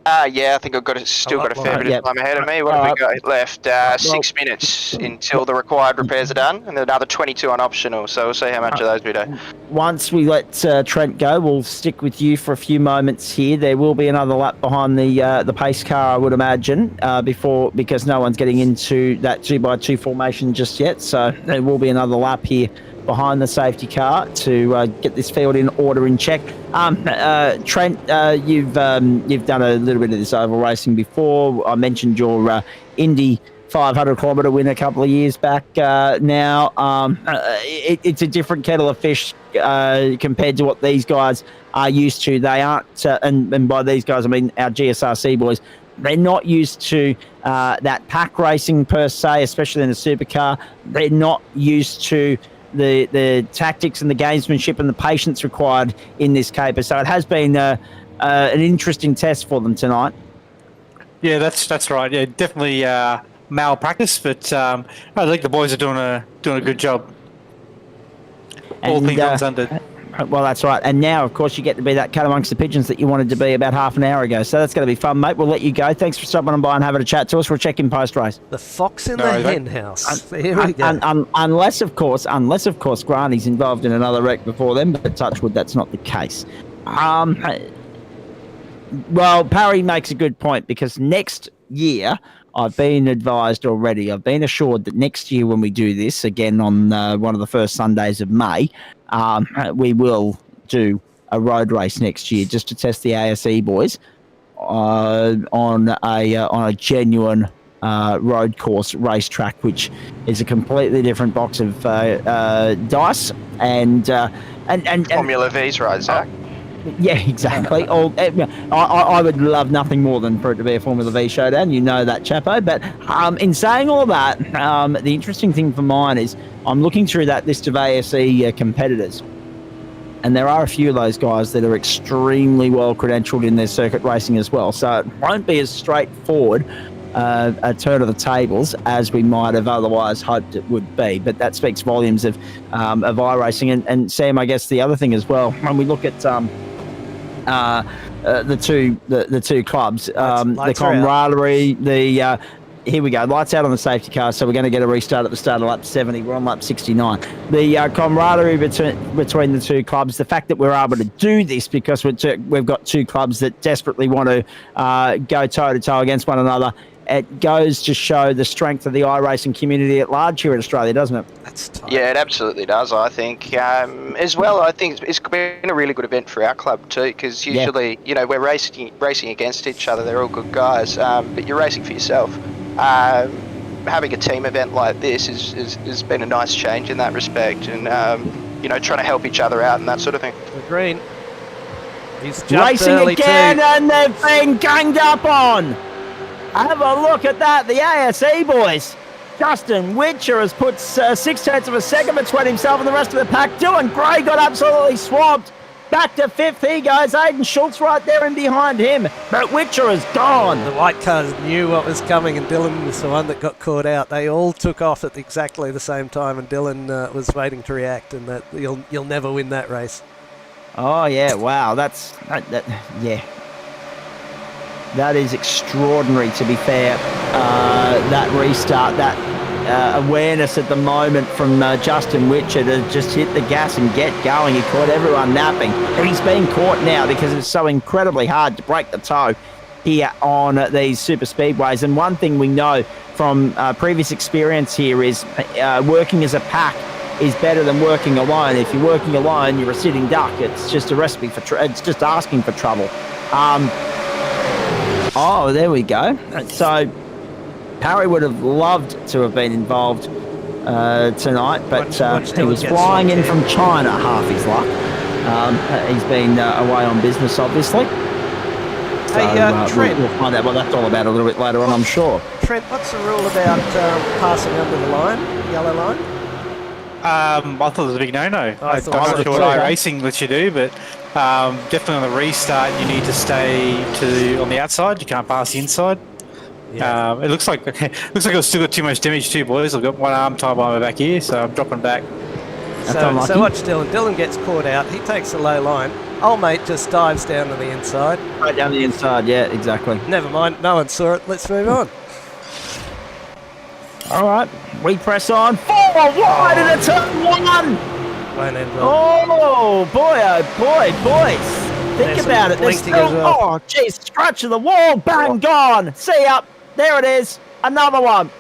Yeah, I think I've still got a fair bit of time ahead of me. What have we got left? 6 minutes until the required repairs are done, and another 22 on optional. So we'll see how much of those we do. Once we let Trent go, we'll stick with you for a few moments here. There will be another lap behind the pace car, I would imagine, because no one's getting into that 2x2 formation just yet. So there will be another lap here behind the safety car to get this field in order and check. Trent, you've done a little bit of this oval racing before. I mentioned your Indy 500 kilometre win a couple of years back. Now it's a different kettle of fish compared to what these guys are used to. They aren't, and by these guys I mean our GSRC boys. They're not used to that pack racing per se, especially in a supercar. They're not used to the tactics and the gamesmanship and the patience required in this caper. So it has been an interesting test for them tonight. Yeah, that's right. Yeah, definitely malpractice, but I think the boys are doing a good job. All things considered. Well, that's right. And now, of course, you get to be that cat amongst the pigeons that you wanted to be about half an hour ago. So that's going to be fun, mate. We'll let you go. Thanks for stopping on by and having a chat to us. We'll check in post-race. The fox in the hen house. Here we go. Unless, of course, Granny's involved in another wreck before them, but touch wood, that's not the case. Well, Parry makes a good point because next year, I've been advised already, I've been assured that next year when we do this, again on one of the first Sundays of May, we will do a road race next year just to test the ASE boys on a genuine road course racetrack, which is a completely different box of dice and Formula V's right, Zach. Yeah, exactly. I would love nothing more than for it to be a Formula V showdown. You know that, Chapo. But in saying all that, the interesting thing for mine is I'm looking through that list of ASE competitors, and there are a few of those guys that are extremely well credentialed in their circuit racing as well. So it won't be as straightforward a turn of the tables as we might have otherwise hoped it would be. But that speaks volumes of iRacing. And Sam, I guess the other thing as well, when we look at the two clubs, the camaraderie, here we go, lights out on the safety car, so we're going to get a restart at the start of lap 70. We're on lap 69. The camaraderie between the two clubs, the fact that we're able to do this because we've got two clubs that desperately want to go toe-to-toe against one another, it goes to show the strength of the iRacing community at large here in Australia, doesn't it? That's tight. Yeah, it absolutely does, I think. As well, I think it's been a really good event for our club too, because usually, we're racing against each other. They're all good guys, but you're racing for yourself. Having a team event like this has been a nice change in that respect, and trying to help each other out and that sort of thing. The green. He's racing again, and they've been ganged up on. Have a look at that. The ASE boys. Justin Witcher has put 0.6 of a second between himself and the rest of the pack. Dylan Gray got absolutely swamped. Back to fifth he goes. Aiden Schultz right there and behind him. But Witcher is gone. The white cars knew what was coming, and Dylan was the one that got caught out. They all took off at exactly the same time, and Dylan was waiting to react, and that you'll never win that race. Oh, yeah. Wow. Yeah. That is extraordinary, to be fair. That restart, that awareness at the moment from Justin Witcher to just hit the gas and get going. He caught everyone napping. And he's being caught now because it's so incredibly hard to break the toe here on these super speedways. And one thing we know from previous experience here is working as a pack is better than working alone. If you're working alone, you're a sitting duck. It's just a recipe for it's just asking for trouble. Oh, there we go. So Parry would have loved to have been involved tonight, but he was flying in from China, half his luck. He's been away on business, obviously. So, hey, Trent. We'll find out what that's all about a little bit later on, I'm sure. Trent, what's the rule about passing under the line, yellow line? I thought it was a big no-no. I'm not sure what iRacing lets you do, but definitely on the restart you need to stay on the outside. You can't pass the inside. Yeah. It looks like I've still got too much damage too, boys. I've got one arm tied behind my back here, so I'm dropping back. So watch Dylan. Dylan gets caught out. He takes the low line. Old mate just dives down to the inside. Right down the inside, yeah, exactly. Never mind, no one saw it. Let's move on. All right, we press on. 4 wide into turn 1. Won't end well. Oh, boy, boys. Think There's about some it. There's blinking as still, well. oh, geez, scratch of the wall. Bang, gone. See ya. There it is. Another one.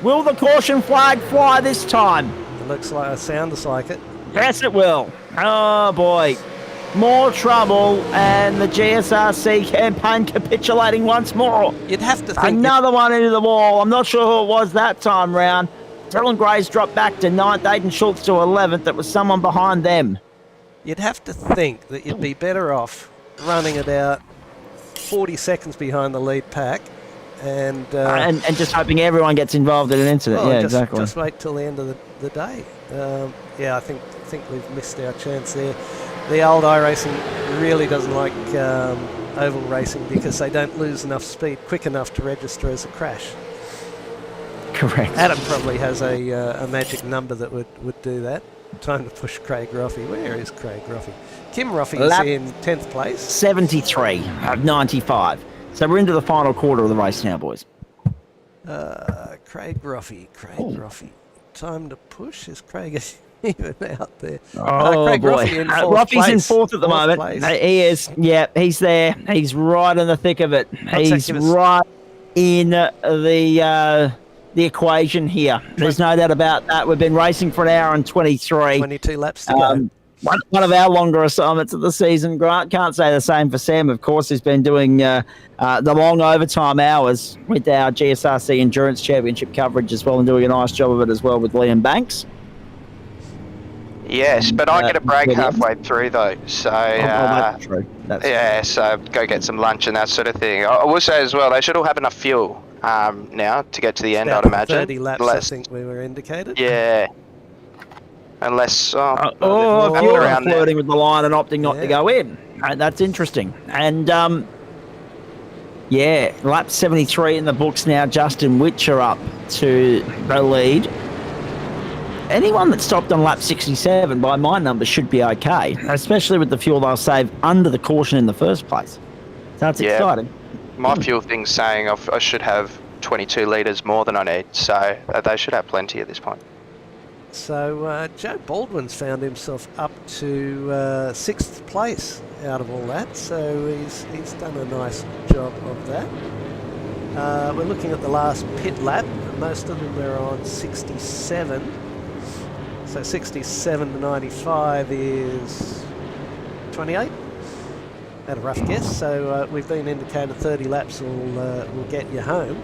Will the caution flag fly this time? It looks like it sounds like it. Yes, it will. Oh, boy. More trouble, and the GSRC campaign capitulating once more. You'd have to think. Another one into the wall. I'm not sure who it was that time round. Dylan Gray's dropped back to 9th, Aiden Schultz to 11th. It was someone behind them. You'd have to think that you'd be better off running about 40 seconds behind the lead pack and just hoping everyone gets involved in an incident. well, Yeah, just, exactly. Just wait till the end of the day. Yeah, I think we've missed our chance there. The old iRacing really doesn't like oval racing because they don't lose enough speed quick enough to register as a crash. Correct. Adam probably has a magic number that would do that. Time to push Craig Roffey. Where is Craig Roffey? Kim Roffey is in 10th place. 73 of 95. So we're into the final quarter of the race now, boys. Craig Roffey. Roffey. Time to push. Is Craig even out there? Oh, Craig boy. Roffey in 4th Roffey's place. in 4th at the moment. Place. He is. Yeah, he's there. He's right in the thick of it. He's right in the equation here. There's no doubt about that. We've been racing for an hour and 23. 22 laps to go. One of our longer assignments of the season. Grant, can't say the same for Sam, of course, who's been doing the long overtime hours with our GSRC Endurance Championship coverage as well, and doing a nice job of it as well with Liam Banks. Yes, but I get a break halfway through though, so that's true. yeah, so go get some lunch and that sort of thing. I will say as well, they should all have enough fuel now to get to the end, I'd imagine. 30 laps, I think we were indicated. Yeah. Unless you're flirting with the line and opting not to go in. That's interesting. And lap 73 in the books now. Justin Witcher up to the lead. Anyone that stopped on lap 67, by my numbers, should be okay, especially with the fuel they'll save under the caution in the first place. So that's exciting. My fuel thing's saying I should have 22 litres more than I need, so they should have plenty at this point. So Joe Baldwin's found himself up to 6th place out of all that, so he's done a nice job of that. We're looking at the last pit lap. Most of them are on 67. So 67 to 95 is 28. Had a rough guess. So we've been indicated 30 laps will get you home.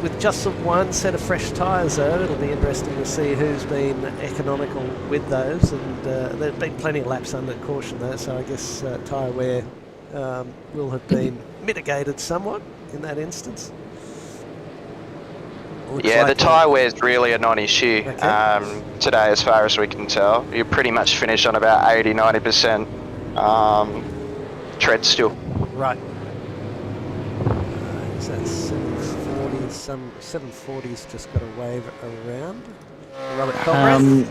With just one set of fresh tyres though, it'll be interesting to see who's been economical with those, and there's been plenty of laps under caution though, so I guess tyre wear will have been mitigated somewhat in that instance. Yeah, the tyre wear is really a non-issue today as far as we can tell. You pretty much finish on about 80-90% tread still. Right. So that's 740s, some 740s just got a wave around. Robert Colbreth.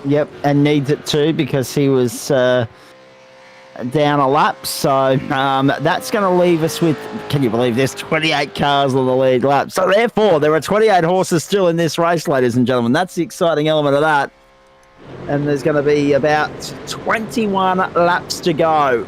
Yep, and needs it too because he was down a lap. So that's going to leave us with, can you believe this, 28 cars on the lead lap. So therefore, there are 28 horses still in this race, ladies and gentlemen. That's the exciting element of that. And there's going to be about 21 laps to go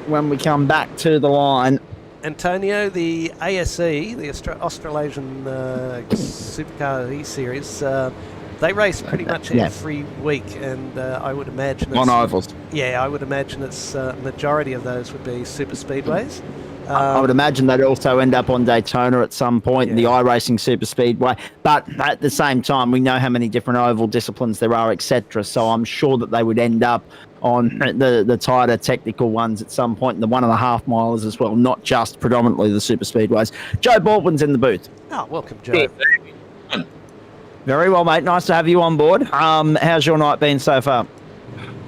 when we come back to the line. Antonio, the ASE, the Australasian Supercar eSeries, they race pretty much every week, and I would imagine it's, on ovals. Yeah, I would imagine it's majority of those would be super speedways. I would imagine they'd also end up on Daytona at some point, in the iRacing Super Speedway. But at the same time, we know how many different oval disciplines there are, etc. So I'm sure that they would end up on the tighter technical ones at some point, in the 1.5 milers as well, not just predominantly the Super Speedways. Joe Baldwin's in the booth. Oh, welcome, Joe. Very well, mate. Nice to have you on board. How's your night been so far?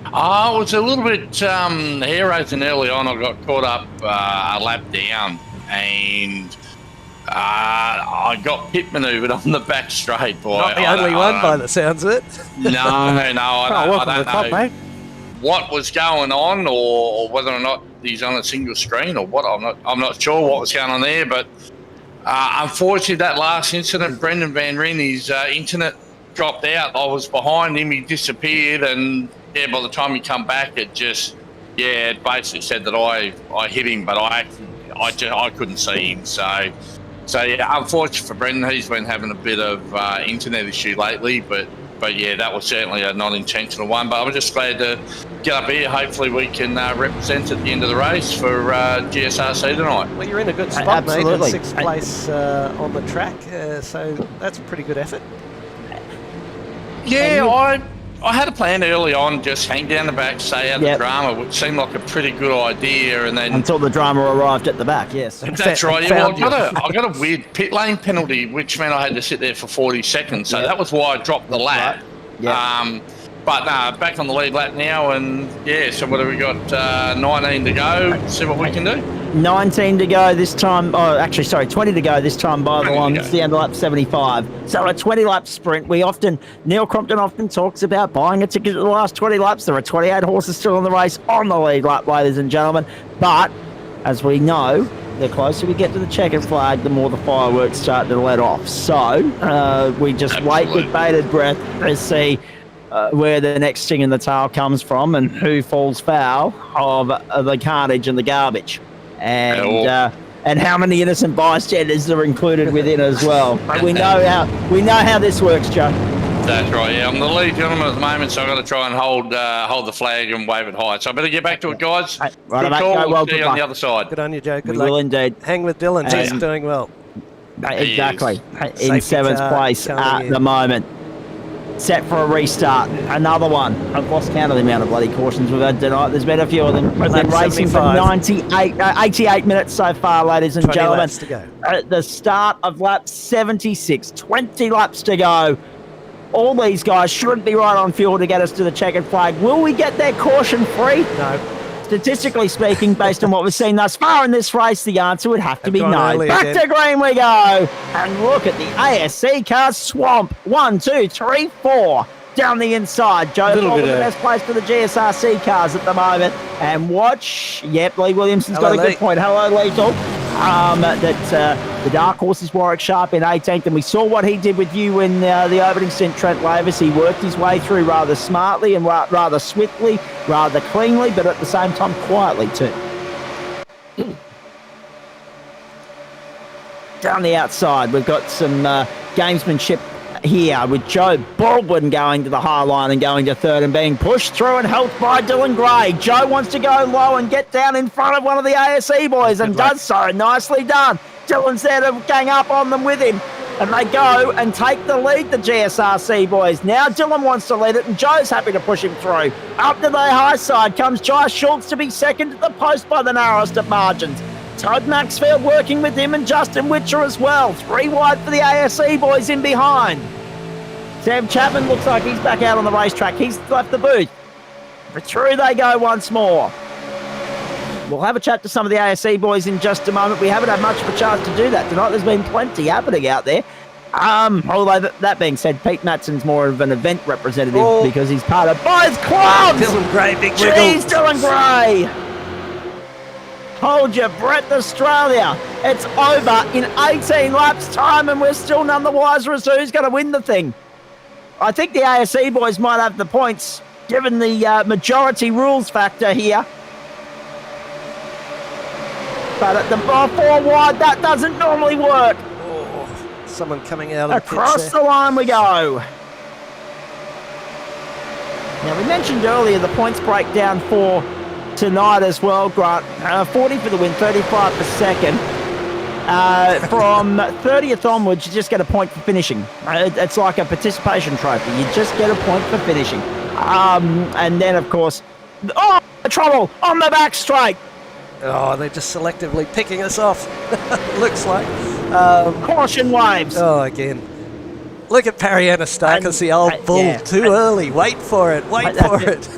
It was a little bit hair-raising early on. I got caught up a lap down, and I got pit manoeuvred on the back straight, boy. Not the only one by the sounds of it. No, I welcome to don't the club, know mate. what was going on, or whether or not he's on a single screen, or what. I'm not sure what was going on there. But unfortunately, that last incident, Brendan Van Ryn, his internet dropped out. I was behind him. He disappeared, and yeah, by the time he come back, it basically said that I hit him, but I couldn't see him. So yeah, unfortunate for Brendan, he's been having a bit of internet issue lately, but yeah, that was certainly a non-intentional one. But I'm just glad to get up here. Hopefully we can represent at the end of the race for GSRC tonight. Well, you're in a good spot, mate, in Absolutely. 6th place on the track, so that's a pretty good effort. Yeah, I had a plan early on, just hang down the back, stay out of the drama, which seemed like a pretty good idea, and then Until the drama arrived at the back, yes. that's right. Yeah, well, I got a weird pit lane penalty, which meant I had to sit there for 40 seconds. So that was why I dropped the lap. Yeah. But no, back on the lead lap now, and yeah. So what have we got? 19 to go. See what we can do. 19 to go this time. Oh, actually, sorry, 20 to go this time by the 20 to line. go. It's the end of lap 75. So a 20-lap sprint. Neil Crompton often talks about buying a ticket at the last 20 laps. There are 28 horses still in the race on the lead lap, ladies and gentlemen. But as we know, the closer we get to the checkered flag, the more the fireworks start to let off. So we just wait with bated breath to see where the next sting in the tail comes from and who falls foul of the carnage and the garbage. And how many innocent bystanders are included within as well. But we know how this works, Joe. That's right. Yeah, I'm the lead gentleman at the moment, so I've got to try and hold the flag and wave it high. So I better get back to it, guys. Right, Good mate, call. go well, We'll see good you on luck. the other side. Good on you, Joe. Good We luck. will indeed. Hang with Dylan. He's doing well. Exactly. Safety In 7th car place coming at in. the moment. Set for a restart. Another one. I've lost count of the amount of bloody cautions we've had tonight. There's been a few of them. We've been Lap racing for 88 minutes so far, ladies and 20 gentlemen. laps to go. At the start of lap 76, 20 laps to go. All these guys should be right on fuel to get us to the checkered flag. Will we get there caution free? No. Statistically speaking, based on what we've seen thus far in this race, the answer would have to be gone no. early Back again. to green we go. And look at the ASC car swamp. 1, 2, 3, 4. Down the inside. Joe Paul in the best place for the GSRC cars at the moment. And watch. Yep, Lee Williamson's got a good point. Hello, Lethal. The dark horse is Warwick Sharp in 18th, and we saw what he did with you in the opening stint, Trent Lavis. He worked his way through rather smartly and rather swiftly, rather cleanly, but at the same time quietly too. Down the outside, we've got some gamesmanship here with Joe Baldwin going to the high line and going to third and being pushed through and helped by Dylan Gray. Joe wants to go low and get down in front of one of the ASE boys and does so. Nicely done. Dylan's there to gang up on them with him. And they go and take the lead, the GSRC boys. Now Dylan wants to lead it, and Joe's happy to push him through. Up to the high side comes Jai Schultz to be second at the post by the narrowest of margins. Todd Maxfield working with him and Justin Witcher as well. 3 wide for the ASE boys in behind. Sam Chapman looks like he's back out on the racetrack. He's left the booth. But through they go once more. We'll have a chat to some of the ASE boys in just a moment. We haven't had much of a chance to do that tonight. There's been plenty happening out there. Although that being said, Pete Matson's more of an event representative because he's part of both clubs. Dylan Gray, big wiggle. Jeez, Dylan Gray. Hold your breath, Australia. It's over in 18 laps time and we're still none the wiser as to who's going to win the thing. I think the ASE boys might have the points given the majority rules factor here. But at the 4 wide, that doesn't normally work. Oh, someone coming out of Across the line we go. Now, we mentioned earlier the points breakdown for tonight as well, Grant. 40 for the win, 35 for second. From 30th onwards, you just get a point for finishing. It's like a participation trophy. You just get a point for finishing. And then, of course, trouble on the back straight. Oh, they're just selectively picking us off. Looks like. Caution waves. Oh, again. Look at Pariana Starkus, the old bull. Yeah. Too early. Wait for it. Wait for it.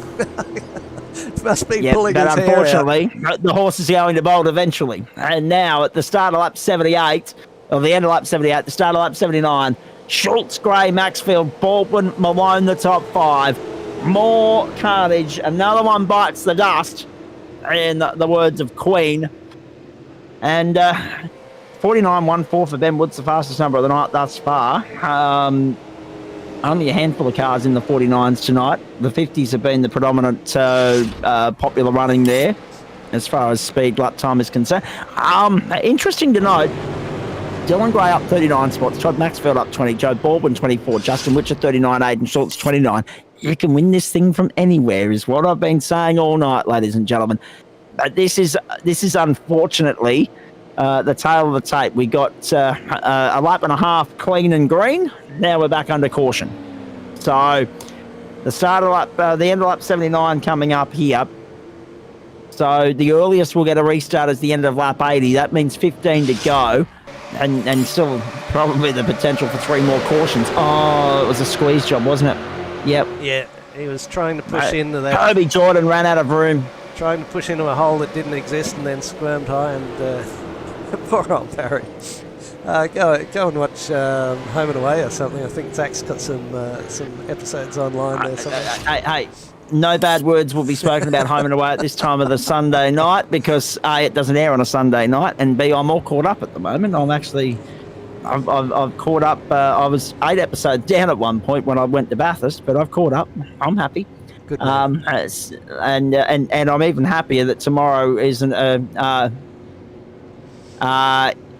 Must be pulling his hair out. Unfortunately, the horse is going to bolt eventually. And now, at the start of lap 78, or the end of lap 78, the start of lap 79. Schultz, Gray, Maxfield, Baldwin, Malone, the top 5. More carnage. Another one bites the dust, in the words of Queen. And 49.14 for Ben Woods, the fastest number of the night thus far. Only a handful of cars in the 49s tonight. The 50s have been the predominant popular running there as far as speed lap time is concerned. Interesting to note, Dylan Gray up 39 spots, Todd Maxfield up 20, Joe Baldwin 24, Justin Witcher 39, Aidan Schultz 29. You can win this thing from anywhere is what I've been saying all night, ladies and gentlemen. But this is unfortunately the tail of the tape. We got a lap and a half clean and green. Now we're back under caution. So the start of lap, the end of lap 79 coming up here. So the earliest we'll get a restart is the end of lap 80. That means 15 to go. And still probably the potential for 3 more cautions. Oh, it was a squeeze job, wasn't it? Yep. Yeah, he was trying to push into that. Kobe Jordan ran out of room. Trying to push into a hole that didn't exist and then squirmed high, and poor old Barry. Go and watch Home and Away or something. I think Zach's got some episodes online there somewhere. Hey, no bad words will be spoken about Home and Away at this time of the Sunday night because A, it doesn't air on a Sunday night, and B, I'm all caught up at the moment. I've caught up. I was 8 episodes down at one point when I went to Bathurst, but I've caught up. I'm happy. Good. And I'm even happier that tomorrow isn't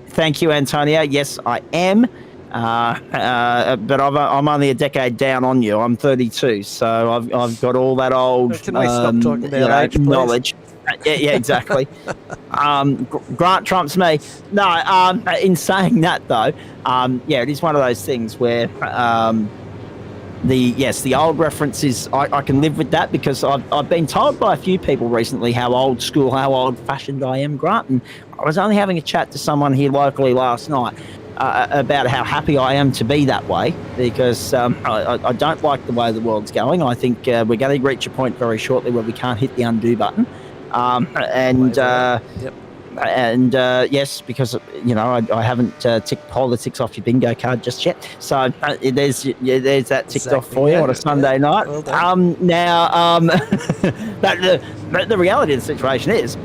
thank you, Antonio. Yes, I am. But I'm only a decade down on you. I'm 32, so I've got all that old Can we stop talking about age, knowledge. Yeah, exactly. Grant trumps me. No, in saying that though, it is one of those things where the old references, I can live with that because I've been told by a few people recently how old school, how old fashioned I am, Grant. And I was only having a chat to someone here locally last night about how happy I am to be that way because I don't like the way the world's going. I think we're going to reach a point very shortly where we can't hit the undo button. Yes, because I haven't ticked politics off your bingo card just yet. So there's that ticked off for you on a Sunday night. Well done. The reality of the situation is,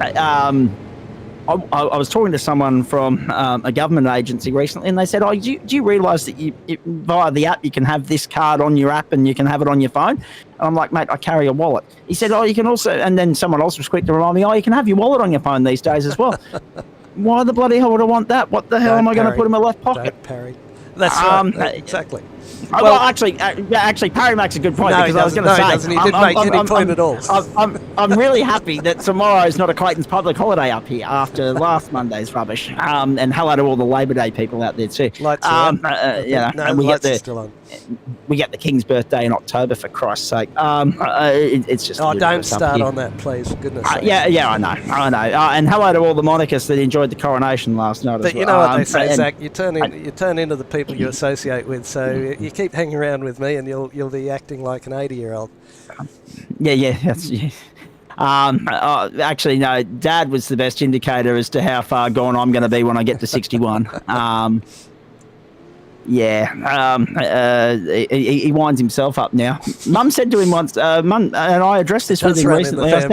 I was talking to someone from a government agency recently, and they said, "Oh, do you realise that you via the app you can have this card on your app and you can have it on your phone?" And I'm like, "Mate, I carry a wallet." He said, "Oh, you can also," and then someone else was quick to remind me, "Oh, you can have your wallet on your phone these days as well." Why the bloody hell would I want that? What the hell am I going to put in my left pocket? Don't parry. That's right. Exactly. Well, actually, Parry makes a good point because I was going to say he didn't make any point at all. I'm really happy that tomorrow is not a Clayton's public holiday up here after last Monday's rubbish. And hello to all the Labor Day people out there too. Lights are on. And we get the King's birthday in October, for Christ's sake. It's just. Oh, don't start on that, please, for goodness' sake. Yeah, I know. And hello to all the monarchists that enjoyed the coronation last night. But you know what they say, Zach. You turn into the people you associate with. So you keep hanging around with me, and you'll be acting like an 80-year-old. Yeah. Actually, no. Dad was the best indicator as to how far gone I'm going to be when I get to 61. He winds himself up now. Mum said to him once, Mum, and I addressed this with him recently. I said,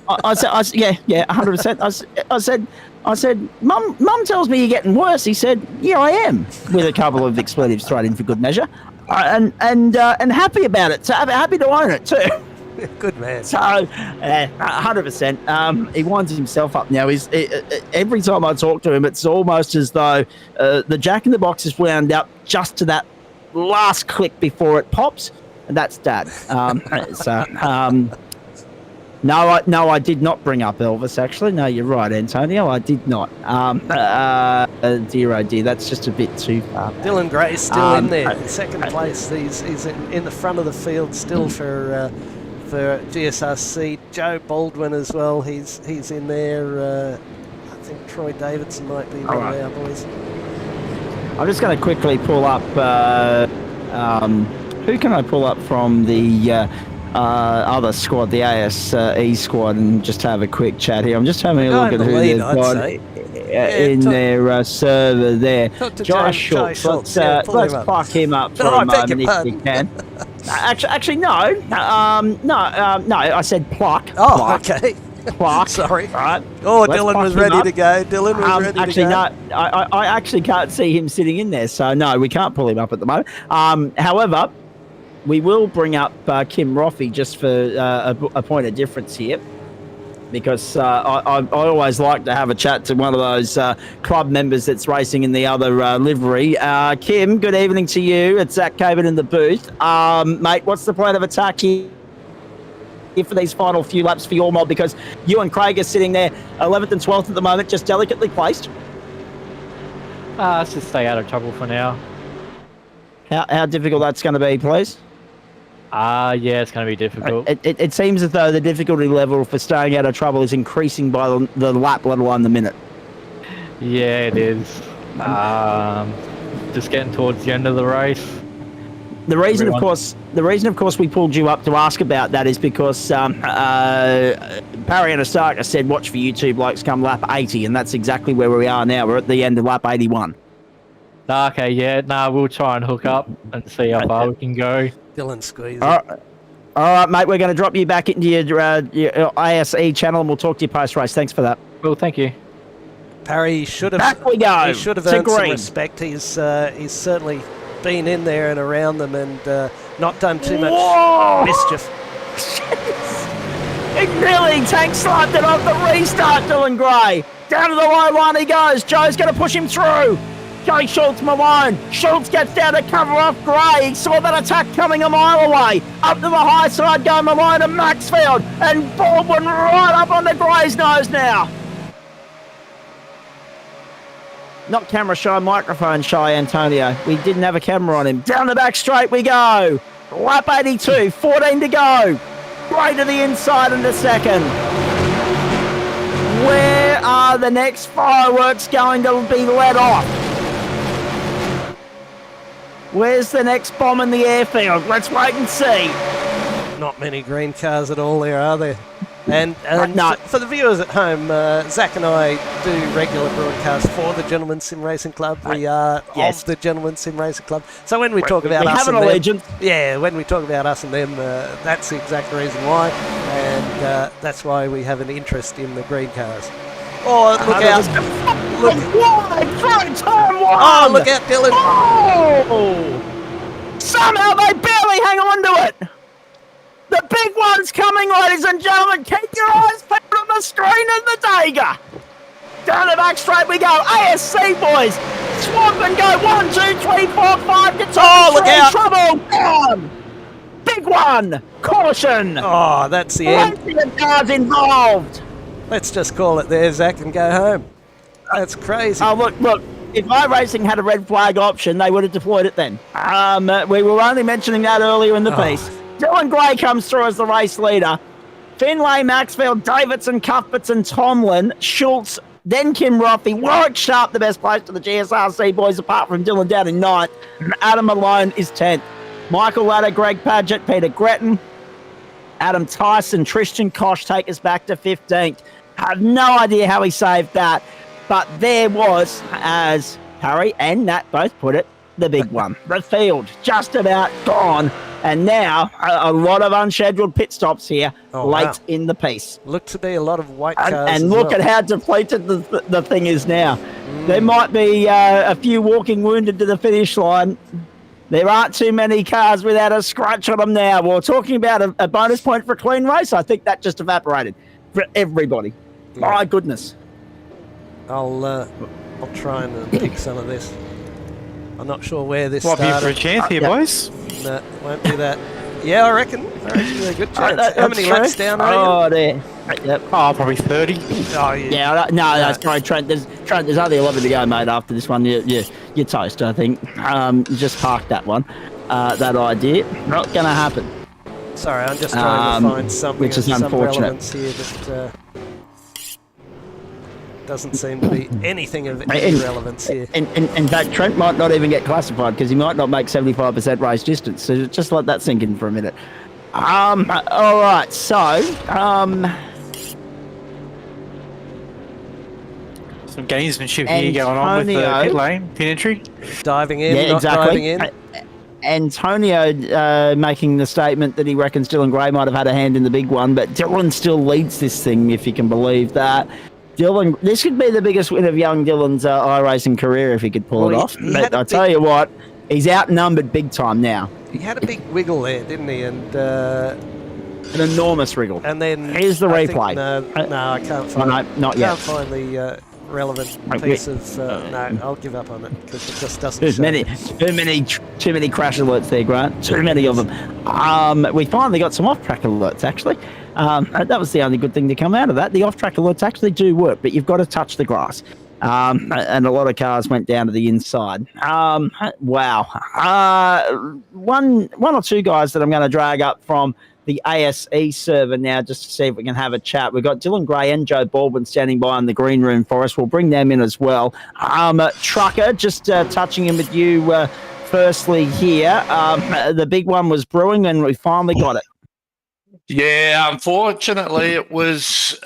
100%. I said, Mum tells me you're getting worse. He said, yeah, I am, with a couple of expletives thrown in for good measure, and happy about it. So happy to own it too. Good man. So, 100%. He winds himself up now. Every time I talk to him, it's almost as though the Jack in the Box is wound up just to that last click before it pops, and that's Dad. No, I did not bring up Elvis, actually. No, you're right, Antonio. I did not. Dear, oh dear, that's just a bit too far back. Dylan Gray's still in there. In second place. He's in the front of the field still for GSRC. Joe Baldwin as well. He's in there. I think Troy Davidson might be one of our boys. I'm just going to quickly pull up. Who can I pull up from the other squad, the ASE squad, and just have a quick chat here. I'm just having a Guy look in at the who lead, they've I'd got say. in their server there. Talk to Josh Schultz, Schultz. yeah, Let's pull him up. pluck him up for Oh, I a beg your moment if pardon. we can. Actually, no. No, I said pluck. Oh, Pluck. okay. Pluck. Sorry. Right. Oh, Let's Dylan pluck was him ready up. to go. Dylan was ready Actually, to go. no, I actually can't see him sitting in there, so no, we can't pull him up at the moment. However, we will bring up Kim Roffey just for a point of difference here, because I always like to have a chat to one of those club members that's racing in the other livery. Kim, good evening to you. It's Zach Caven in the booth. Mate, what's the plan of attack here for these final few laps for your mob? Because you and Craig are sitting there 11th and 12th at the moment, just delicately placed. Let's just stay out of trouble for now. How difficult that's going to be, please? Yeah, it's going to be difficult. It seems as though the difficulty level for staying out of trouble is increasing by the lap, let alone the minute. Yeah, it is. Just getting towards the end of the race. The reason, of course, we pulled you up to ask about that is because Barry Anastarka said, "Watch for you two blokes come lap 80," and that's exactly where we are now. We're at the end of lap 81. Okay, yeah, we'll try and hook up and see how far we can go. Dylan squeeze. All right, mate. We're going to drop you back into your ISE channel, and we'll talk to you post race. Thanks for that. Well, thank you. Parry should have. Back we go. He should have to earned some green. respect. He's certainly been in there and around them and not done too much mischief. It really tank slapped it off the restart, Dylan Gray. Down to the low line he goes. Joe's going to push him through. Joey Schultz Malone. Schultz gets down to cover off Gray. He saw that attack coming a mile away. Up to the high side go Malone and Maxfield. And Baldwin right up on the Gray's nose now. Not camera shy, microphone shy, Antonio. We didn't have a camera on him. Down the back straight we go. Lap 82, 14 to go. Gray to the inside in the second. Where are the next fireworks going to be let off? Where's the next bomb in the airfield? Let's wait and see. Not many green cars at all there, are there? And no. for the viewers at home, Zach and I do regular broadcasts for the Gentleman Sim Racing Club. We are of the Gentleman Sim Racing Club. So when we talk about us and them, when we talk about us and them, that's the exact reason why, and that's why we have an interest in the green cars. Oh, look out! Look! Oh, look out, Dylan! Oh! Somehow they barely hang on to it. The big one's coming, ladies and gentlemen. Keep your eyes peeled on the screen and the Dagger. Down the back straight we go. ASC boys. Swamp and go. 1, 2, 3, 4, 5. Get look out. Trouble. Down. Big one. Caution. Oh, that's the end. Plenty of cars involved. Let's just call it there, Zach, and go home. That's crazy. Oh, look. If iRacing had a red flag option, they would have deployed it then. We were only mentioning that earlier in the piece. Dylan Gray comes through as the race leader. Finlay, Maxfield, Davidson, Cuthberts and Tomlin, Schultz, then Kim Roffey, Warwick Sharp, the best place to the GSRC boys apart from Dylan down in 9th. And Adam Malone is 10th. Michael Ladder, Greg Padgett, Peter Gretton, Adam Tyson, Tristan Koch take us back to 15th. I have no idea how he saved that, but there was, as Harry and Nat both put it, the big one. The field just about gone. And now, a lot of unscheduled pit stops here late in the piece. Look to be a lot of white cars. And look at how depleted the thing is now. There might be a few walking wounded to the finish line. There aren't too many cars without a scratch on them now. We're talking about a bonus point for a clean race. I think that just evaporated for everybody. Yeah. My goodness. I'll try and pick some of this. I'm not sure where this started. started. For a chance here, boys. No, won't be that. Yeah, I reckon there's a good chance. How many laps down are you? There. Yep. Oh, probably 30. Oh, yeah. That's probably Trent. There's only 11 to go, mate. After this one, you're toast. I think. Just park that one. That idea not going to happen. Sorry, I'm just trying to find something which is some unfortunate relevance here that doesn't seem to be anything of any relevance here. In fact, Trent might not even get classified because he might not make 75% race distance. So just let that sink in for a minute. All right. So, Some gamesmanship here going on with the Antonio. pit lane, pit entry. Diving in, Yeah, not exactly. driving in. Antonio making the statement that he reckons Dylan Gray might have had a hand in the big one, but Dylan still leads this thing, if you can believe that. Dylan, this could be the biggest win of young Dylan's iRacing career if he could pull it off. But I tell you what, he's outnumbered big time now. He had a big wiggle there, didn't he? And an enormous wriggle. And then here's the replay. No, I can't find. No, not yet. Can't find the relevant piece of. No, I'll give up on it because it just doesn't. Too many crash alerts there, Grant. Too many of them. We finally got some off-track alerts actually. That was the only good thing to come out of that. The off-track alerts actually do work, but you've got to touch the grass. And a lot of cars went down to the inside. Wow. One or two guys that I'm going to drag up from the ASE server now just to see if we can have a chat. We've got Dylan Gray and Joe Baldwin standing by in the green room for us. We'll bring them in as well. Trucker, just touching in with you firstly here. The big one was brewing and we finally got it. Yeah, unfortunately, it was.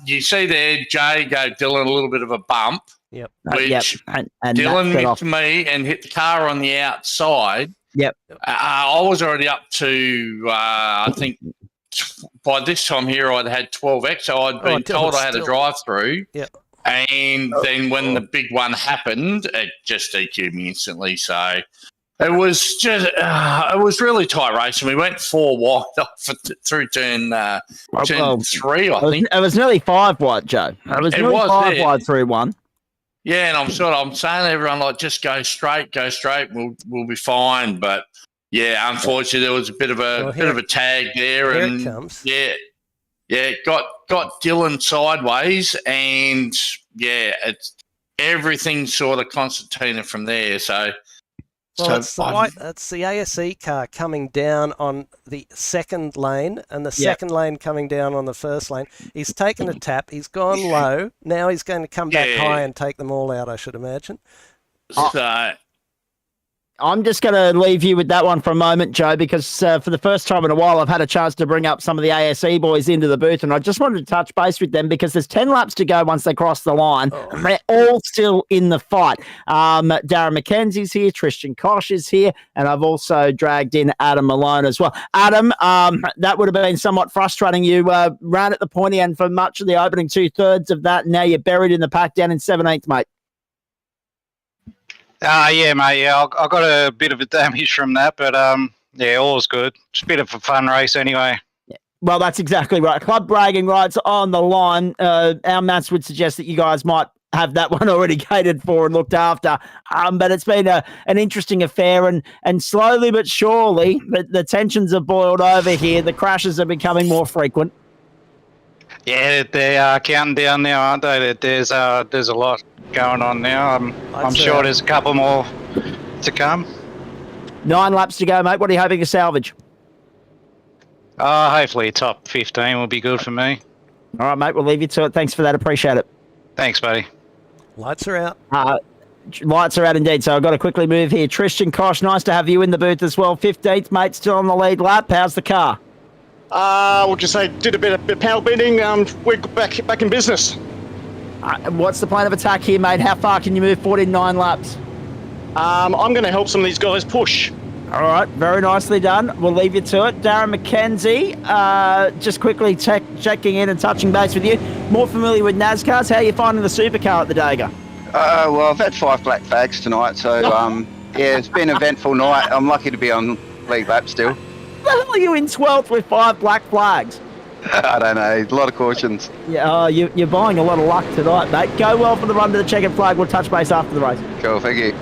You see there, Jay gave Dylan a little bit of a bump. Yep. Which and Dylan missed me and hit the car on the outside. Yep. I was already up to, I think, by this time here, I'd had 12X, so I'd been told I had a drive-through. Yep. And then when the big one happened, it just DQ'd me instantly. So it was just, it was really tight racing. We went 4 wide off through turn 3, I think. It was nearly 5 wide, Joe. It was nearly 5 wide through 1. Yeah, and I'm saying to everyone, like, just go straight, we'll be fine. But yeah, unfortunately, there was a bit of a tag there, here and it comes. got Dylan sideways, and it's everything sort of concertina from there. So. Well, it's the ASE car coming down on the second lane and the second lane coming down on the first lane. He's taken a tap. He's gone low. Now he's going to come back high and take them all out, I should imagine. So I'm just going to leave you with that one for a moment, Joe, because for the first time in a while, I've had a chance to bring up some of the ASE boys into the booth, and I just wanted to touch base with them because there's 10 laps to go once they cross the line. And they're all still in the fight. Darren McKenzie's here, Tristan Kosh is here, and I've also dragged in Adam Malone as well. Adam, that would have been somewhat frustrating. You ran at the pointy end for much of the opening 2/3 of that, and now you're buried in the pack down in 17th, mate. Yeah, mate. Yeah, I got a bit of a damage from that, but all's good. It's a bit of a fun race anyway. Yeah. Well, that's exactly right. Club bragging rights on the line. Our maths would suggest that you guys might have that one already catered for and looked after. But it's been an interesting affair, and slowly but surely the tensions have boiled over here. The crashes are becoming more frequent. Yeah, they are counting down now, aren't they? There's a lot going on now. I'm sure there's a couple more to come. 9 laps to go, mate. What are you hoping to salvage? Hopefully top 15 will be good for me. All right, mate. We'll leave you to it. Thanks for that. Appreciate it. Thanks, buddy. Lights are out. Lights are out indeed, so I've got to quickly move here. Tristan Kosh, nice to have you in the booth as well. 15th, mate, still on the lead lap. How's the car? We'll just say did a bit of power bending. We're back in business. What's the plan of attack here, mate? How far can you move forward in 9 laps? I'm going to help some of these guys push. All right, very nicely done. We'll leave you to it. Darren McKenzie, just quickly checking in and touching base with you. More familiar with NASCARs. How are you finding the Supercar at the Dega? Well, I've had 5 black flags tonight, so it's been an eventful night. I'm lucky to be on lead lap still. The hell are you in 12th with 5 black flags? I don't know, a lot of cautions. Yeah, you're buying a lot of luck tonight, mate. Go well for the run to the checkered flag. We'll touch base after the race. Cool, thank you.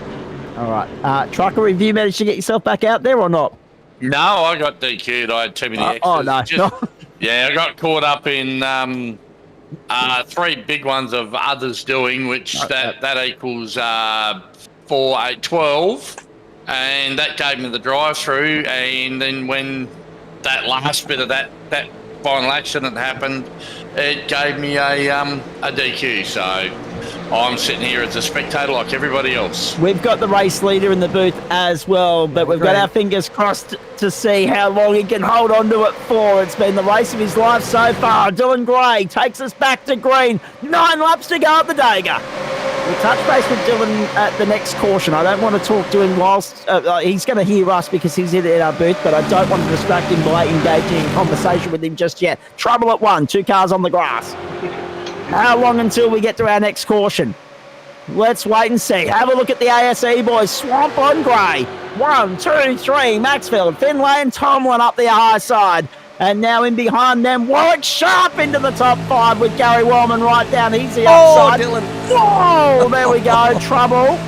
All right. Trucker, have you managed to get yourself back out there or not? No, I got DQ'd. I had too many extras. Oh, no. Yeah, I got caught up in 3 big ones of others doing, which that equals 4, 8, 12. And that gave me the drive-through. And then when that last bit of that final accident happened, it gave me a DQ. So I'm sitting here as a spectator like everybody else. We've got the race leader in the booth as well, but we've got our fingers crossed to see how long he can hold on to it for. It's been the race of his life so far. Dylan Gray takes us back to green. 9 laps to go at the Dagger. We'll touch base with Dylan at the next caution. I don't want to talk to him whilst he's going to hear us because he's in our booth, but I don't want to distract him by engaging in conversation with him just yet. Trouble at 1, 2 cars on the grass. How long until we get to our next caution? Let's wait and see. Have a look at the ASE boys. Swamp on Gray. 1, 2, 3. Maxfield, Finlay and Tomlin up the high side. And now in behind them, Warwick Sharp into the top 5 with Gary Wellman right down. He's the outside. Dylan. Whoa, there we go. Trouble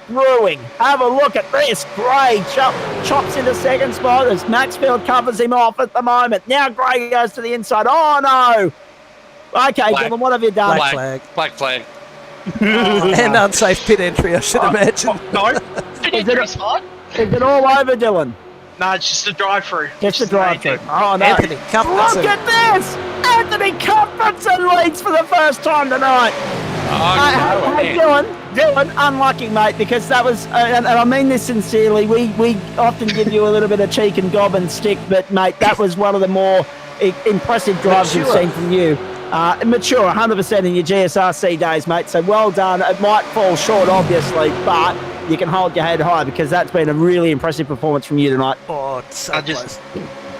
brewing. Have a look at this. Gray chops into second spot as Maxfield covers him off at the moment. Now Gray goes to the inside. Oh, no. Okay, Dylan, what have you done? Black flag. And unsafe pit entry, I should imagine. No. Is it all over, Dylan? No, it's just a drive-through. Just a drive-through. Oh, no. Anthony Cuthbertson. Look at this! Anthony Cuthbertson leads for the first time tonight. Hey, Dylan, unlucky, mate, because that was, and I mean this sincerely, we often give you a little bit of cheek and gob and stick, but, mate, that was one of the more impressive drives we've seen from you. Mature 100% in your GSRC days, mate, so well done. It might fall short, obviously, but you can hold your head high because that's been a really impressive performance from you tonight. Oh, it's so close.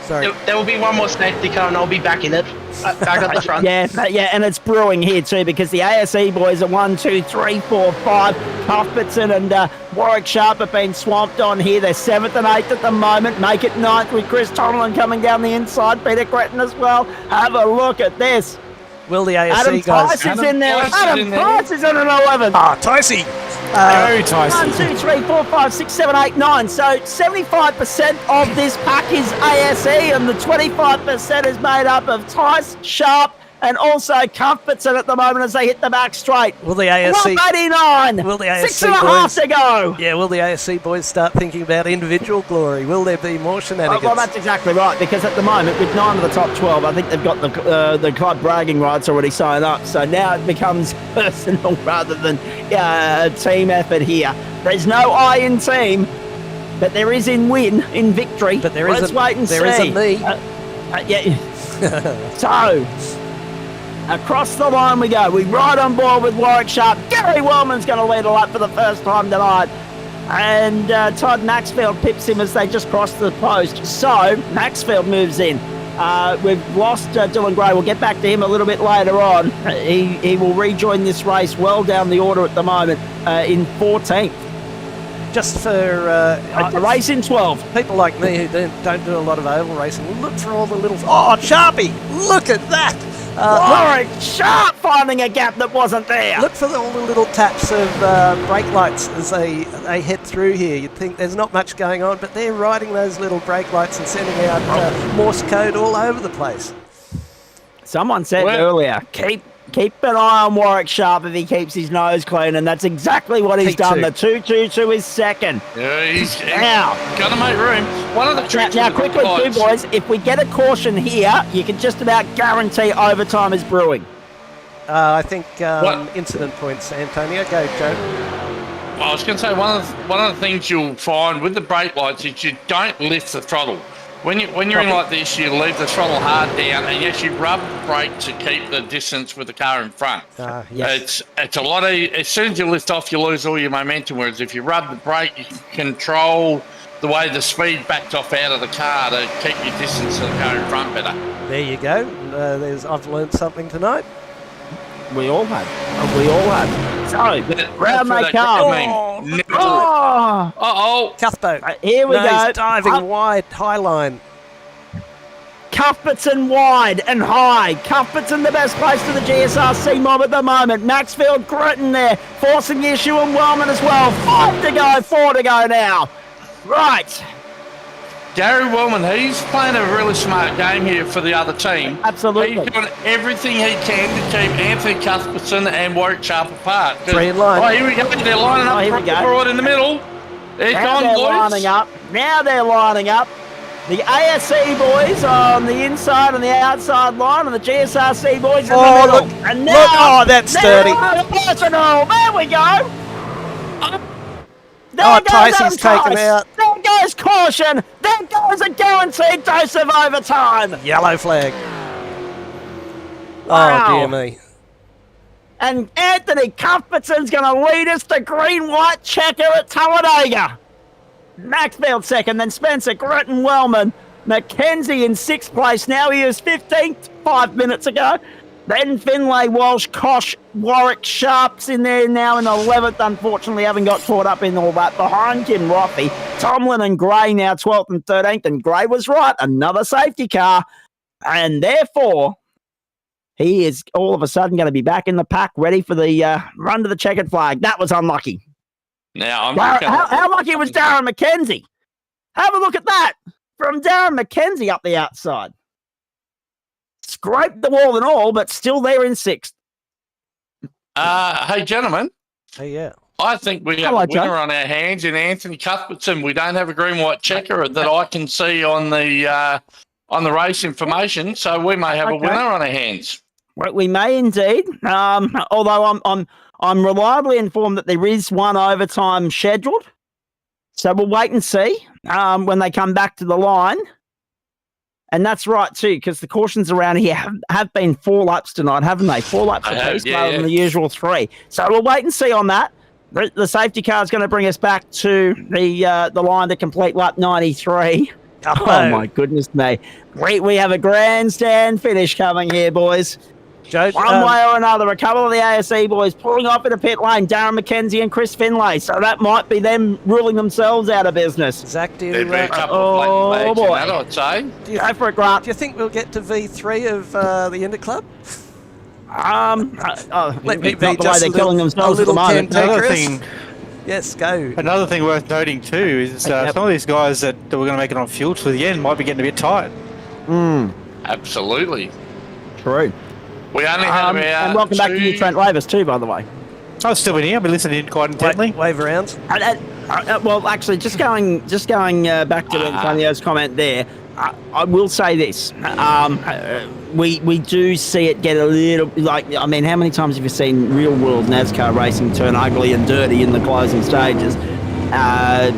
Sorry. There will be one more safety car and I'll be back in it. Back at the front. Yeah, and it's brewing here too because the ASE boys are 1, 2, 3, 4, 5. Cuthbertson and Warwick Sharp have been swamped on here. They're 7th and 8th at the moment. Make it 9th with Chris Tomlin coming down the inside. Peter Cretton as well. Have a look at this. Will the ASE Adam guys... Tice is in there. Adam Tice is on an 11. Ticey. Go, Tyson. 1, 2, 3, 4, 5, 6, 7, 8, 9. So 75% of this pack is ASE, and the 25% is made up of Tice, Sharp, and also Cuthbertson at the moment as they hit the back straight. Will the ASE... 189. Will the ASE 6.5 boys... to go. Yeah, will the ASE boys start thinking about individual glory? Will there be more shenanigans? Well, that's exactly right, because at the moment, with 9 of the top 12, I think they've got the club bragging rights already signed up. So now it becomes personal rather than team effort here. There's no I in team, but there is in win, in victory. But there Let's wait and see. There is a me. So... across the line we go. We ride on board with Warwick Sharp. Gary Wellman's going to lead a lap for the first time tonight. And Todd Maxfield pips him as they just cross the post. So Maxfield moves in. We've lost Dylan Gray. We'll get back to him a little bit later on. He will rejoin this race well down the order at the moment in 14th. Just for the race in 12. People like me who don't do a lot of oval racing, look for all the little... Oh, Sharpie! Look at that! Warwick Sharp finding a gap that wasn't there. Look for all the little taps of brake lights as they head through here. You'd think there's not much going on, but they're riding those little brake lights and sending out Morse code all over the place. Someone said earlier, keep an eye on Warwick Sharp if he keeps his nose clean, and that's exactly what he's done. The 2-2-2 is second. Yeah, he's going to make room. One of the tricks now quickly, too, boys, if we get a caution here, you can just about guarantee overtime is brewing. I think incident points, Antonio. Go, Joe. Well, I was going to say one of the things you'll find with the brake lights is you don't lift the throttle. When you're in like this, you leave the throttle hard down, and yes, you rub the brake to keep the distance with the car in front. Yes. It's a lot of. As soon as you lift off, you lose all your momentum. Whereas if you rub the brake, you can control the way the speed backs off out of the car to keep your distance to the car in front better. There you go. I've learned something tonight. We all have. So, round they come. Cuthbert. Here we go. He's diving wide, high line. Cuthbertson wide and high. Cuthbertson the best place to the GSRC mob at the moment. Maxfield Gritton there, forcing the issue and Wellman as well. 5 to go, 4 to go now. Right. Gary Wellman, he's playing a really smart game here for the other team. Absolutely. He's doing everything he can to keep Anthony Cuthbertson and Warwick Sharp apart. 3 in line. Oh, here we go. They're lining up right in the middle. They're Now they're lining up. The ASC boys on the inside and the outside line, and the GSRC boys in the Oh, middle. look, And look, now, oh, that's there dirty. are personal. There we go. There Oh, goes Tyce's Adam taken Tice. out. There goes caution. There goes a guaranteed dose of overtime. Yellow flag. Wow. Oh, dear me. And Anthony Cuthbertson's going to lead us to green-white checker at Talladega. Maxfield second, then Spencer Gritton-Wellman. Mackenzie in 6th place. Now he is 15th 5 minutes ago. Then Finlay, Walsh, Kosh, Warwick, Sharp's in there now in 11th. Unfortunately, haven't got caught up in all that. Behind Kim Roffey, Tomlin and Gray now 12th and 13th. And Gray was right, another safety car. And therefore, he is all of a sudden going to be back in the pack, ready for the run to the checkered flag. That was unlucky. Now, How lucky was Darren McKenzie? Have a look at that. From Darren McKenzie up the outside. Scraped the wall and all, but still there in 6th. Hey, gentlemen. Hey, yeah. I think we have a winner on our hands in Anthony Cuthbertson. We don't have a green-white checker that I can see on the race information, so we may have a winner on our hands. Well, we may indeed. Although I'm reliably informed that there is one overtime scheduled, so we'll wait and see when they come back to the line. And that's right, too, because the cautions around here have been 4 laps tonight, haven't they? 4 laps apiece rather than the usual 3. So we'll wait and see on that. The safety car is going to bring us back to the line to complete lap 93. Oh, my goodness me. We have a grandstand finish coming here, boys. Joe, One way or another, a couple of the ASE boys pulling off in a pit lane, Darren McKenzie and Chris Finlay. So that might be them ruling themselves out of business. Zach, do There'd be a couple of black flags in that, I'd say. Go for it, Grant. Do you think we'll get to V3 of the Interclub? Let me be just the way they're killing themselves at the moment. Yes, go. Another thing worth noting too is some of these guys that were going to make it on fuel to the end might be getting a bit tired. Absolutely. True. We only have and welcome back to you, Trent Lavis, too, by the way. I've still been here. I've been listening quite intently. Wave around. Well, actually, just going back to Antonio's comment there, I will say this. We do see it get a little, how many times have you seen real-world NASCAR racing turn ugly and dirty in the closing stages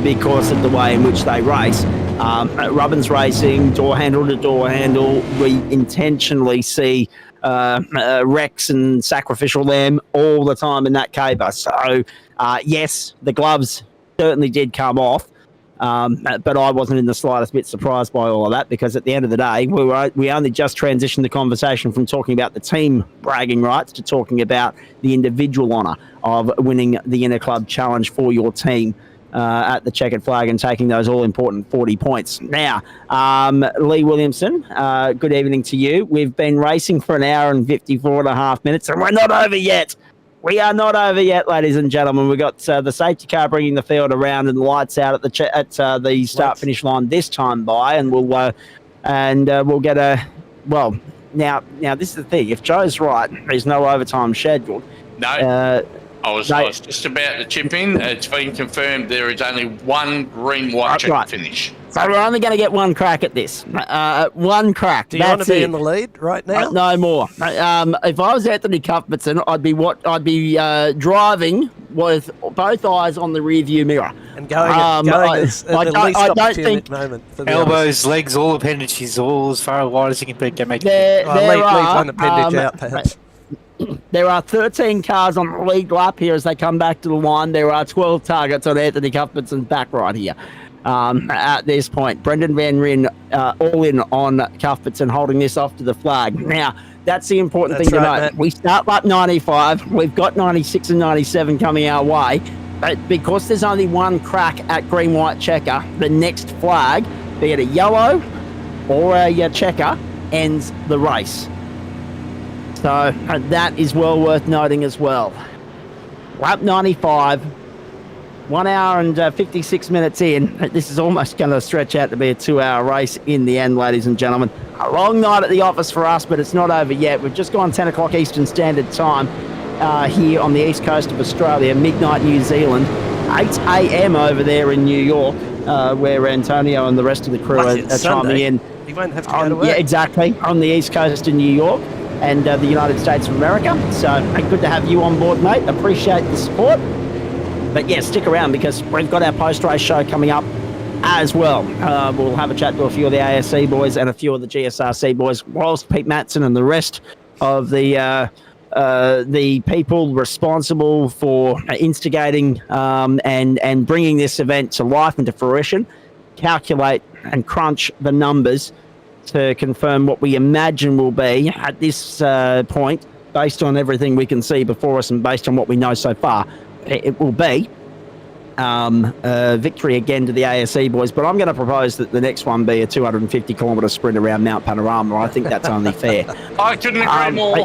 because of the way in which they race? Rubbins Racing, door handle to door handle, we intentionally see wrecks and sacrificial lamb all the time in that caper. So, yes, the gloves certainly did come off, but I wasn't in the slightest bit surprised by all of that because at the end of the day, we only just transitioned the conversation from talking about the team bragging rights to talking about the individual honour of winning the Interclub Challenge for your team at the checkered flag and taking those all-important 40 points. Now, Lee Williamson, good evening to you. We've been racing for an hour and 54 and a half minutes, and we're not over yet. We are not over yet, ladies and gentlemen. We've got the safety car bringing the field around and the lights out at the start-finish line this time by, and we'll get a... Well, now this is the thing. If Joe's right, there's no overtime scheduled. No. I was just about to chip in. It's been confirmed there is only one green-white check finish. So we're only going to get one crack at this. One crack. Do you want to be in the lead right now? No more. If I was Anthony Cuthbertson, I'd be driving with both eyes on the rear-view mirror. And going at the least opportune moment. For the elbows, legs, all appendages, all as far wide as you can make it. Leave one appendage out, perhaps. There are 13 cars on the lead lap here as they come back to the line. There are 12 targets on Anthony Cuthbertson's back right here. At this point, Brendan Van Ryn all in on Cuthbertson, holding this off to the flag. Now, that's the important thing to note. Matt. We start lap 95. We've got 96 and 97 coming our way. But because there's only one crack at green-white checker, the next flag, be it a yellow or a checker, ends the race. So that is well worth noting as well. Lap 95, 1 hour and 56 minutes in. This is almost going to stretch out to be a 2-hour race in the end, ladies and gentlemen. A long night at the office for us, but it's not over yet. We've just gone 10 o'clock Eastern Standard Time here on the east coast of Australia, midnight New Zealand. 8 a.m. over there in New York, where Antonio and the rest of the crew Lucky are it's chiming Sunday. in. You won't have to go to work. Yeah, exactly. On the East Coast in New York and the United States of America. So good to have you on board, mate. Appreciate the support. But yeah, stick around because we've got our post-race show coming up as well. We'll have a chat to a few of the ASC boys and a few of the GSRC boys, whilst Pete Matson and the rest of the people responsible for instigating and bringing this event to life and to fruition calculate and crunch the numbers to confirm what we imagine will be at this point, based on everything we can see before us and based on what we know so far. It will be victory again to the ASE boys, but I'm going to propose that the next one be a 250-kilometre sprint around Mount Panorama. I think that's only fair. I couldn't agree more.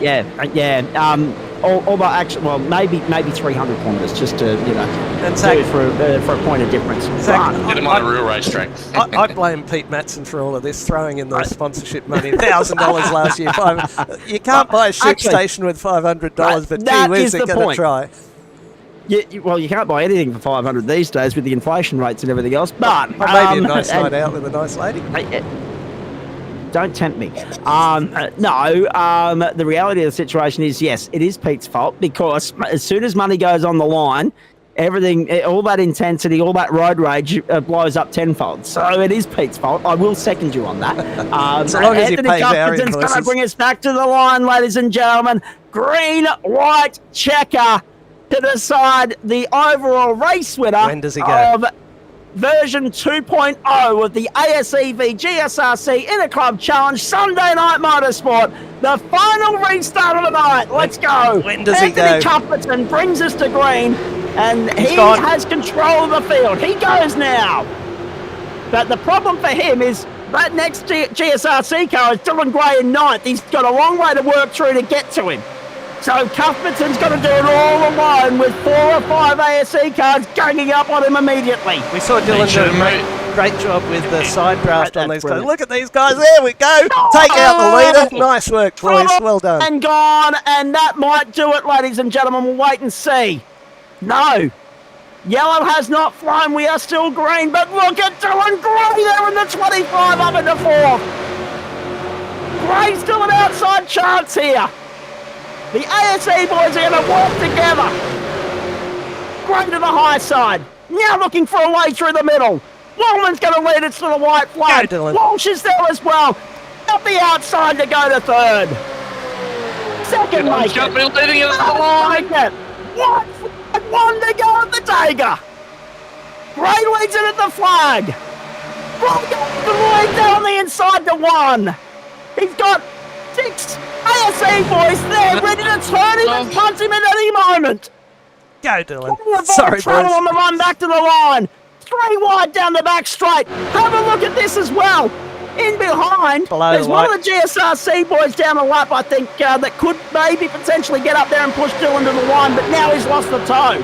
Although actually, well, maybe 300 kilometres just to And do it for a point of difference. Get him on a real racetrack. I blame Pete Matson for all of this, throwing in the sponsorship money, $1,000 last year. You can't buy a ship station with $500, but gee whiz, they're going to try. Well, you can't buy anything for 500 these days with the inflation rates and everything else. But maybe a nice night out with a nice lady. Don't tempt me. The reality of the situation is, yes, it is Pete's fault, because as soon as money goes on the line, everything, all that intensity, all that road rage blows up tenfold. So it is Pete's fault. I will second you on that. So long as Anthony you pay our Cuthbertson's going to invoices. bring us back to the line, ladies and gentlemen. Green, white checker to decide the overall race winner. When does he go? Of version 2.0 of the ASEV GSRC Interclub Challenge Sunday Night Motorsport. The final restart of the night. Let's go. When does he go? Anthony Cuthbertson brings us to green, and he has control of the field. He goes now. But the problem for him is that next GSRC car is Dylan Gray in ninth. He's got a long way to work through to get to him. So Cuthbertson's got to do it all alone with 4 or 5 ASE cars ganging up on him immediately. We saw Dylan do a great job with the side draft on these guys. Look at these guys. There we go. Take out the leader. Nice work, boys. Well done. And gone, and that might do it, ladies and gentlemen. We'll wait and see. No. Yellow has not flown. We are still green, but look at Dylan Gray there in the 25 up into 4th. Gray's still an outside chance here. The ASE boys are going to work together. Gray to the high side. Now looking for a way through the middle. Wallman's going to lead us to the white flag. Walsh is there as well. Up the outside to go to 3rd. Second make it. Leading it at the line. What? 1 to go at the Dagger. Gray leads it at the flag. Gray goes the lead down the inside to 1. He's got 6 ASE boys there, ready to turn him and punch him at any moment. Go, Dylan. Sorry, boys. On the run back to the line. 3 wide down the back straight. Have a look at this as well. In behind, there's one of the GSRC boys down the lap, I think, that could maybe potentially get up there and push Dylan to the line, but now he's lost the toe.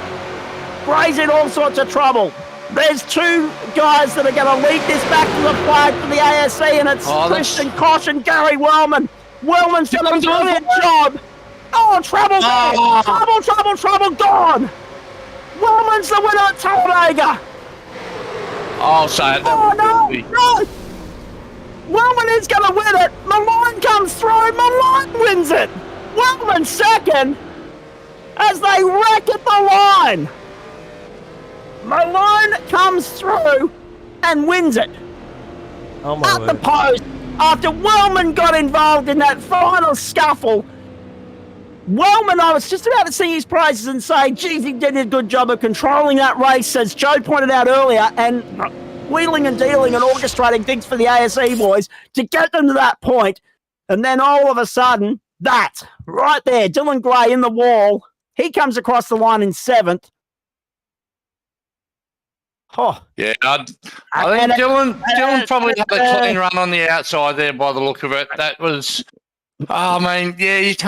Gray's in all sorts of trouble. There's 2 guys that are going to lead this back to the flag for the ASC, and it's Christian Koch and Gary Wellman. Wellman's done a brilliant job. Oh, trouble there. Trouble gone. Wellman's the winner at Talladega. I'll say it. Oh, no. Wellman is going to win it. Malone comes through. Malone wins it. Wellman second as they wreck at the line. Malone comes through and wins it. Oh my at the post. After Wellman got involved in that final scuffle, Wellman, I was just about to sing his praises and say, geez, he did a good job of controlling that race, as Joe pointed out earlier, and wheeling and dealing and orchestrating things for the ASE boys to get them to that point. And then all of a sudden, that, right there, Dylan Gray in the wall, he comes across the line in 7th. Oh. Yeah, I think Dylan probably had a clean run on the outside there by the look of it. That was, you come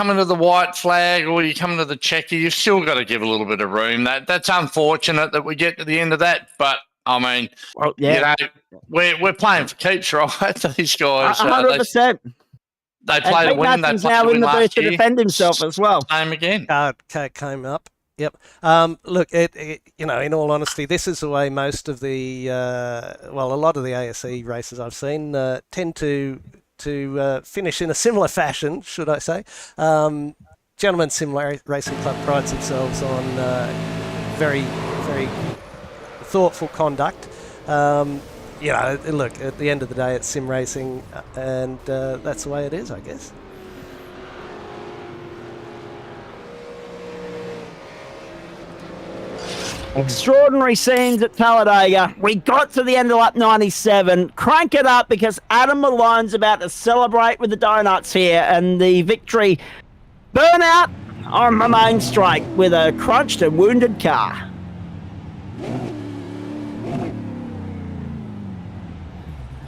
into the white flag or you come into the checker, you've still got to give a little bit of room. That's unfortunate that we get to the end of that, but we're playing for keeps, right? These guys, 100%. They play to win. They now in the booth to defend himself as well. Same again. Card came up. Yep. Look, in all honesty, this is the way most of the a lot of the ASE races I've seen tend to finish in a similar fashion, should I say. Gentlemen's Sim Racing Club prides themselves on very, very thoughtful conduct. Look, at the end of the day, it's sim racing, and that's the way it is, I guess. Extraordinary scenes at Talladega. We got to the end of lap 97. Crank it up because Adam Malone's about to celebrate with the donuts here, and the victory burnout on the main straight with a crunched and wounded car.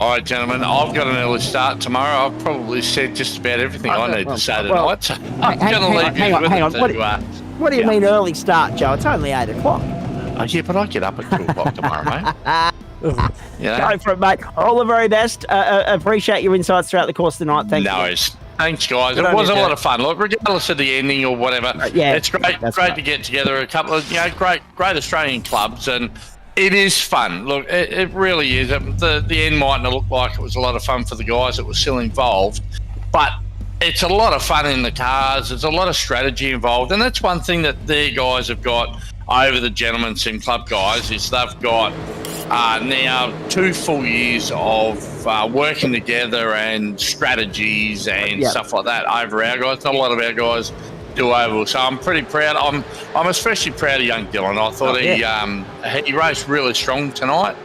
All right, gentlemen, I've got an early start tomorrow. I've probably said just about everything I need to say tonight. So I'm going to leave you with it. What do you mean early start, Joe? It's only 8 o'clock. Oh, yeah, but I get up at 2 o'clock tomorrow, mate. Go for it, mate. All the very best. Appreciate your insights throughout the course of the night. Thank you. Thanks, guys. It was a lot of fun. Look, regardless of the ending or whatever, it's great to get together a couple of great Australian clubs, and it is fun. Look, it really is. The end mightn't have looked like it was a lot of fun for the guys that were still involved, but it's a lot of fun in the cars. There's a lot of strategy involved, and that's one thing that their guys have got over the Gentlemen's Sim Club guys, is they've got now 2 full years of working together and strategies and stuff like that over our guys. Not a lot of our guys do over, so I'm pretty proud. I'm especially proud of young Dylan. I thought he raced really strong tonight.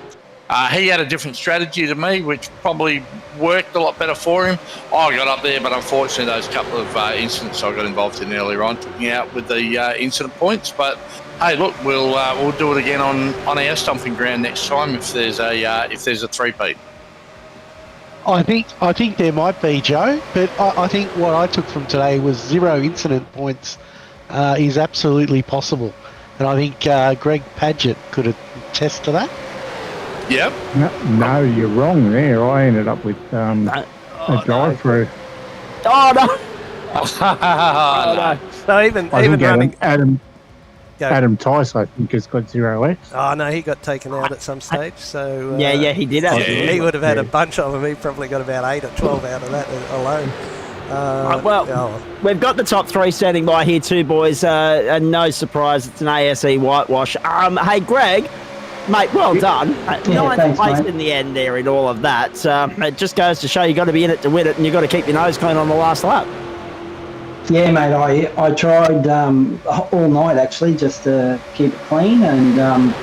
He had a different strategy to me, which probably worked a lot better for him. I got up there, but unfortunately those couple of incidents I got involved in earlier on took me out with the incident points. But hey, look, we'll do it again on our stomping ground next time if there's a three-peat. I think there might be, Joe, but I think what I took from today was 0 incident points is absolutely possible, and I think Greg Padgett could attest to that. Yep. No, you're wrong there. I ended up with a drive-through. Oh no! So even running. Adam Tice, I think, has got 0 X. Oh no, he got taken out at some stage. So he did. He would have had a bunch of them. He probably got about 8 or 12 out of that alone. We've got the top 3 standing by here too, boys. And no surprise, it's an ASE whitewash. Hey, Greg, mate, well done. 9th place in the end there in all of that. It just goes to show you got to be in it to win it, and you got to keep your nose clean on the last lap. Yeah, mate, I tried all night actually just to keep it clean, and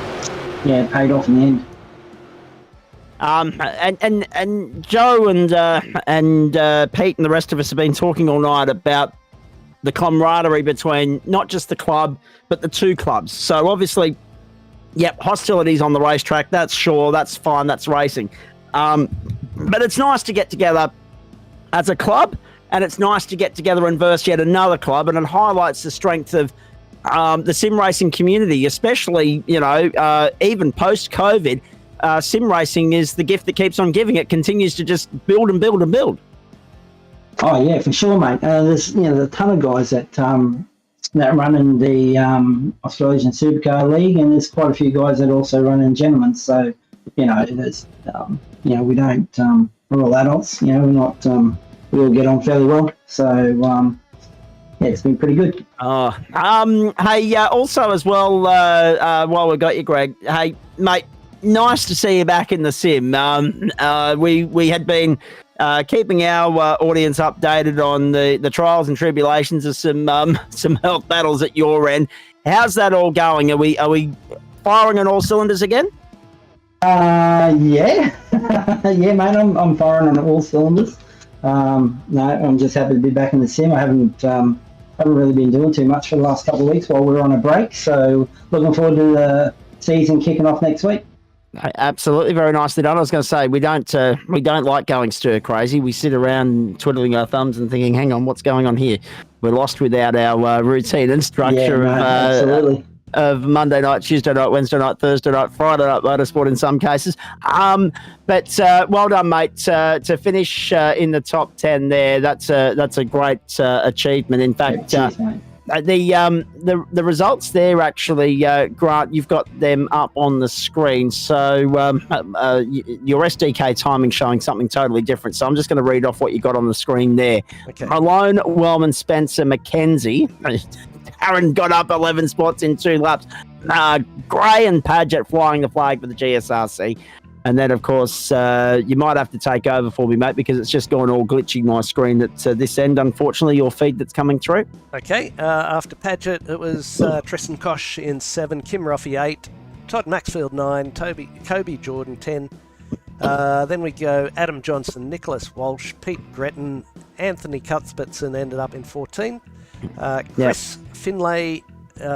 it paid off in the end. And Joe and Pete and the rest of us have been talking all night about the camaraderie between not just the club but the 2 clubs. So obviously, hostilities on the racetrack. That's sure, that's fine, that's racing. But it's nice to get together as a club. And it's nice to get together and verse yet another club, and it highlights the strength of the sim racing community, especially, even post-COVID. Sim racing is the gift that keeps on giving. It continues to just build and build and build. Oh, yeah, for sure, mate. There's a ton of guys that run in the Australasian Supercar League, and there's quite a few guys that also run in Gentlemen's. So, there's, we don't, we're all adults, we're not... we all get on fairly well, so it's been pretty good. Hey, also as well, while we got you, Greg, hey, mate, nice to see you back in the sim. We had been keeping our audience updated on the trials and tribulations of some health battles at your end. How's that all going? Are we firing on all cylinders again? Yeah, yeah, mate, I'm firing on all cylinders. No, I'm just happy to be back in the sim. I haven't really been doing too much for the last couple of weeks while we were on a break. So looking forward to the season kicking off next week. Absolutely, very nicely done. I was going to say we don't like going stir crazy. We sit around twiddling our thumbs and thinking, "Hang on, what's going on here?" We're lost without our routine and structure absolutely. Of Monday night, Tuesday night, Wednesday night, Thursday night, Friday night motorsport in some cases. But well done, mate, to finish in the top 10 there. That's a great achievement. In fact, the results there actually, Grant, you've got them up on the screen. So your SDK timing showing something totally different. So I'm just going to read off what you got on the screen there. Okay. Malone, Wellman, Spencer, McKenzie. Aaron got up 11 spots in 2 laps. Gray and Padgett flying the flag for the GSRC. And then, of course, you might have to take over for me, mate, because it's just gone all glitchy, my screen at this end, unfortunately, your feed that's coming through. Okay, after Padgett, it was Tristan Koch in 7, Kim Roffey 8, Todd Maxfield 9, Kobe Jordan 10. Then we go Adam Johnson, Nicholas Walsh, Pete Gretton, Anthony Cuthbertson ended up in 14. Chris Finlay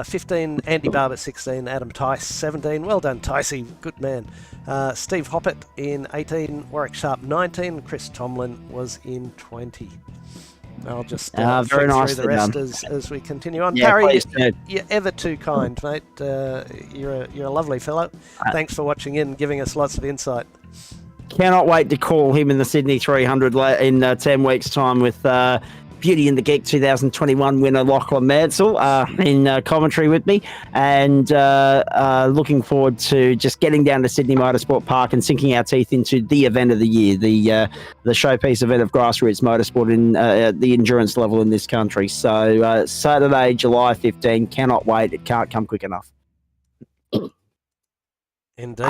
15, Andy Barber 16, Adam Tice 17. Well done, Ticey, good man. Steve Hoppett in 18, Warwick Sharp 19, Chris Tomlin was in 20. I'll just very flick nice through the rest as we continue on. Yeah, Barry, please, you're ever too kind, mate. You're a lovely fellow. Thanks for watching in, giving us lots of insight. Cannot wait to call him in the Sydney 300 in 10 weeks' time with Beauty and the Geek 2021 winner Lachlan Mansell in commentary with me, and looking forward to just getting down to Sydney Motorsport Park and sinking our teeth into the event of the year, the showpiece event of grassroots motorsport in the endurance level in this country. So Saturday, July 15, cannot wait. It can't come quick enough. Indeed.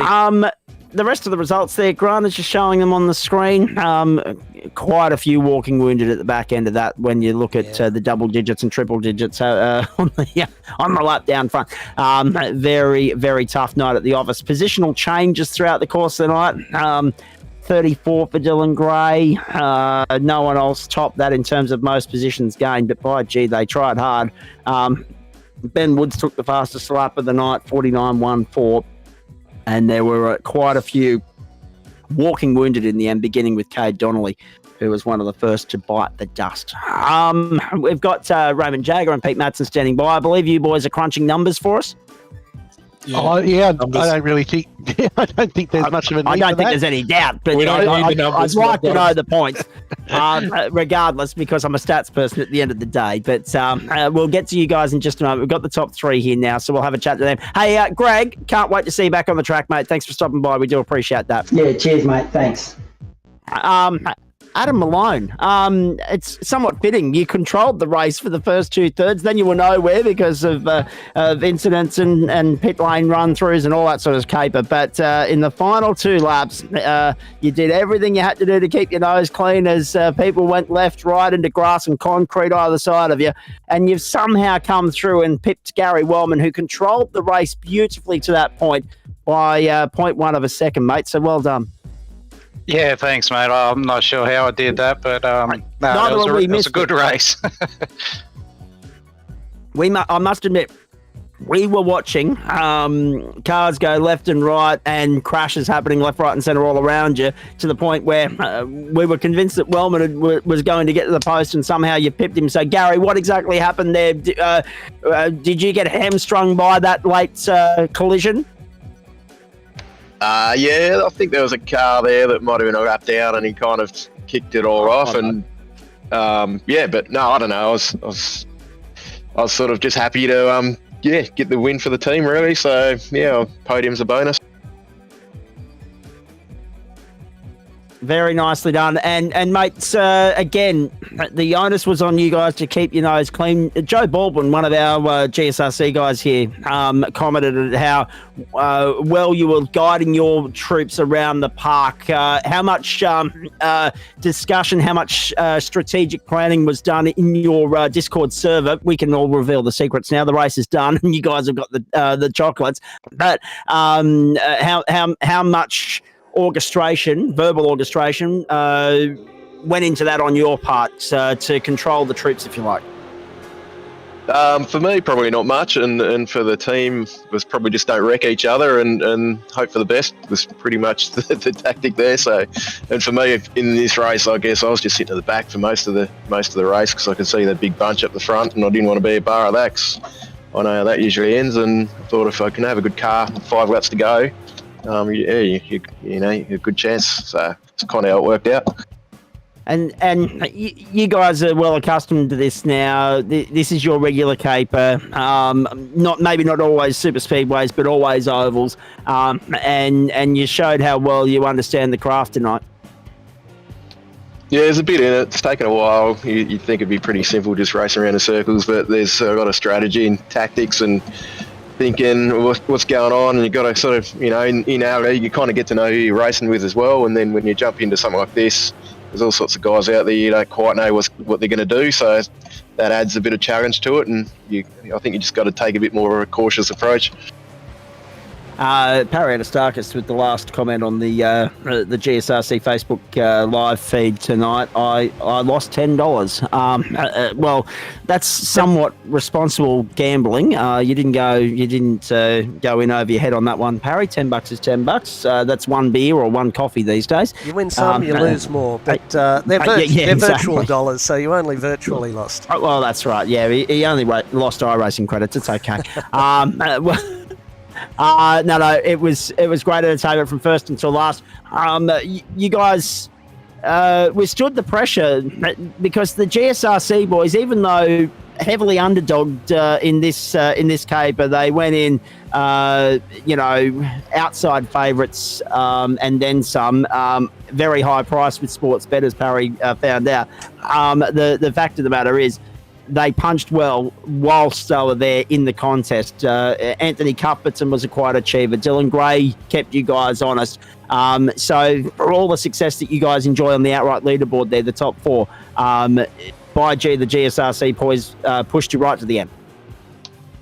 The rest of the results there, Grant, is just showing them on the screen. Quite a few walking wounded at the back end of that when you look at the double digits and triple digits on the lap down front. Very, very tough night at the office. Positional changes throughout the course of the night. 34 for Dylan Gray. No one else topped that in terms of most positions gained, but by gee, they tried hard. Ben Woods took the fastest lap of the night, 49.14. And there were quite a few walking wounded in the end, beginning with Cade Donnelly, who was one of the first to bite the dust. We've got Raymond Jagger and Pete Madsen standing by. I believe you boys are crunching numbers for us. I don't really think. I don't think there's much of a need. I don't for think that. there's any doubt, but We don't need the I'd numbers, like to but- know the points, regardless, because I'm a stats person at the end of the day. But we'll get to you guys in just a moment. We've got the top 3 here now, so we'll have a chat to them. Hey, Greg, can't wait to see you back on the track, mate. Thanks for stopping by. We do appreciate that. Yeah, cheers, mate. Thanks. Adam Malone, it's somewhat fitting. You controlled the race for the first 2/3, then you were nowhere because of incidents and pit lane run-throughs and all that sort of caper. But in the final 2 laps, you did everything you had to do to keep your nose clean as people went left, right into grass and concrete either side of you. And you've somehow come through and pipped Gary Wellman, who controlled the race beautifully to that point by 0.1 of a second, mate. So well done. Yeah, thanks, mate. I'm not sure how I did that, but it was a good race. I must admit, we were watching cars go left and right and crashes happening left, right and centre all around you, to the point where we were convinced that Wellman was going to get to the post, and somehow you pipped him. So, Gary, what exactly happened there? Did you get hamstrung by that late collision? Yeah, I think there was a car there that might have been a lap down, and he kind of kicked it all off. And but no, I don't know. I was sort of just happy to get the win for the team, really. So yeah, podium's a bonus. Very nicely done. And mates, again, the onus was on you guys to keep your nose clean. Joe Baldwin, one of our GSRC guys here, commented at how well you were guiding your troops around the park. How much discussion, how much strategic planning was done in your Discord server? We can all reveal the secrets now. The race is done and you guys have got the chocolates. But how much verbal orchestration went into that on your part to control the troops, if you like? For me, probably not much, and for the team, was probably just don't wreck each other and hope for the best. Was pretty much the tactic there. So, and for me in this race, I guess I was just sitting at the back for most of the race because I could see that big bunch up the front, and I didn't want to be a bar of that. 'Cause I know how that usually ends, and I thought if I can have a good car, 5 laps to go. You know, a good chance. So it's kind of how it worked out. And you guys are well accustomed to this now. This is your regular caper. Maybe not always super speedways, but always ovals. And you showed how well you understand the craft tonight. Yeah, there's a bit in it. It's taken a while. You'd think it'd be pretty simple, just racing around in circles, but there's a lot of strategy and tactics and thinking what's going on, and you've got to sort of, in our league, you kind of get to know who you're racing with as well, and then when you jump into something like this, there's all sorts of guys out there you don't quite know what they're going to do, so that adds a bit of challenge to it, and I think you just got to take a bit more of a cautious approach. Parry Anastakis with the last comment on the GSRC Facebook live feed tonight. I lost $10. Well, that's somewhat responsible gambling. You didn't go in over your head on that one, Parry. $10 is $10. That's one beer or one coffee these days. You win some, you lose more, but they're virtual dollars, so you only virtually lost. Well, that's right. Yeah, he only lost iRacing credits. It's okay. No, it was great entertainment from first until last. You guys withstood the pressure because the GSRC boys, even though heavily underdogged in this caper, they went in, outside favourites and then some. Very high price with sports bet, as Parry found out. The fact of the matter is, they punched well whilst they were there in the contest. Anthony Cuthbertson was a quiet achiever. Dylan Gray kept you guys honest. So for all the success that you guys enjoy on the outright leaderboard there, the top four, by G, the GSRC boys pushed you right to the end.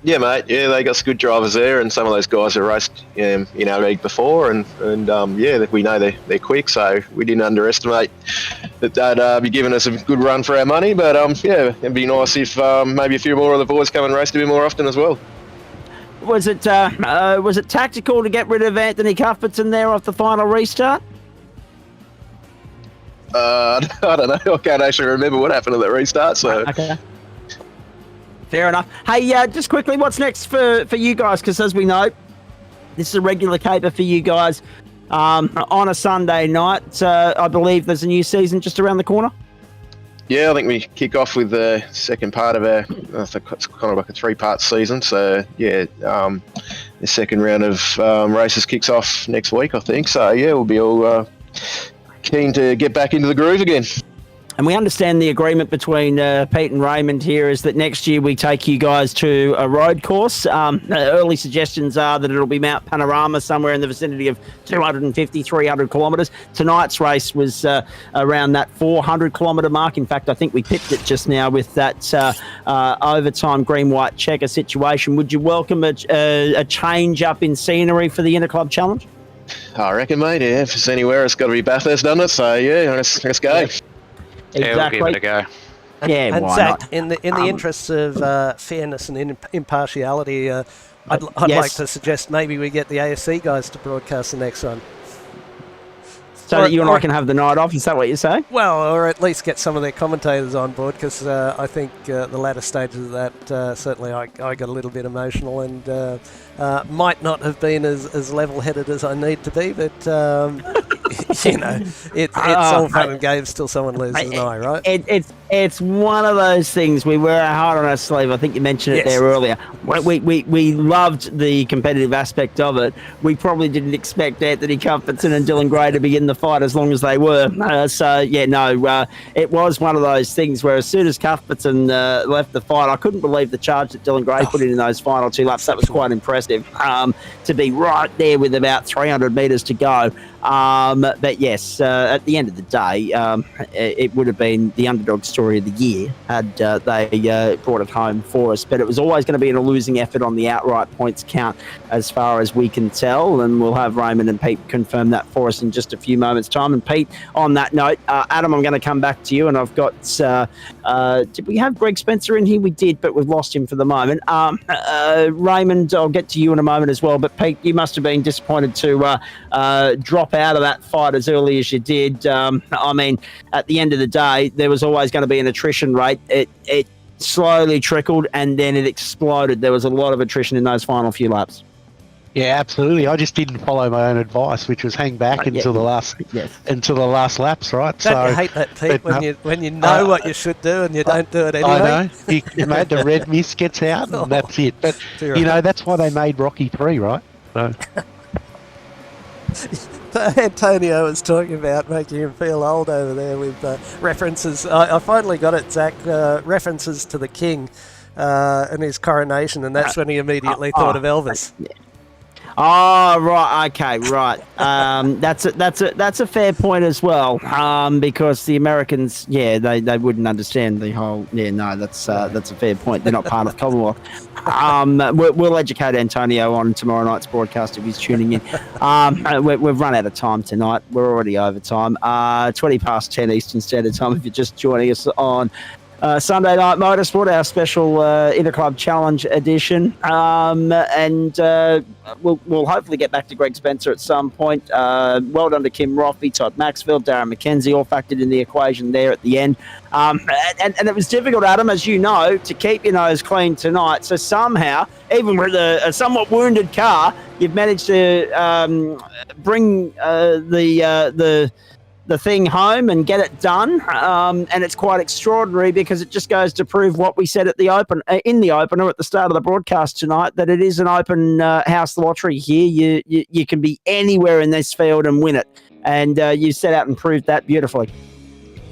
Yeah, mate. Yeah, they got some good drivers there, and some of those guys have raced in our league before, and we know they're quick, so we didn't underestimate that they'd be giving us a good run for our money. But it'd be nice if maybe a few more of the boys come and race a bit more often as well. Was it tactical to get rid of Anthony Cuthbertson there off the final restart? I don't know. I can't actually remember what happened at that restart. So. Okay. Fair enough. Hey, just quickly, what's next for you guys? Because as we know, this is a regular caper for you guys on a Sunday night. I believe there's a new season just around the corner. Yeah, I think we kick off with the second part of I think it's kind of like a 3-part season. So, yeah, the second round of races kicks off next week, I think. So, yeah, we'll be all keen to get back into the groove again. And we understand the agreement between Pete and Raymond here is that next year we take you guys to a road course. Early suggestions are that it'll be Mount Panorama, somewhere in the vicinity of 250, 300 kilometres. Tonight's race was around that 400-kilometre mark. In fact, I think we pipped it just now with that overtime green-white checker situation. Would you welcome a change up in scenery for the Interclub Challenge? I reckon, mate. Yeah, if it's anywhere, it's got to be Bathurst, doesn't it? So, yeah, let's go. Yeah. Exactly. Yeah, we'll give it a go. Yeah, and why Zach, not? in the interests of fairness and impartiality, I'd like to suggest maybe we get the ASC guys to broadcast the next one. So that you and I can have the night off, is that what you're saying? Well, or at least get some of their commentators on board, because I think the latter stages of that, certainly I got a little bit emotional and might not have been as level-headed as I need to be, but, it's all fun and games till someone loses an eye, right? It's one of those things we wear our heart on our sleeve. I think you mentioned it there earlier. We loved the competitive aspect of it. We probably didn't expect Anthony Cuthbertson and Dylan Gray to be in the fight as long as they were. It was one of those things where as soon as Cuthbertson left the fight, I couldn't believe the charge that Dylan Gray put in those final 2 laps. That was quite impressive to be right there with about 300 metres to go. But yes, at the end of the day, it would have been the underdog story of the year had they brought it home for us. But it was always going to be a losing effort on the outright points count as far as we can tell. And we'll have Raymond and Pete confirm that for us in just a few moments' time. And Pete, on that note, Adam, I'm going to come back to you. And I've got, did we have Greg Spencer in here? We did, but we've lost him for the moment. Raymond, I'll get to you in a moment as well. But Pete, you must have been disappointed to drop out of that fight as early as you did. I mean, at the end of the day, there was always going to be an attrition rate. It slowly trickled and then it exploded. There was a lot of attrition in those final few laps. Yeah, absolutely. I just didn't follow my own advice, which was hang back until the last laps, right? Don't you hate that, Pete, when you know what you should do and you don't do it anyway? I know. Mate, the red mist gets out and that's it. But, that's why they made Rocky 3, right? So. Antonio was talking about making him feel old over there with references. I finally got it, Zach, references to the King and his coronation, and that's when he immediately thought of Elvis. Oh, right. Okay, right. That's a fair point as well. Because the Americans, they wouldn't understand the whole. Yeah, no, that's a fair point. They're not part of the Commonwealth. We'll educate Antonio on tomorrow night's broadcast if he's tuning in. We've run out of time tonight. We're already over time. 20 past 10 Eastern Standard Time. If you're just joining us on Sunday Night Motorsport, our special Interclub Challenge edition, and we'll hopefully get back to Greg Spencer at some point. Well done to Kim Roffey, Todd Maxfield, Darren McKenzie, all factored in the equation there at the end. And it was difficult, Adam, as you know, to keep your nose clean tonight. So somehow, even with a somewhat wounded car, you've managed to bring the thing home and get it done, and it's quite extraordinary because it just goes to prove what we said at the in the opener at the start of the broadcast tonight, that it is an open house lottery here. You can be anywhere in this field and win it, and you set out and proved that beautifully.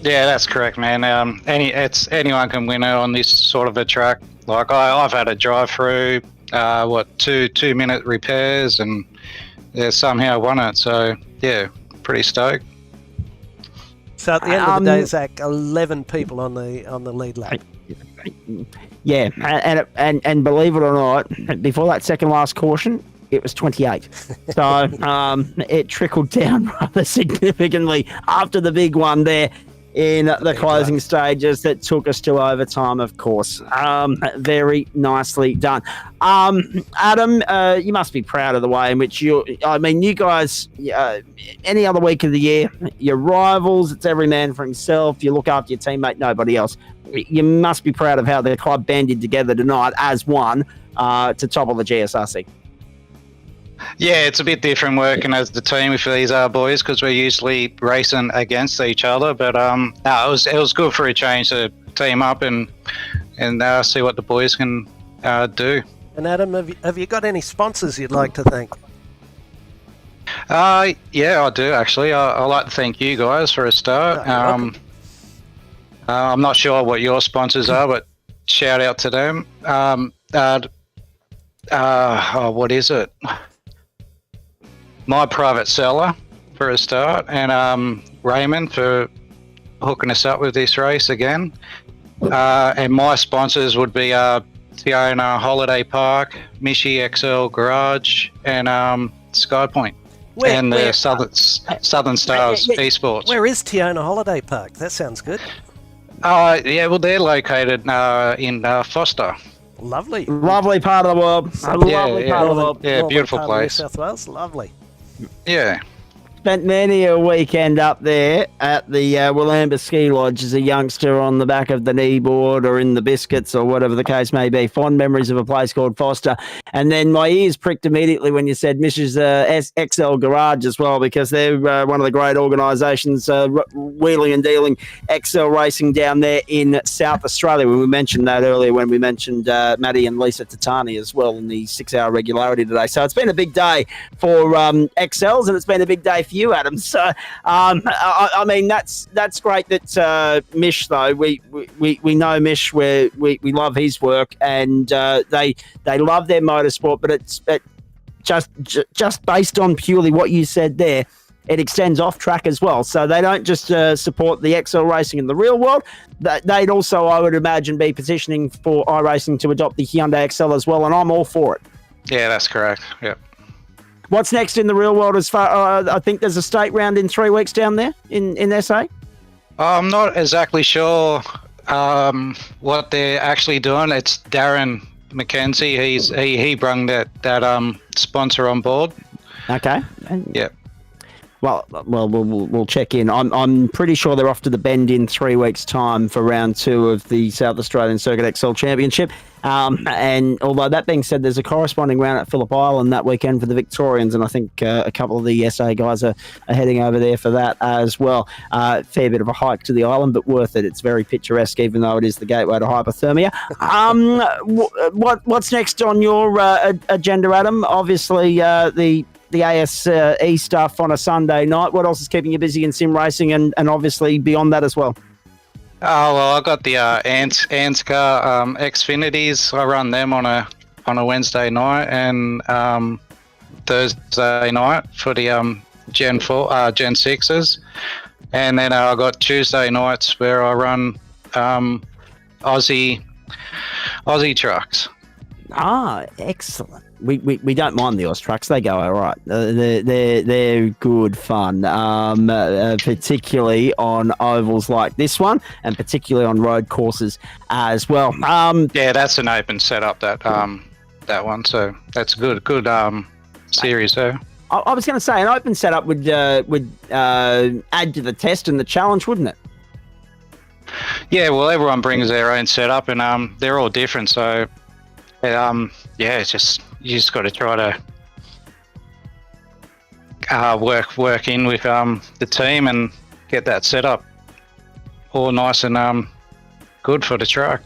Yeah, that's correct, man. Anyone can win it on this sort of a track. Like I've had a drive through, 2-minute repairs, and somehow won it. So yeah, pretty stoked. So at the end of the day, Zach, 11 people on the lead lap. Yeah, and believe it or not, before that second last caution, it was 28. So it trickled down rather significantly after the big one there in the closing stages that took us to overtime, of course. Very nicely done. Adam, you must be proud of the way in which you guys, any other week of the year, your rivals, it's every man for himself. You look after your teammate, nobody else. You must be proud of how the club banded together tonight as one to topple the GSRC. Yeah, it's a bit different working as the team with these boys because we're usually racing against each other. But it was good for a change to team up and see what the boys can do. And Adam, have you got any sponsors you'd like to thank? Yeah, I do actually. I like to thank you guys for a start. I'm not sure what your sponsors are, but shout out to them. What is it? My Private Seller for a start, and Raymond for hooking us up with this race again. And my sponsors would be Fiona Holiday Park, Mishi XL Garage, and SkyPoint, and the Southern Stars Esports. Where is Tiona Holiday Park? That sounds good. Yeah, well, they're located in Foster. Lovely part of the world. Lovely part of the world. Yeah, beautiful place. South Wales, lovely. Yeah. Spent many a weekend up there at the Willamber Ski Lodge as a youngster on the back of the kneeboard or in the biscuits or whatever the case may be. Fond memories of a place called Foster. And then my ears pricked immediately when you said Mrs. XL Garage as well, because they're one of the great organisations wheeling and dealing XL racing down there in South Australia. When we mentioned that earlier, when we mentioned Maddie and Lisa Tatani as well in the 6-hour regularity today. So it's been a big day for XLs, and it's been a big day for you, Adam. So I mean that's great that Mish, though, we know Mish, where we love his work, and they love their motorsport, but it's just based on purely what you said there, it extends off track as well. So they don't just support the XL racing in the real world. They'd also, I would imagine, be positioning for iRacing to adopt the Hyundai XL as well, and I'm all for it. Yeah, that's correct. Yep. What's next in the real world as far? I think there's a state round in 3 weeks down there in SA. I'm not exactly sure what they're actually doing. It's Darren McKenzie. He brung that sponsor on board. Okay. Yep. We'll check in. I'm pretty sure they're off to the Bend in 3 weeks' time for round 2 of the South Australian Circuit XL Championship. And although that being said, there's a corresponding round at Phillip Island that weekend for the Victorians, and I think a couple of the SA guys are heading over there for that as well. Fair bit of a hike to the island, but worth it. It's very picturesque, even though it is the gateway to hypothermia. What's next on your agenda, Adam? Obviously, the ASE stuff on a Sunday night. What else is keeping you busy in sim racing and obviously beyond that as well? Oh, well, I got the Anscar Xfinities. I run them on a Wednesday night and Thursday night for the Gen 6s. And then I got Tuesday nights where I run Aussie trucks. Ah, excellent. We don't mind the Oz trucks. They go all right. They're good fun, particularly on ovals like this one, and particularly on road courses as well. Yeah, that's an open setup, that one. So that's a good series there. I was going to say an open setup would add to the test and the challenge, wouldn't it? Yeah, well, everyone brings their own setup, and they're all different. So it's just. You just got to try to work in with the team and get that set up all nice and good for the truck.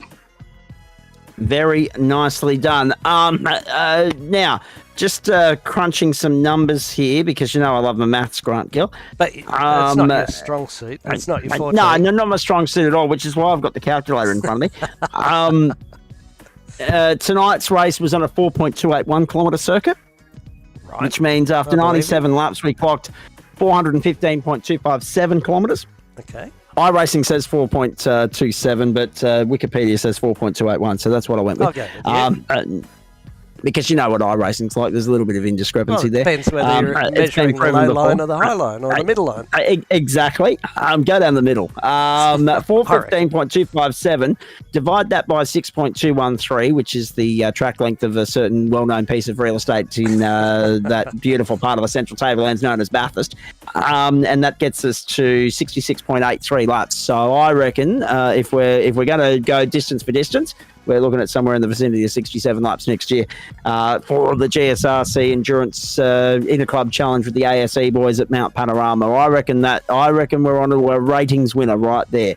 Very nicely done. Now, just crunching some numbers here because I love my maths, Grant Gill. But that's not your strong suit. That's not your forte. No, not my strong suit at all, which is why I've got the calculator in front of me. Tonight's race was on a 4.281 kilometre circuit, which means after 97 laps, we clocked 415.257 kilometres. Okay. iRacing says 4.27, but Wikipedia says 4.281, so that's what I went with. Okay. Because you know what iRacing's like, there's a little bit of indiscrepancy there. Depends whether you're measuring the low line or the high line or the middle line. Exactly. Go down the middle. 415.257, divide that by 6.213, which is the track length of a certain well-known piece of real estate in that beautiful part of the Central Tablelands known as Bathurst. And that gets us to 66.83 laps. So I reckon if we're going to go distance for distance, we're looking at somewhere in the vicinity of 67 laps next year for the GSRC Endurance Interclub Challenge with the ASE boys at Mount Panorama. I reckon we're on to a ratings winner right there.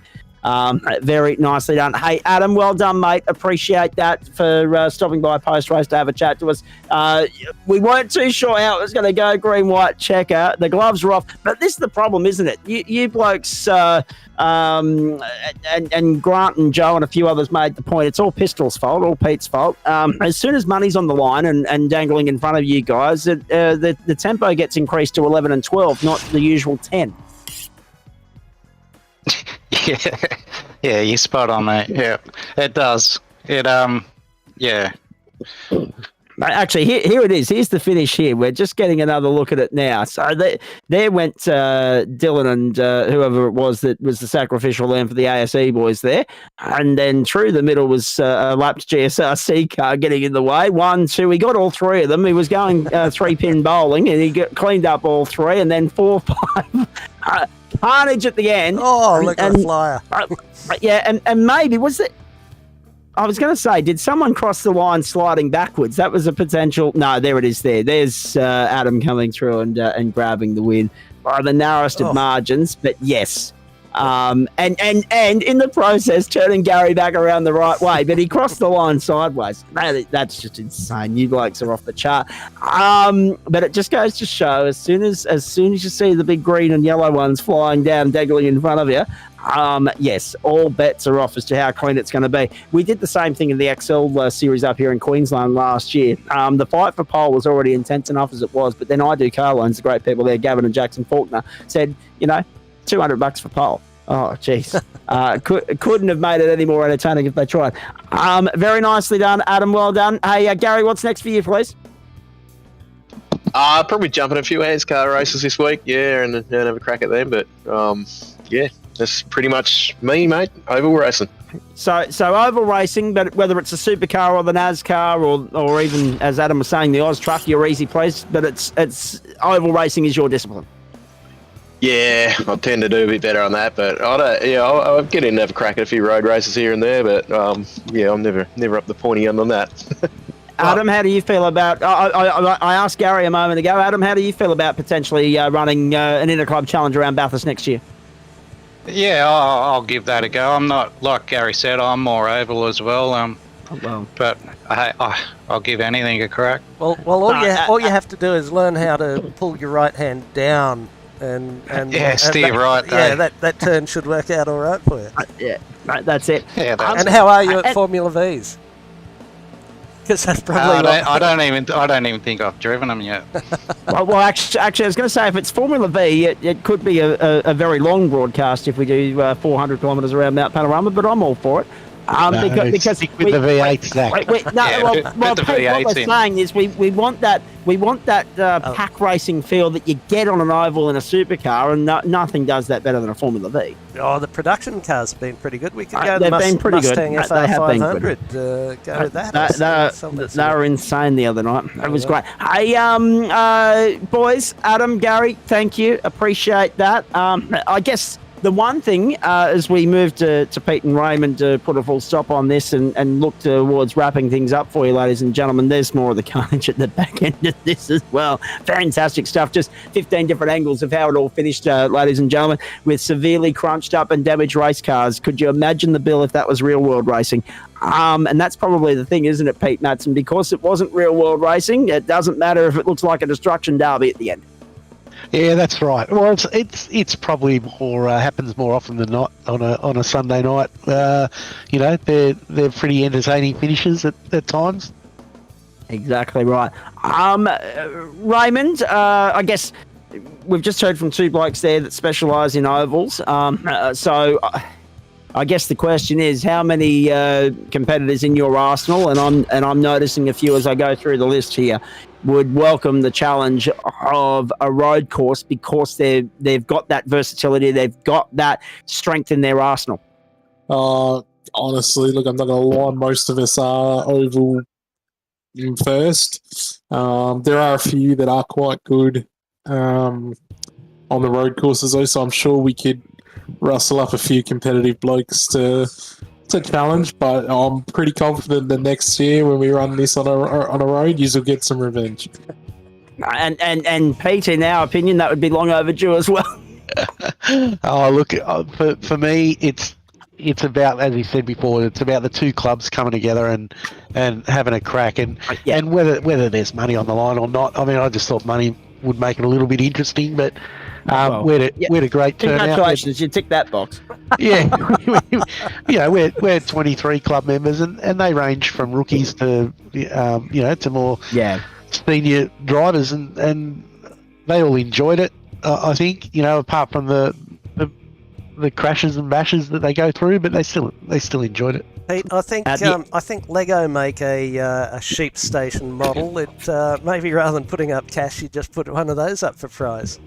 Very nicely done. Hey, Adam, well done, mate. Appreciate that for stopping by post-race to have a chat to us. We weren't too sure how it was going to go, green, white, checker. The gloves are off. But this is the problem, isn't it? You blokes and Grant and Joe and a few others made the point. It's all Pistol's fault, all Pete's fault. As soon as money's on the line and dangling in front of you guys, the tempo gets increased to 11 and 12, not the usual 10. Yeah, you're spot on, mate. Yeah, it does. Yeah. Actually, here it is. Here's the finish here. We're just getting another look at it now. So there went Dylan and whoever it was that was the sacrificial lamb for the ASE boys there. And then through the middle was a lapped GSRC car getting in the way. 1, 2, he got all three of them. He was going 3-pin bowling and he cleaned up all three. And then 4, 5... carnage at the end. Oh, look at the flyer. And maybe was it... I was going to say, did someone cross the line sliding backwards? That was a potential... No, there it is there. There's Adam coming through and grabbing the win by the narrowest of margins, but yes. And in the process, turning Gary back around the right way, but he crossed the line sideways. That's just insane. You blokes are off the chart. But it just goes to show, as soon as you see the big green and yellow ones flying down, dangling in front of you, yes, all bets are off as to how clean it's going to be. We did the same thing in the XL series up here in Queensland last year. The fight for pole was already intense enough as it was, but then I Do Car Loans, the great people there, Gavin and Jackson Faulkner, said, $200 for pole. Oh, jeez. Couldn't have made it any more entertaining if they tried. Very nicely done, Adam. Well done. Hey, Gary, what's next for you, please? Probably jumping a few car races this week, and have a crack at them. But that's pretty much me, mate. Oval racing. So oval racing, but whether it's a supercar or the NASCAR or even, as Adam was saying, the Oz truck, you're easy place. But it's oval racing is your discipline. Yeah, I tend to do a bit better on that, but I don't. Yeah, I'll get in and have a crack at a few road races here and there, but yeah, I'm never up the pointy end on that. Adam, how do you feel about? I asked Gary a moment ago. Adam, how do you feel about potentially running an Interclub challenge around Bathurst next year? Yeah, I'll give that a go. I'm not, like Gary said, I'm more oval as well. But I'll give anything a crack. Well, all you have to do is learn how to pull your right hand down and steer that, right. Yeah, that turn should work out all right for you. Yeah, that's it. Yeah, and how are you at Formula Vs? Because that's probably. I don't even think I've driven them yet. well, actually, I was going to say, if it's Formula V, it could be a very long broadcast if we do 400 kilometres around Mount Panorama, but I'm all for it. Because stick with the V8 stack. Pete, what we're saying is we want that pack racing feel that you get on an oval in a supercar, and nothing does that better than a Formula V. Oh, the production cars have been pretty good. We could go they've the been pretty Mustang good. FR They have been 500. good. Go with that. They were insane the other night. It was great. Hey, boys, Adam, Gary, thank you. Appreciate that. I guess the one thing, as we move to Pete and Raymond to put a full stop on this and look towards wrapping things up for you, ladies and gentlemen, there's more of the carnage at the back end of this as well. Fantastic stuff. Just 15 different angles of how it all finished, ladies and gentlemen, with severely crunched up and damaged race cars. Could you imagine the bill if that was real world racing? And that's probably the thing, isn't it, Pete Matson? Because it wasn't real world racing, it doesn't matter if it looks like a destruction derby at the end. Yeah, that's right. Well, it's probably more happens more often than not on a Sunday night. They're pretty entertaining finishes at times. Exactly right. Raymond, I guess we've just heard from two blokes there that specialise in ovals. So I guess the question is, how many competitors in your arsenal, and I'm noticing a few as I go through the list here, would welcome the challenge of a road course because they've got that versatility, they've got that strength in their arsenal? Honestly, look, I'm not going to lie, most of us are oval in first. There are a few that are quite good on the road courses though, so I'm sure we could rustle up a few competitive blokes to challenge, but I'm pretty confident that next year when we run this on a road, you'll get some revenge. And Pete, in our opinion, that would be long overdue as well. Oh, look, for me, it's about, as you said before, it's about the two clubs coming together and having a crack, and whether there's money on the line or not. I mean, I just thought money would make it a little bit interesting, but we had a great turnout. Congratulations, you ticked that box. Yeah, we're 23 club members, and they range from rookies to to more senior drivers, and they all enjoyed it. I think apart from the crashes and bashes that they go through, but they still enjoyed it. Pete, I think Lego make a sheep station model. It maybe rather than putting up cash, you just put one of those up for prize.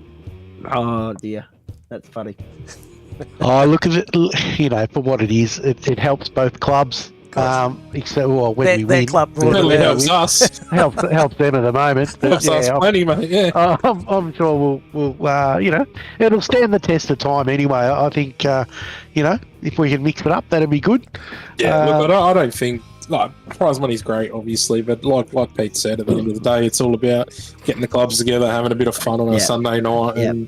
Oh dear, that's funny. Oh, look at it. For what it is, it helps both clubs. Except when we win, club really helps us. helps them at the moment. But, helps us plenty, mate. Yeah, I'm sure we'll it'll stand the test of time anyway. I think if we can mix it up, that'd be good. Yeah, look, I don't think. Prize money's great, obviously, but like Pete said, at the end of the day, it's all about getting the clubs together, having a bit of fun on a Sunday night, and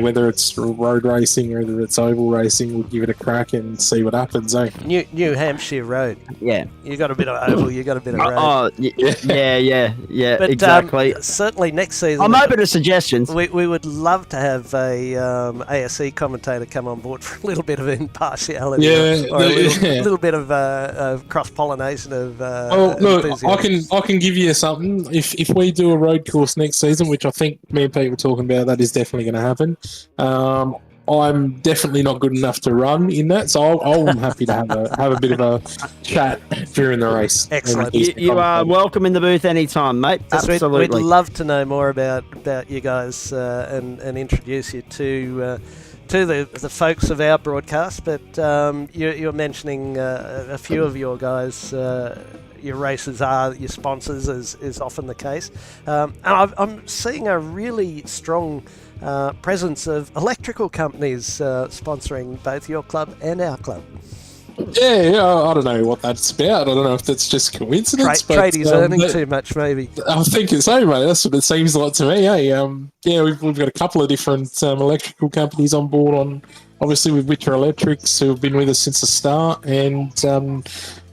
whether it's road racing or whether it's oval racing, we'll give it a crack and see what happens. New Hampshire Road. Yeah, you got a bit of oval, you got a bit of road. Yeah, but, exactly. Certainly next season, I'm open to suggestions. We would love to have a ASC commentator come on board for a little bit of impartiality, or a little bit of cross pollination. Look, I can give you something. If we do a road course next season, which I think me and Pete were talking about, that is definitely going to happen. I'm definitely not good enough to run in that, so I'm happy to have a bit of a chat during the race. Excellent. You are welcome in the booth anytime, mate. Absolutely. We'd love to know more about you guys and introduce you to the folks of our broadcast, but you're mentioning a few of your guys your races are your sponsors, is often the case. And I'm seeing a really strong presence of electrical companies sponsoring both your club and our club. Yeah, I don't know what that's about. I don't know if that's just coincidence. Tradies earning too much, maybe. I think it's so, mate. That's what it seems like to me. Yeah, we've got a couple of different electrical companies on board. On obviously with Witcher Electrics, who have been with us since the start, and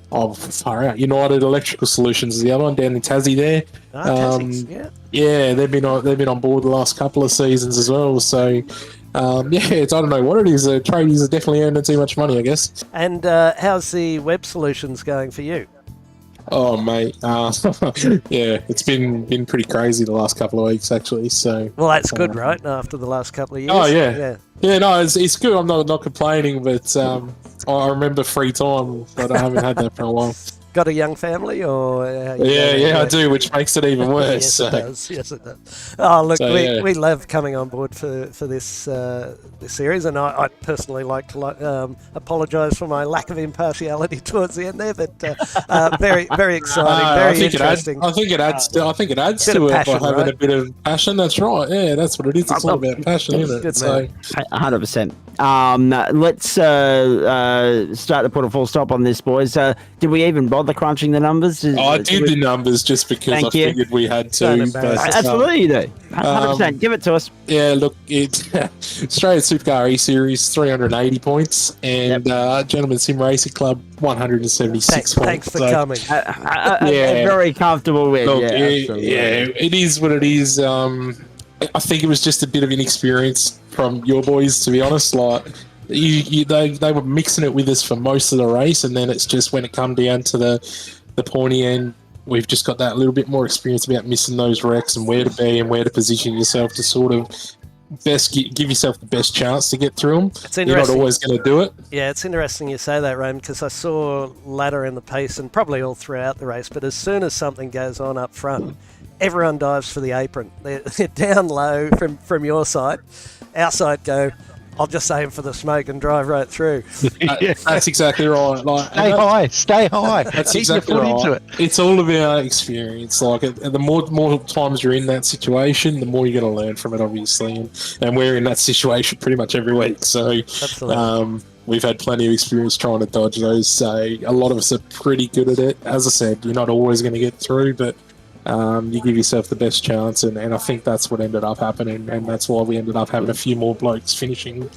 far out, United Electrical Solutions is the other one down in Tassie there. Tassie, yeah, they've been on board the last couple of seasons as well. So. I don't know what it is. Tradies are definitely earning too much money, I guess. And how's the web solutions going for you? Oh, mate. Yeah, it's been pretty crazy the last couple of weeks, actually. So. Well, that's good, right? After the last couple of years. Oh, yeah. Yeah, no, it's good. I'm not complaining, but I remember free time, but I haven't had that for a while. Got a young family, or yeah, I do, which makes it even worse. Yes, it does. Oh, look, we love coming on board for this this series, and I personally like to apologise for my lack of impartiality towards the end there, but very very exciting, very interesting. I think it adds to it by having a bit of passion. That's right. Yeah, that's what it is. It's all about passion, isn't it? Good, so 100%. Let's start to put a full stop on this, boys. Did we even bother crunching the numbers? I did the numbers just because I figured we had to. Absolutely, you do. 100%. Give it to us. Yeah, look, it's Australia Supercar eSeries 380 points, and Gentlemen Sim Racing Club 176 points. Thanks for coming. Very comfortable win. Look, it is what it is. I think it was just a bit of inexperience from your boys, to be honest. Like they were mixing it with us for most of the race, and then it's just when it come down to the pointy end, we've just got that little bit more experience about missing those wrecks and where to be and where to position yourself to sort of give yourself the best chance to get through them. You're not always going to do it. Yeah, it's interesting you say that, Raymond, because I saw ladder in the pace and probably all throughout the race, but as soon as something goes on up front, everyone dives for the apron. They're down low from your side. Our side go, I'll just aim for the smoke and drive right through. That's exactly right. Like, stay high. That's exactly right. Into it. It's all about experience. Like, the more times you're in that situation, the more you're going to learn from it, obviously. And we're in that situation pretty much every week. So, we've had plenty of experience trying to dodge those. So, a lot of us are pretty good at it. As I said, you're not always going to get through, but you give yourself the best chance, and I think that's what ended up happening, and that's why we ended up having a few more blokes finishing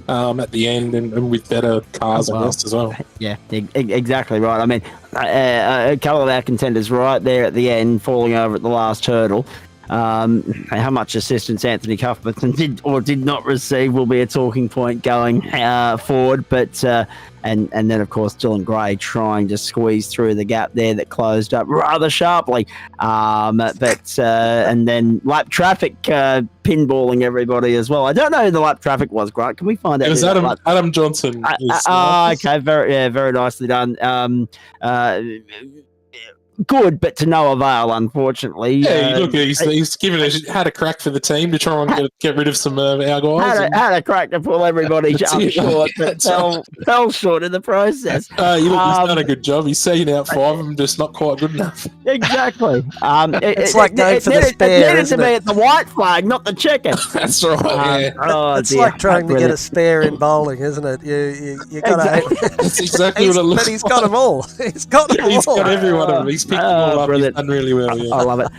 at the end and with better cars, I guess, as well. Yeah, exactly right. I mean, a couple of our contenders right there at the end, falling over at the last hurdle. How much assistance Anthony Cuthbertson did or did not receive will be a talking point going forward, but and then of course Dylan Gray trying to squeeze through the gap there that closed up rather sharply, but and then lap traffic pinballing everybody as well. I don't know who the lap traffic was, Grant. Can we find out? It was Adam Johnson. Okay, very nicely done. Good, but to no avail, unfortunately. Yeah, look, he's had a crack for the team to try and get rid of some of our guys. Had a crack to pull everybody up short, but fell short in the process. He's done a good job. He's seen out 5 of them, just not quite good enough. Exactly. It's like going for the spare, it needed to be at the white flag, not the chicken. That's right. It's like trying to get a spare in bowling, isn't it? You got to. That's exactly what it looks. But he's got them all. He's got them all. He's got every one of them. He's picked them all up. He's done really well. Yeah. I love it.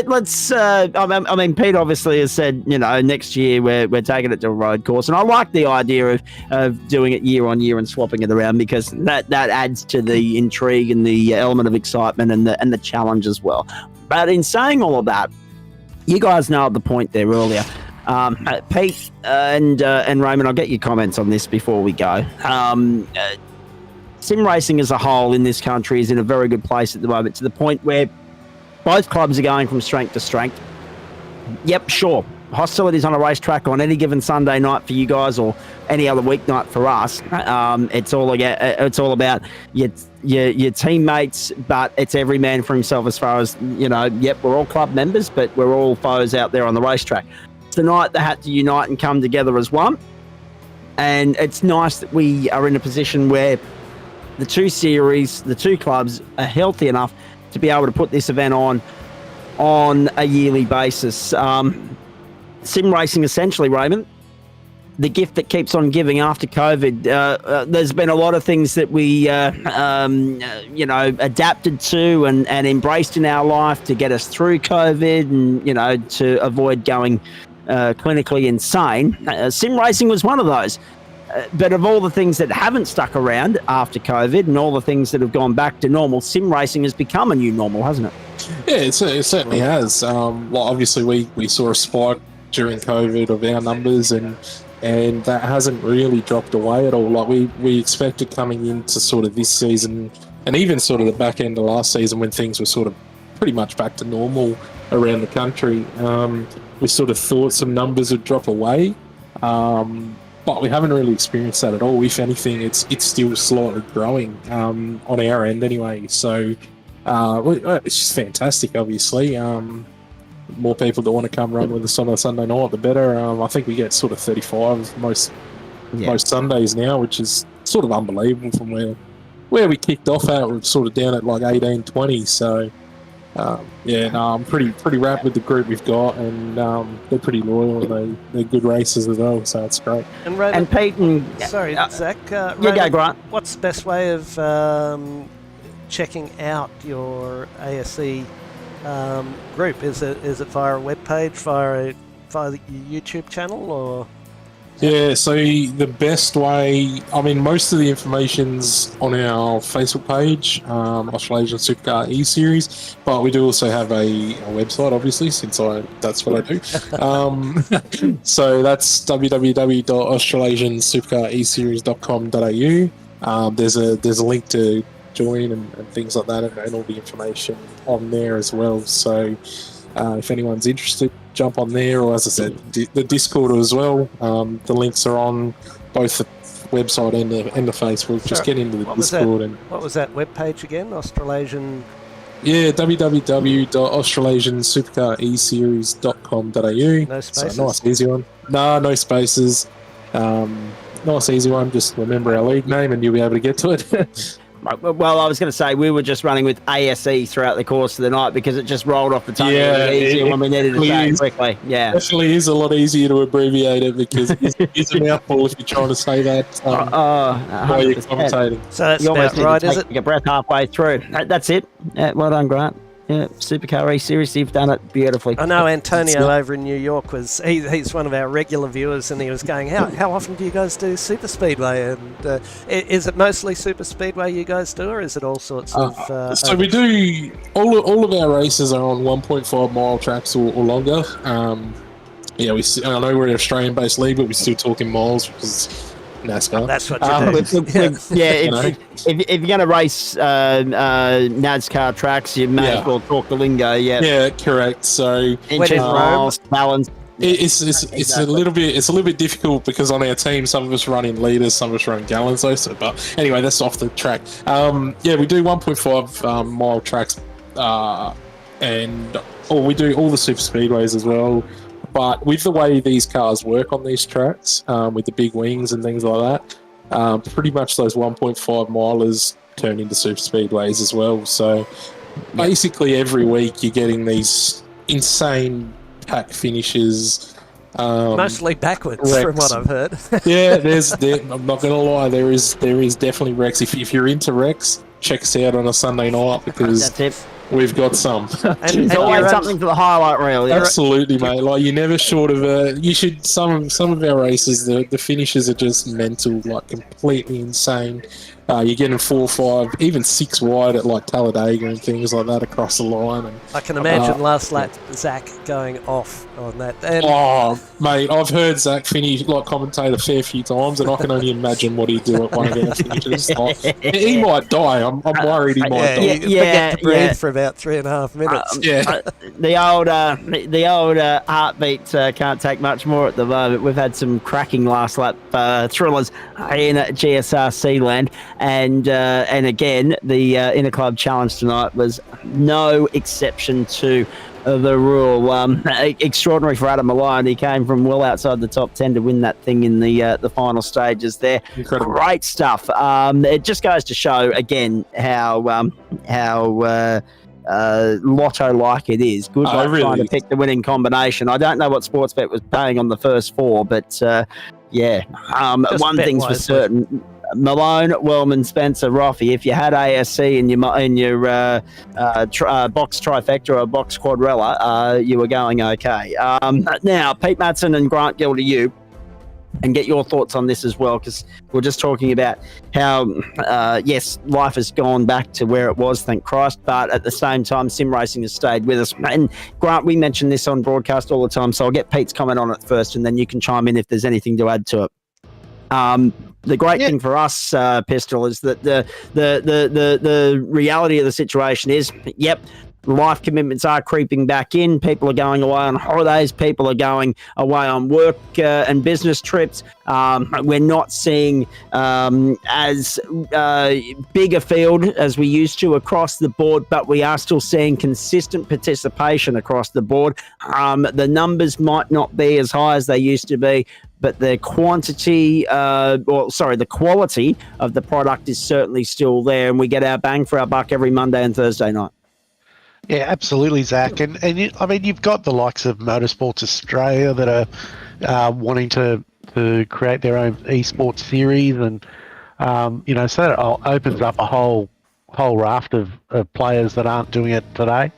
Let's. I mean, Pete obviously has said, next year we're taking it to a road course, and I like the idea of doing it year on year and swapping it around, because that adds to the intrigue and the element of excitement and the challenge as well. But in saying all of that, you guys nailed the point there earlier. Pete and Raymond, I'll get your comments on this before we go. Sim racing as a whole in this country is in a very good place at the moment, to the point where both clubs are going from strength to strength. Yep, sure. Hostilities on a racetrack on any given Sunday night for you guys, or any other weeknight for us. It's all about your teammates, but it's every man for himself as far as, yep, we're all club members, but we're all foes out there on the racetrack. Tonight they had to unite and come together as one. And it's nice that we are in a position where the two series, the two clubs are healthy enough to be able to put this event on a yearly basis. Sim racing, essentially, Raymond, the gift that keeps on giving after COVID. There's been a lot of things that we, adapted to and embraced in our life to get us through COVID and, to avoid going clinically insane. Sim racing was one of those. But of all the things that haven't stuck around after COVID and all the things that have gone back to normal, sim racing has become a new normal, hasn't it? Yeah, it certainly has. Obviously, we saw a spike during COVID of our numbers, and that hasn't really dropped away at all. Like we expected coming into sort of this season, and even sort of the back end of last season when things were sort of pretty much back to normal around the country. We sort of thought some numbers would drop away, but we haven't really experienced that at all. If anything, it's still slightly growing on our end anyway. So it's just fantastic, obviously. More people that want to come run with us on a Sunday night, the better. I think we get sort of 35 most Sundays now, which is sort of unbelievable from where we kicked off at. We're sort of down at like 18, 20. So, I'm pretty wrapped with the group we've got, and they're pretty loyal and they're good racers as well, so it's great. And Raymond, and Peyton, sorry, Zach. You go, Grant. What's the best way of checking out your ASE group? Is it via a web page, via your YouTube channel, or? Yeah, so the best way, most of the information's on our Facebook page, Australasian Supercar eSeries, but we do also have a website, obviously, since that's what I do. So that's www.australasiansupercareseries.com.au. There's a link to join and things like that, and all the information on there as well. So if anyone's interested, jump on there, or as I said, the Discord as well. The links are on both the website and the Facebook. Just get into the Discord. What was that webpage again? Australasian. Yeah, www.australasiansupercareseries.com.au. No spaces. So nice, easy one. No spaces. Nice, easy one. Just remember our league name, and you'll be able to get to it. Well, I was going to say we were just running with ASE throughout the course of the night because it just rolled off the tongue easier when we needed to say it quickly. Yeah, definitely is a lot easier to abbreviate it because it's a mouthful if you're trying to say that while you're commentating. So that's you almost about right, is it? Take a breath halfway through. That's it. Well done, Grant. Yeah, Supercar eSeries, you've done it beautifully. I know Antonio over in New York he's one of our regular viewers, and he was going, how often do you guys do Super Speedway? And is it mostly Super Speedway you guys do, or is it all sorts of... so we do... All of our races are on 1.5 mile tracks or longer. I know we're an Australian-based league, but we're still talking miles because... NASCAR. That's what you do. If you're going to race NASCAR tracks, you may as well talk the lingo. Yeah, correct. So inches, miles, balance. It's a little bit difficult because on our team, some of us run in litres, some of us run in gallons. But anyway, that's off the track. We do 1.5 mile tracks, we do all the super speedways as well. But with the way these cars work on these tracks, with the big wings and things like that, pretty much those 1.5 milers turn into super speedways as well. So basically every week you're getting these insane pack finishes. Mostly backwards, wrecks. From what I've heard. I'm not going to lie, there is definitely wrecks. If you're into wrecks, check us out on a Sunday night because... That's it. We've got some. There's always something for the highlight reel. Yeah. Absolutely, mate. Like you're never short of you should some of our races. The finishes are just mental, like completely insane. You're getting 4, 5, even 6 wide at like Talladega and things like that across the line. And I can imagine last lap Zach going off on that. And mate, I've heard Zach commentate a fair few times, and I can only imagine what he'd do at one of our finishes. He might die. I'm worried he might die. Forget to breathe for about 3.5 minutes. The old heartbeat can't take much more at the moment. We've had some cracking last lap thrillers in GSRC land. And again, the Interclub Challenge tonight was no exception to the rule. Extraordinary for Adam Malone. He came from well outside the top 10 to win that thing in the final stages there. Incredible. Great stuff. It just goes to show again how lotto-like it is. Good luck really trying to pick the winning combination. I don't know what Sportsbet was paying on the first four, but one thing's for certain. Malone, Wellman, Spencer, Roffey. If you had ASC in your box trifecta or box quadrella, you were going okay. Now, Pete Matson and Grant Gill to you, and get your thoughts on this as well, because we're just talking about how, yes, life has gone back to where it was, thank Christ, but at the same time, sim racing has stayed with us. And Grant, we mention this on broadcast all the time, so I'll get Pete's comment on it first, and then you can chime in if there's anything to add to it. The great thing for us, Pistol, is that the reality of the situation is, yep, life commitments are creeping back in. People are going away on holidays. People are going away on work and business trips. We're not seeing as big a field as we used to across the board, but we are still seeing consistent participation across the board. The numbers might not be as high as they used to be, but the quality of the product is certainly still there, and we get our bang for our buck every Monday and Thursday night. Yeah, absolutely, Zach. And you've got the likes of Motorsports Australia that are wanting to create their own esports series, and so that opens up a whole raft of players that aren't doing it today.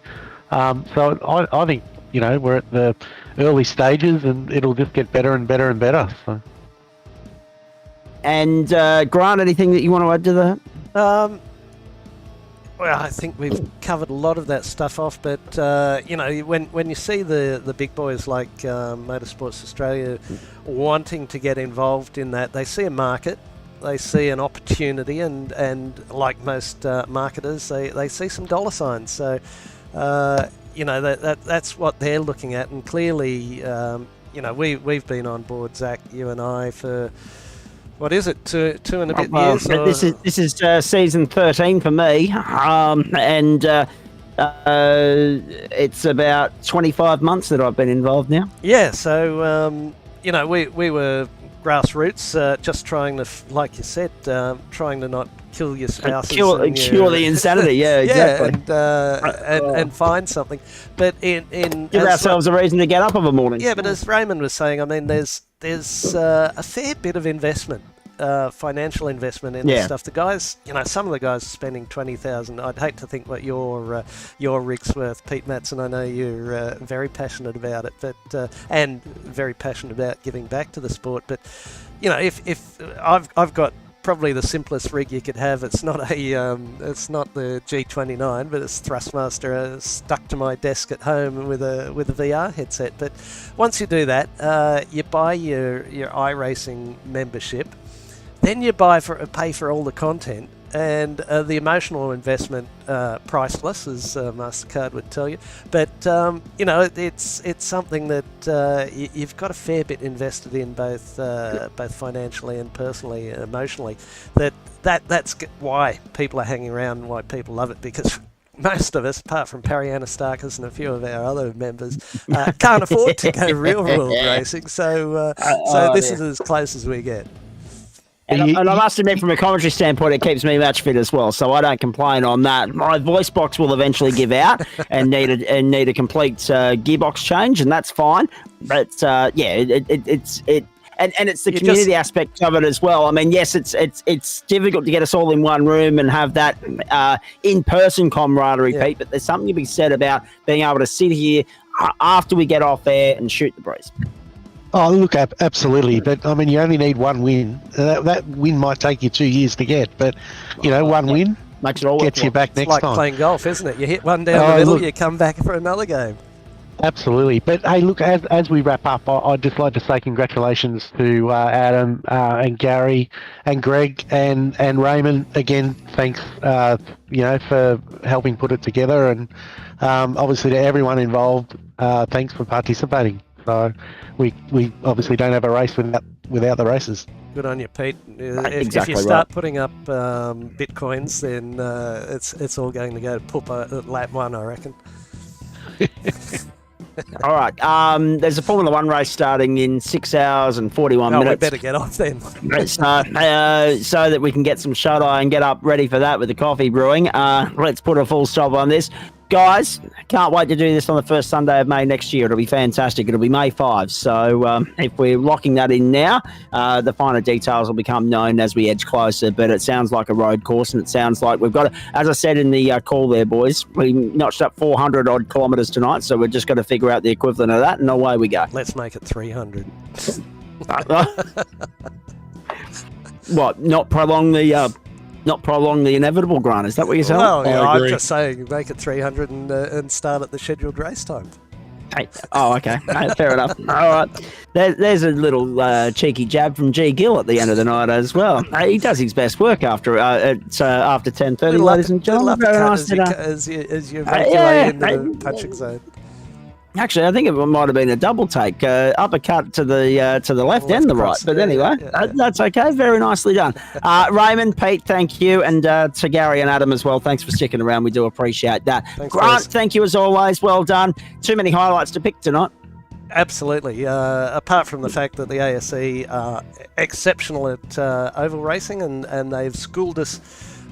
So I think we're at the early stages, and it'll just get better and better and better. So. And Grant, anything that you want to add to that? Well, I think we've covered a lot of that stuff off, but when you see the big boys like Motorsports Australia wanting to get involved in that, they see a market, they see an opportunity, and like most marketers, they see some dollar signs. So that's what they're looking at, and clearly, we've been on board, Zach, you and I, for. What is it? Two and a bit years? This is season 13 for me, and it's about 25 months that I've been involved now. Yeah, so we were grassroots, just trying to, like you said, trying to not kill your spouses, cure the insanity. Yeah, exactly. and find something, but give ourselves a reason to get up of a morning. Yeah, but as Raymond was saying, I mean, there's a fair bit of investment, financial investment in this stuff. The guys, some of the guys are spending $20,000. I'd hate to think what your rig's worth, Pete Matson. I know you're very passionate about it, but and very passionate about giving back to the sport. But if I've got probably the simplest rig you could have. It's not it's not the G29, but it's Thrustmaster stuck to my desk at home with a VR headset. But once you do that, you buy your iRacing membership, then you pay for all the content, and the emotional investment, priceless, as MasterCard would tell you. But it's something that you've got a fair bit invested in, both financially and personally, and emotionally. That's why people are hanging around and why people love it, because most of us, apart from Parry Anastakis and a few of our other members, can't afford to go real world racing. So this is as close as we get. And I must admit, from a commentary standpoint, it keeps me match fit as well, so I don't complain on that. My voice box will eventually give out and need a complete gearbox change, and that's fine. But it's the community aspect of it as well. I mean, yes, it's difficult to get us all in one room and have that in-person camaraderie, Pete. But there's something to be said about being able to sit here after we get off air and shoot the breeze. Oh, look, absolutely. But, I mean, you only need one win. That win might take you 2 years to get, but, one win makes it all gets you back next time. It's like playing golf, isn't it? You hit one down the middle, you come back for another game. Absolutely. But, hey, look, as we wrap up, I'd just like to say congratulations to Adam and Gary and Greg and Raymond. Again, thanks, for helping put it together. And obviously to everyone involved, thanks for participating. So we obviously don't have a race without the races. Good on you, Pete. If Exactly you start right. putting up bitcoins, then it's all going to go to poop at lap 1, I reckon. All right. There's a Formula 1 race starting in 6 hours and 41 We minutes. better get off then. So that we can get some shut-eye and get up ready for that with the coffee brewing. Let's put a full stop on this. Guys, can't wait to do this on the first Sunday of May next year. It'll be fantastic. It'll be May 5. So if we're locking that in now, the finer details will become known as we edge closer. But it sounds like a road course, and it sounds like we've got, as I said in the call there, boys, we notched up 400-odd kilometres tonight, so we're just got to figure out the equivalent of that, and away we go. Let's make it 300. What, not prolong the inevitable, Grant? Is that what you're saying? Well, yeah, I'm just saying, make it 300 and start at the scheduled race time. Hey. Oh, okay. Fair enough. All right. There's a little cheeky jab from G. Gill at the end of the night as well. He does his best work after 10:30, ladies and gentlemen. Very nice as you make your way into the touching zone. Actually, I think it might have been a double take, uppercut to the left and the right. But anyway, that's okay. Very nicely done. Raymond, Pete, thank you, and to Gary and Adam as well. Thanks for sticking around. We do appreciate that. Thanks, Grant, guys. thank you as always. Well done. Too many highlights to pick tonight. Absolutely. Apart from the fact that the ASE are exceptional at oval racing, and they've schooled us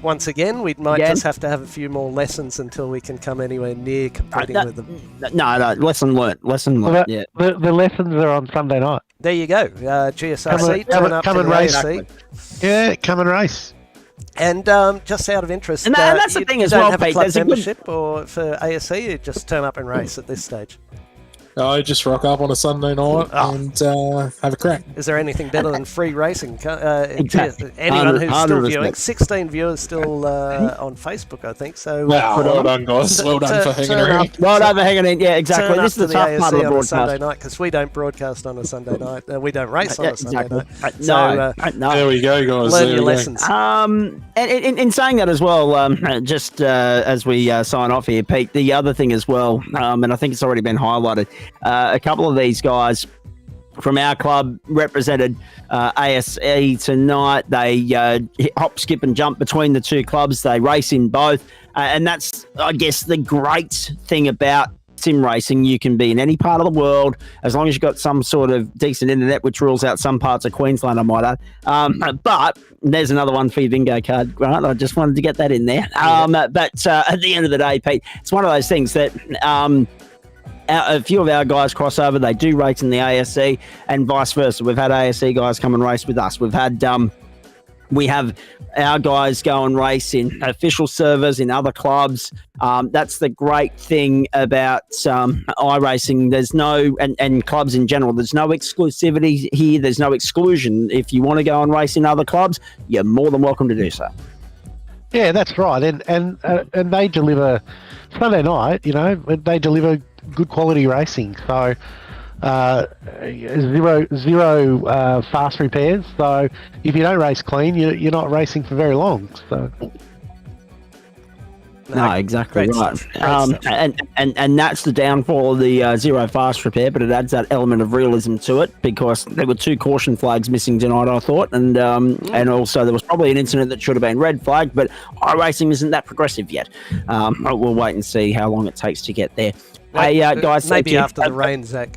once again. We might just have to have a few more lessons until we can come anywhere near competing with them. No, lesson learnt. Well, Yeah. The lessons are on Sunday night. There you go. GSRC, come and race. Yeah, come and race. And just out of interest, and that's the thing as well, Pete. There's a There's membership or for ASE, you just turn up and race at this stage. I just rock up on a Sunday night and have a crack. Is there anything better than free racing? Exactly. Anyone who's still 100%. viewing, 16 viewers still on Facebook, I think. So well done, guys. Well done for hanging around. Well done for hanging in. Yeah, exactly. Turn This is up the to tough ASE part of the on a broadcast. Sunday night, because we don't broadcast on a Sunday night. We don't race on a Sunday night. No. There we go, guys. Learn There your we go. lessons. And in saying that as well, just as we sign off here, Pete, the other thing as well, and I think it's already been highlighted, a couple of these guys from our club represented ASE tonight. They hop, skip and jump between the two clubs. They race in both. And that's, I guess, the great thing about sim racing. You can be in any part of the world as long as you've got some sort of decent internet, which rules out some parts of Queensland, I might add. But there's another one for your bingo card, Grant. I just wanted to get that in there. But at the end of the day, Pete, it's one of those things that a few of our guys cross over. They do race in the ASE and vice versa. We've had ASE guys come and race with us. We've had we have our guys go and race in official servers in other clubs. That's the great thing about iRacing. There's no, and clubs in general, there's no exclusivity here. There's no exclusion. If you want to go and race in other clubs, you're more than welcome to do so. Yeah, that's right. And they deliver Sunday night, they deliver good quality racing. So zero fast repairs. So if you don't race clean, you're not racing for very long. So. No, exactly right. And that's the downfall of the zero fast repair, but it adds that element of realism to it, because there were 2 caution flags missing tonight, I thought, and also there was probably an incident that should have been red flagged, but iRacing isn't that progressive yet. We'll wait and see how long it takes to get there. Hey, guys, maybe after the rain, Zach.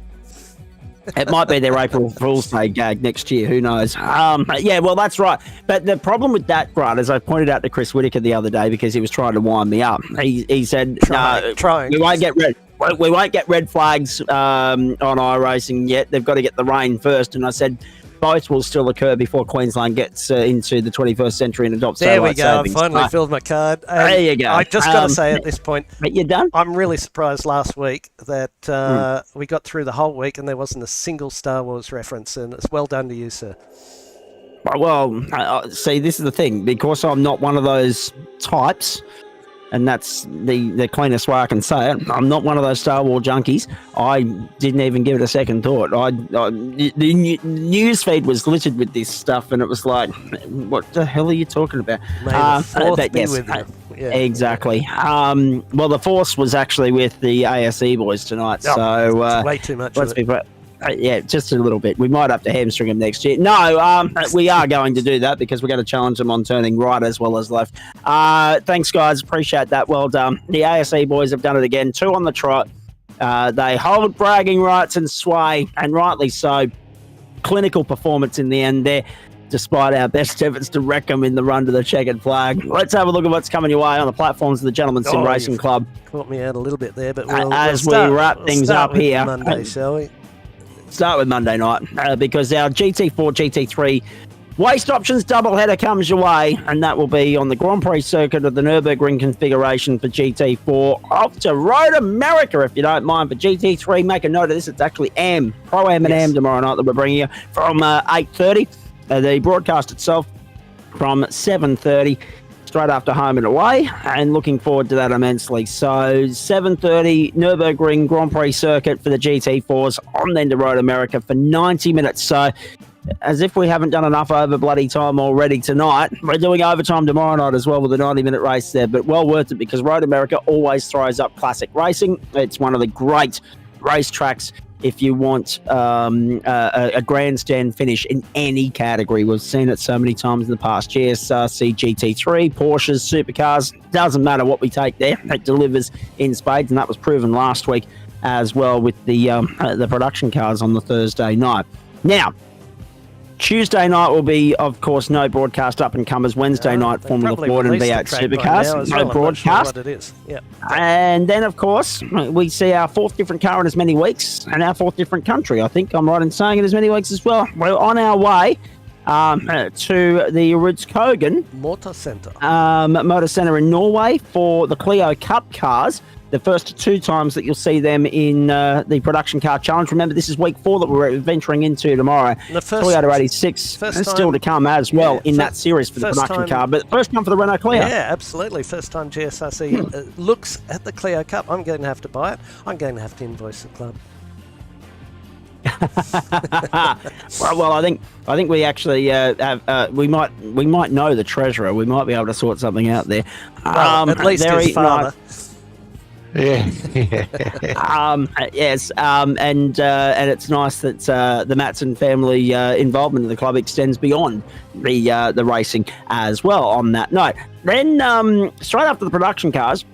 It might be their April Fool's Day gag next year. Who knows? Yeah, well, that's right. But the problem with that, Grant, as I pointed out to Chris Whitaker the other day, because he was trying to wind me up, he said, we won't get red. We won't get red flags on iRacing yet. They've got to get the rain first. And I said, both will still occur before Queensland gets into the 21st century and adopts daylight savings. I finally filled my card. There you go. I just got to say at this point, you're done. I'm really surprised last week that we got through the whole week and there wasn't a single Star Wars reference, and it's well done to you, sir. Well, see, this is the thing. Because I'm not one of those types, and that's the cleanest way I can say it, I'm not one of those Star Wars junkies. I didn't even give it a second thought. The news feed was littered with this stuff, and it was like, what the hell are you talking about? May the Force be with you. Yeah. Exactly. Well, the Force was actually with the ASE boys tonight, so it's way too much. Yeah, just a little bit. We might have to hamstring them next year. No, we are going to do that because we're going to challenge them on turning right as well as left. Thanks, guys. Appreciate that. Well done. The ASE boys have done it again. 2 on the trot. They hold bragging rights and sway, and rightly so. Clinical performance in the end there, despite our best efforts to wreck them in the run to the checkered flag. Let's have a look at what's coming your way on the platforms of the Gentlemen's Sim Racing Club. Caught me out a little bit there, but as we wrap things up here. Monday, shall we? Start with Monday night because our GT4, GT3 waste options doubleheader comes your way, and that will be on the Grand Prix circuit of the Nürburgring configuration for GT4. Off to Road America, if you don't mind, for GT3. Make a note of this. It's actually Pro-Am and Am tomorrow night that we're bringing you from 8:30. The broadcast itself from 7:30. Straight after home and away, and looking forward to that immensely. So 7:30 Nürburgring Grand Prix circuit for the GT4s, on then to Road America for 90 minutes. So as if we haven't done enough over bloody time already tonight, we're doing overtime tomorrow night as well with a 90-minute race there, but well worth it because Road America always throws up classic racing. It's one of the great racetracks if you want a grandstand finish in any category. We've seen it so many times in the past. GSRC, GT3, Porsches, Supercars, doesn't matter what we take there. It delivers in spades, and that was proven last week as well with the production cars on the Thursday night. Now, Tuesday night will be, of course, no broadcast up-and-comers. Wednesday night, Formula Ford and V8 Supercars. No broadcast. What it is. Yep. And then, of course, we see our 4th different car in as many weeks and our 4th different country. I think I'm right in saying in as many weeks as well. We're on our way to the Rudskogen Motor Centre. Motor Centre in Norway for the Clio Cup cars. The first 2 times that you'll see them in the production car challenge. Remember, this is week 4 that we're venturing into tomorrow. The first, Toyota 86 and still to come as well in that series for the production car. But first time for the Renault Clio. Yeah, absolutely. First time GSRC looks at the Clio Cup. I'm going to have to buy it. I'm going to have to invoice the club. well, I think we actually we might know the treasurer. We might be able to sort something out there. Well, at least his father. Yes, and it's nice that the Matson family involvement in the club extends beyond the racing as well. On that note, then straight after the production cars,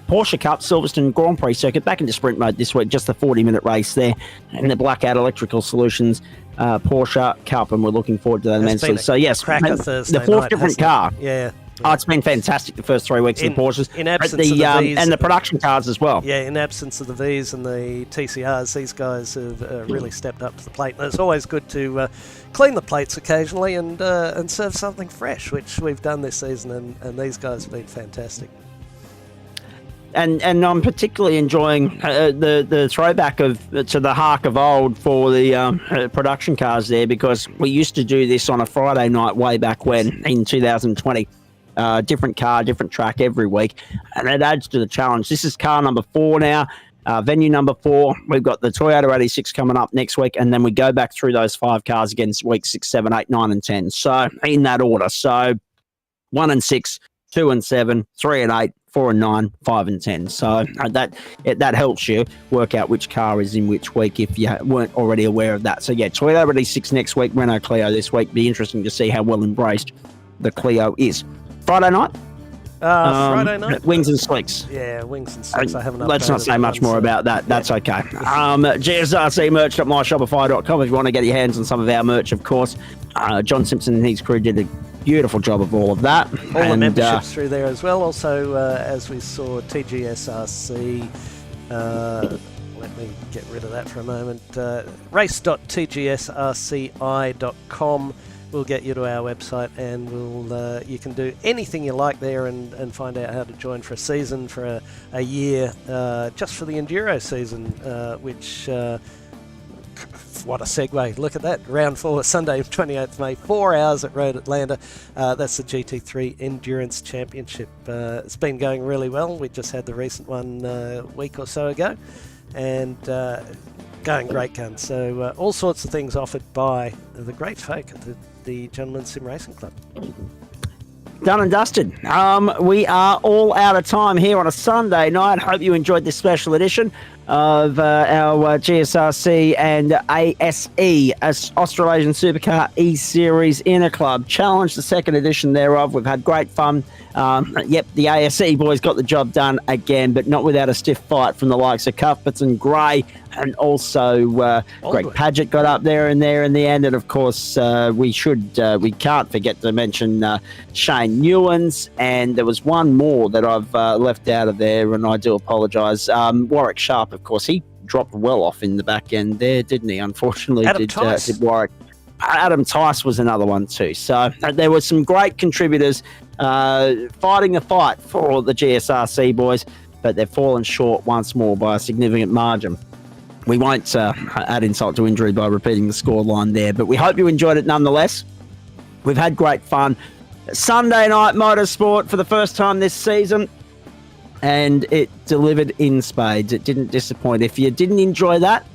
Porsche Cup, Silverstone Grand Prix circuit, back into sprint mode this week, just a 40-minute race there, and the Blackout Electrical Solutions Porsche Cup, and we're looking forward to that immensely. So yes, the 4th different car. Yeah. Oh, it's been fantastic the first 3 weeks of the Porsches, in absence of the Vs, and the production cars as well. Yeah, in absence of the Vs and the TCRs, these guys have really stepped up to the plate. And it's always good to clean the plates occasionally and serve something fresh, which we've done this season, and these guys have been fantastic. And I'm particularly enjoying the throwback to the hark of old for the production cars there, because we used to do this on a Friday night way back when in 2020. Different car, different track every week, and it adds to the challenge. This is car number 4 now, venue number 4. We've got the Toyota 86 coming up next week, and then we go back through those 5 cars again week 6, 7, 8, 9, and 10. So in that order. So 1 and 6, 2 and 7, 3 and 8, 4 and 9, 5 and 10. So that helps you work out which car is in which week if you weren't already aware of that. So yeah, Toyota 86 next week, Renault Clio this week. Be interesting to see how well embraced the Clio is. Friday night? Friday night? Wings and Slicks. Yeah, Wings and Slicks. I haven't. Let's not say much more about that. That's okay. GSRC merch.myshopify.com if you want to get your hands on some of our merch, of course. John Simpson and his crew did a beautiful job of all of that. All the memberships through there as well. Also, as we saw, TGSRC. Let me get rid of that for a moment. race.tgsrci.com will get you to our website, and you can do anything you like there and find out how to join for a season, for a year, just for the Enduro season, which, what a segue. Look at that. Round 4, Sunday, 28th May, 4 hours at Road Atlanta. That's the GT3 Endurance Championship. It's been going really well. We just had the recent one a week or so ago, and going great guns. So all sorts of things offered by the great folk at the Gentlemen's Sim Racing Club. Done and dusted. We are all out of time here on a Sunday night. Hope you enjoyed this special edition of our GSRC and ASE, Australasian Supercar eSeries Interclub Challenge, the second edition thereof. We've had great fun. Yep, the ASE boys got the job done again, but not without a stiff fight from the likes of Cuthberts and Gray, and also Greg Paget got up there in the end. And of course, we can't forget to mention Shane Newlands, and there was one more that I've left out of there, and I do apologise. Warwick Sharp, of course, he dropped well off in the back end there, didn't he? Unfortunately, did Warwick. Adam Tice was another one too. So there were some great contributors fighting the fight for the GSRC boys, but they've fallen short once more by a significant margin. We won't add insult to injury by repeating the scoreline there, but we hope you enjoyed it nonetheless. We've had great fun. Sunday night motorsport for the first time this season, and it delivered in spades. It didn't disappoint. If you didn't enjoy that,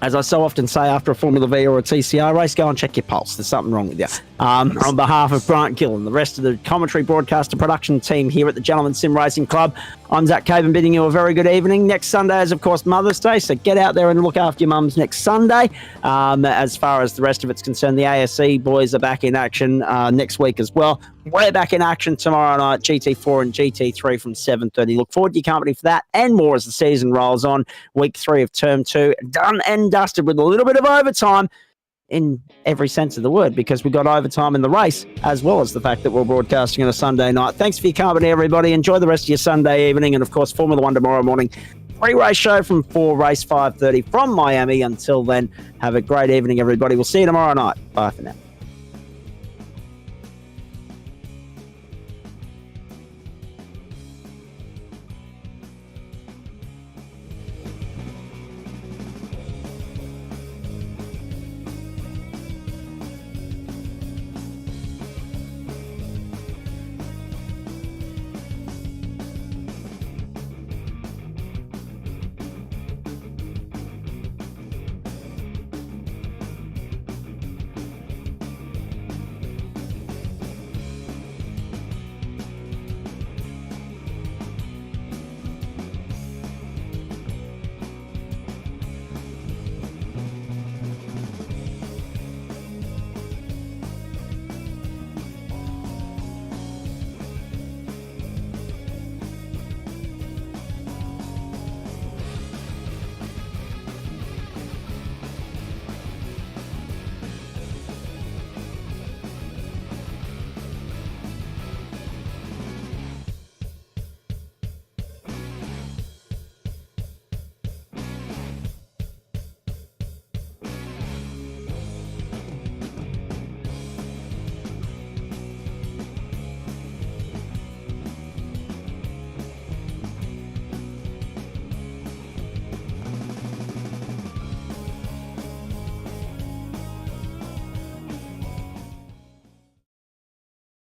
as I so often say after a Formula V or a TCR race, go and check your pulse. There's something wrong with you. On behalf of Grant Gill and the rest of the commentary, broadcaster, production team here at the Gentleman Sim Racing Club, I'm Zach Caven bidding you a very good evening. Next Sunday is, of course, Mother's Day, so get out there and look after your mums next Sunday. As far as the rest of it's concerned, the ASE boys are back in action next week as well. We're back in action tomorrow night, GT4 and GT3 from 7:30. Look forward to your company for that and more as the season rolls on. Week 3 of Term 2, done and dusted with a little bit of overtime in every sense of the word, because we got overtime in the race, as well as the fact that we're broadcasting on a Sunday night. Thanks for your company, everybody. Enjoy the rest of your Sunday evening. And, of course, Formula 1 tomorrow morning. Pre-race show from 4, race 5:30 from Miami. Until then, have a great evening, everybody. We'll see you tomorrow night. Bye for now.